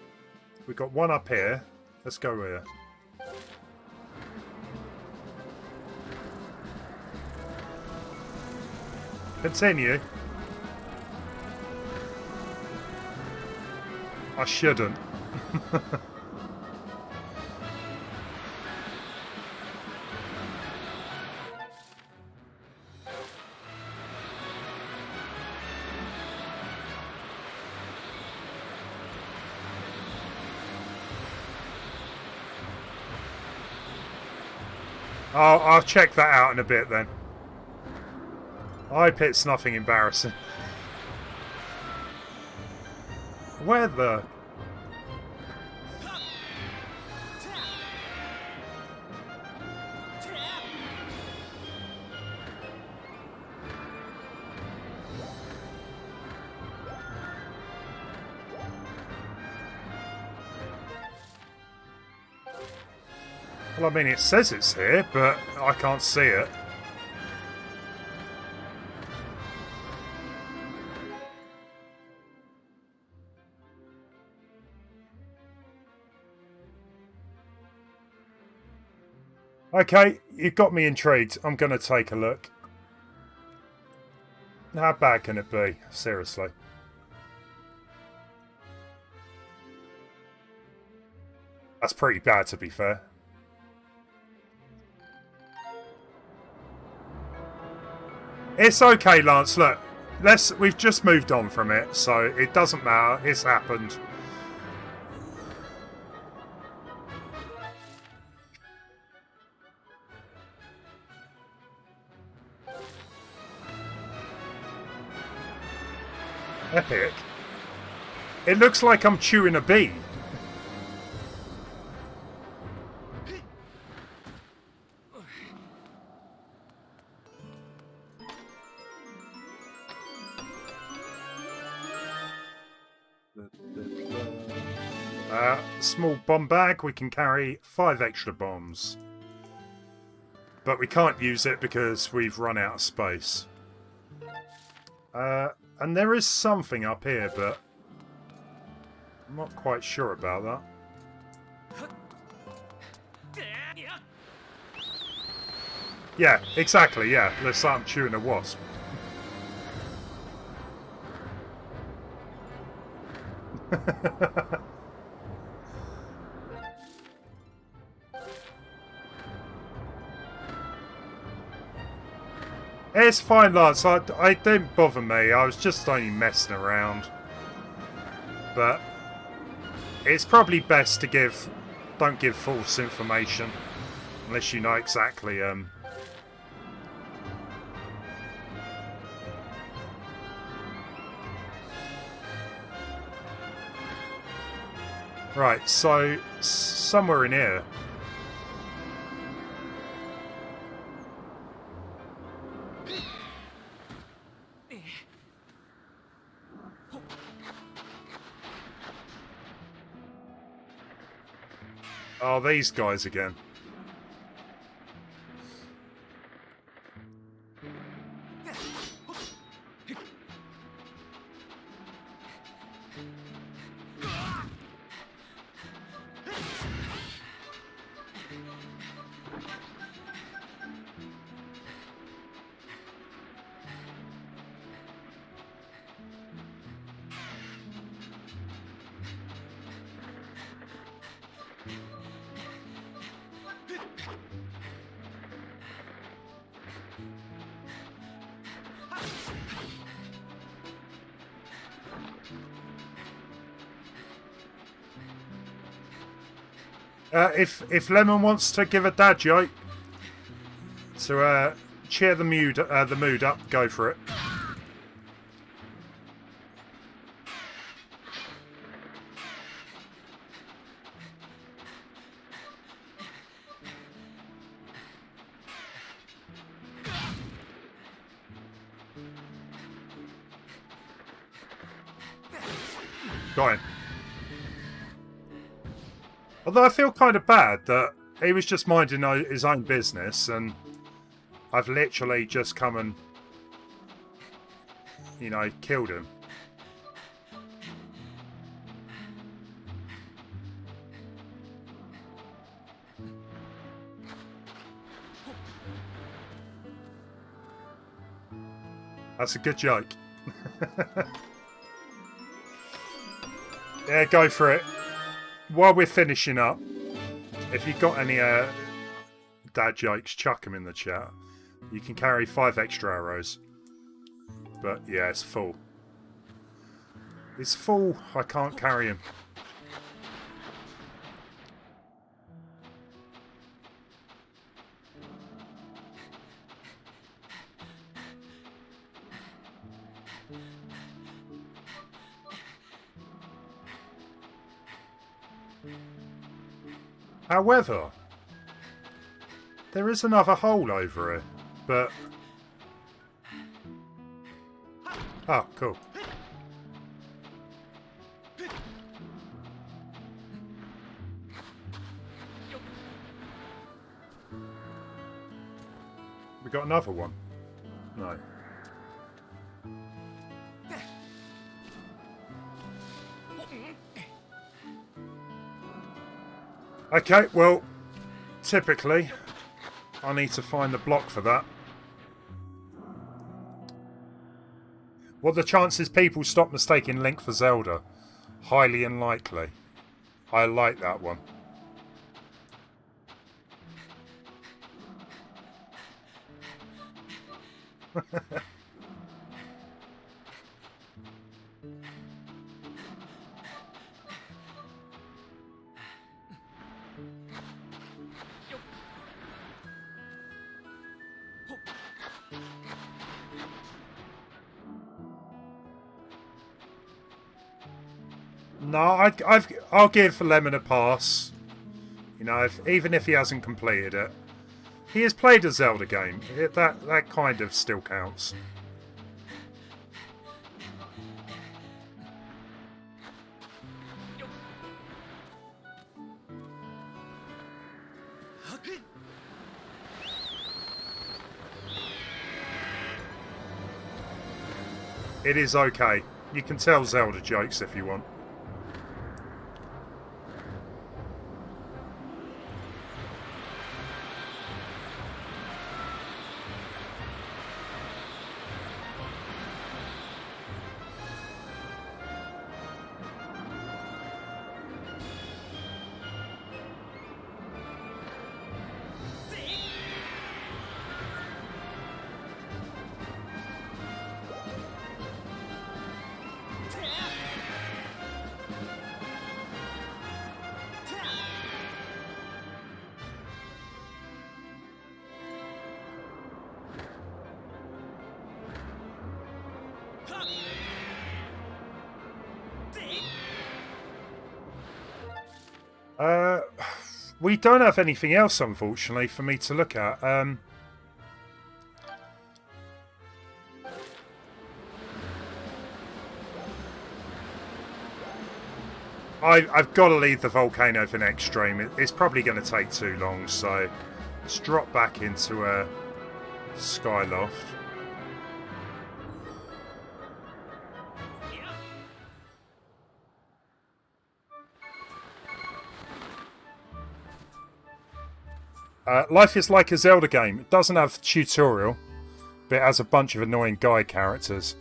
one up here. Let's go here. Continue. I shouldn't. I'll check that out in a bit then. I hope it's nothing embarrassing. Where the... Well, I mean, it says it's here, but I can't see it. Okay, you've got me intrigued. I'm going to take a look. How bad can it be? Seriously. That's pretty bad, to be fair. It's okay, Lance. Look, we've just moved on from it, so it doesn't matter. It's happened. Epic. It looks like I'm chewing a bee. Small bomb bag, we can carry 5 extra bombs. But we can't use it because we've run out of space. And there is something up here, but I'm not quite sure about that. Yeah, exactly, yeah. Looks like I'm chewing a wasp. It's fine, Lance. It didn't bother me. I was just only messing around. But it's probably best to don't give false information unless you know exactly. Right, so somewhere in here. Oh, these guys again. If Lemon wants to give a dad joke to cheer the mood up, go for it. Go on. Although I feel kind of bad that he was just minding his own business and I've literally just come and, you know, killed him. That's a good joke. Yeah, go for it. While we're finishing up, if you've got any dad jokes, chuck them in the chat. You can carry 5 extra arrows. But yeah, it's full. It's full. I can't carry him. However, there is another hole over here, but... Oh, cool. We got another one? No. Okay, well, typically, I need to find the block for that. What are the chances people stop mistaking Link for Zelda? Highly unlikely. I like that one. No, I'll give Lemon a pass. You know, even if he hasn't completed it, he has played a Zelda game. That kind of still counts. It is okay. You can tell Zelda jokes if you want. We don't have anything else, unfortunately, for me to look at. I've got to leave the volcano for next stream. It's probably going to take too long, so let's drop back into a Skyloft. Life is like a Zelda game. It doesn't have tutorial, but it has a bunch of annoying guide characters.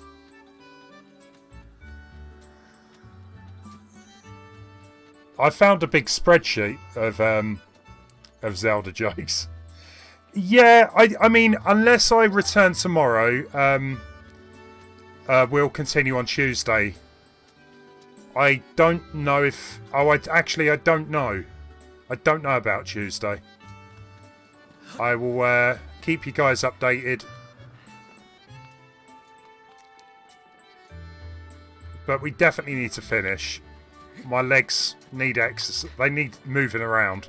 I found a big spreadsheet of Zelda jokes. Yeah, I mean, unless I return tomorrow, we'll continue on Tuesday. I don't know if... Oh, I don't know. I don't know about Tuesday. I will keep you guys updated. But we definitely need to finish. My legs need exercise. They need moving around.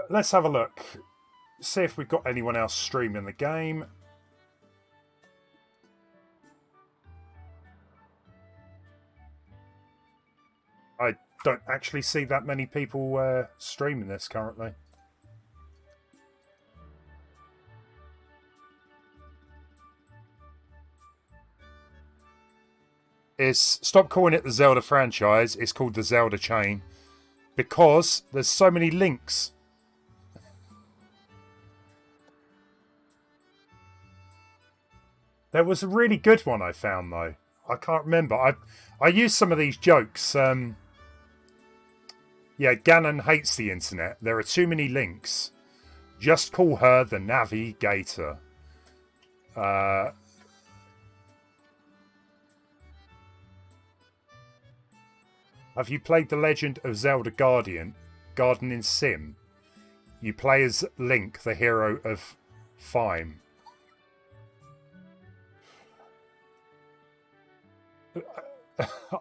Let's have a look. See if we've got anyone else streaming the game. I don't actually see that many people streaming this currently. Stop calling it the Zelda franchise. It's called the Zelda chain because there's so many links. There was a really good one I found though. I can't remember. I used some of these jokes. Yeah, Ganon hates the internet. There are too many links. Just call her the Navigator. Have you played The Legend of Zelda Garden in Sim? You play as Link, the hero of Fime.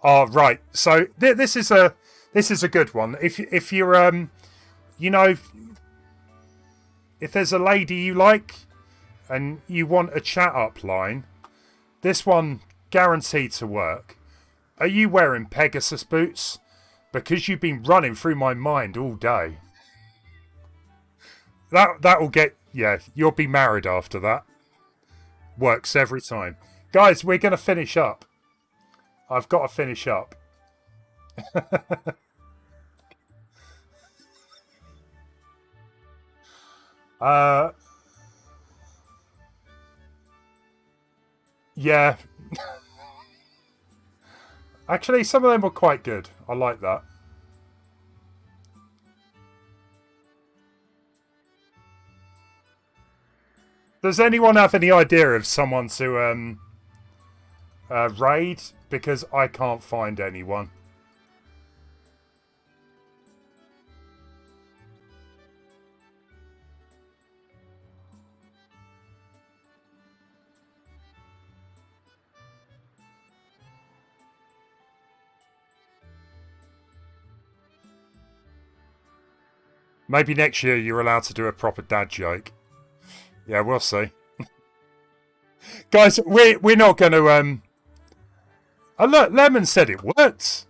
Oh, right. So this is a This is a good one. If you're you know, if there's a lady you like and you want a chat up line, this one guaranteed to work. Are you wearing Pegasus boots? Because you've been running through my mind all day. That will get, yeah, you'll be married after that. Works every time. Guys, we're going to finish up. I've got to finish up. Yeah. Actually, some of them were quite good. I like that. Does anyone have any idea of someone to raid? Because I can't find anyone. Maybe next year you're allowed to do a proper dad joke. Yeah, we'll see. Guys, we're not going to... Oh, look, Lemon said it worked.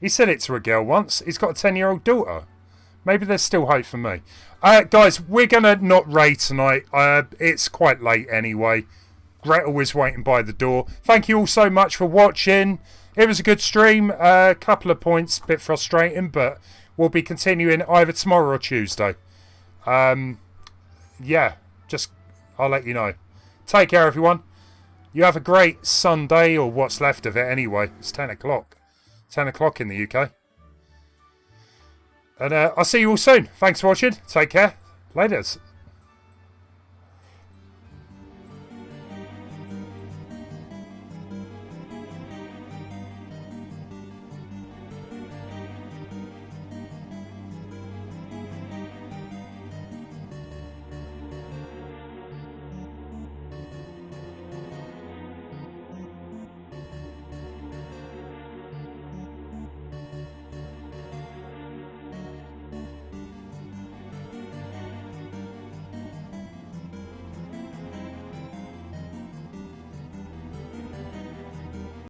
He said it to a girl once. He's got a 10-year-old daughter. Maybe there's still hope for me. Guys, we're going to not raid tonight. It's quite late anyway. Gretel is waiting by the door. Thank you all so much for watching. It was a good stream. A couple of points, a bit frustrating, but we'll be continuing either tomorrow or Tuesday. Yeah, just I'll let you know. Take care, everyone. You have a great Sunday, or what's left of it anyway. It's 10 o'clock. 10 o'clock in the UK. And I'll see you all soon. Thanks for watching. Take care. Laters.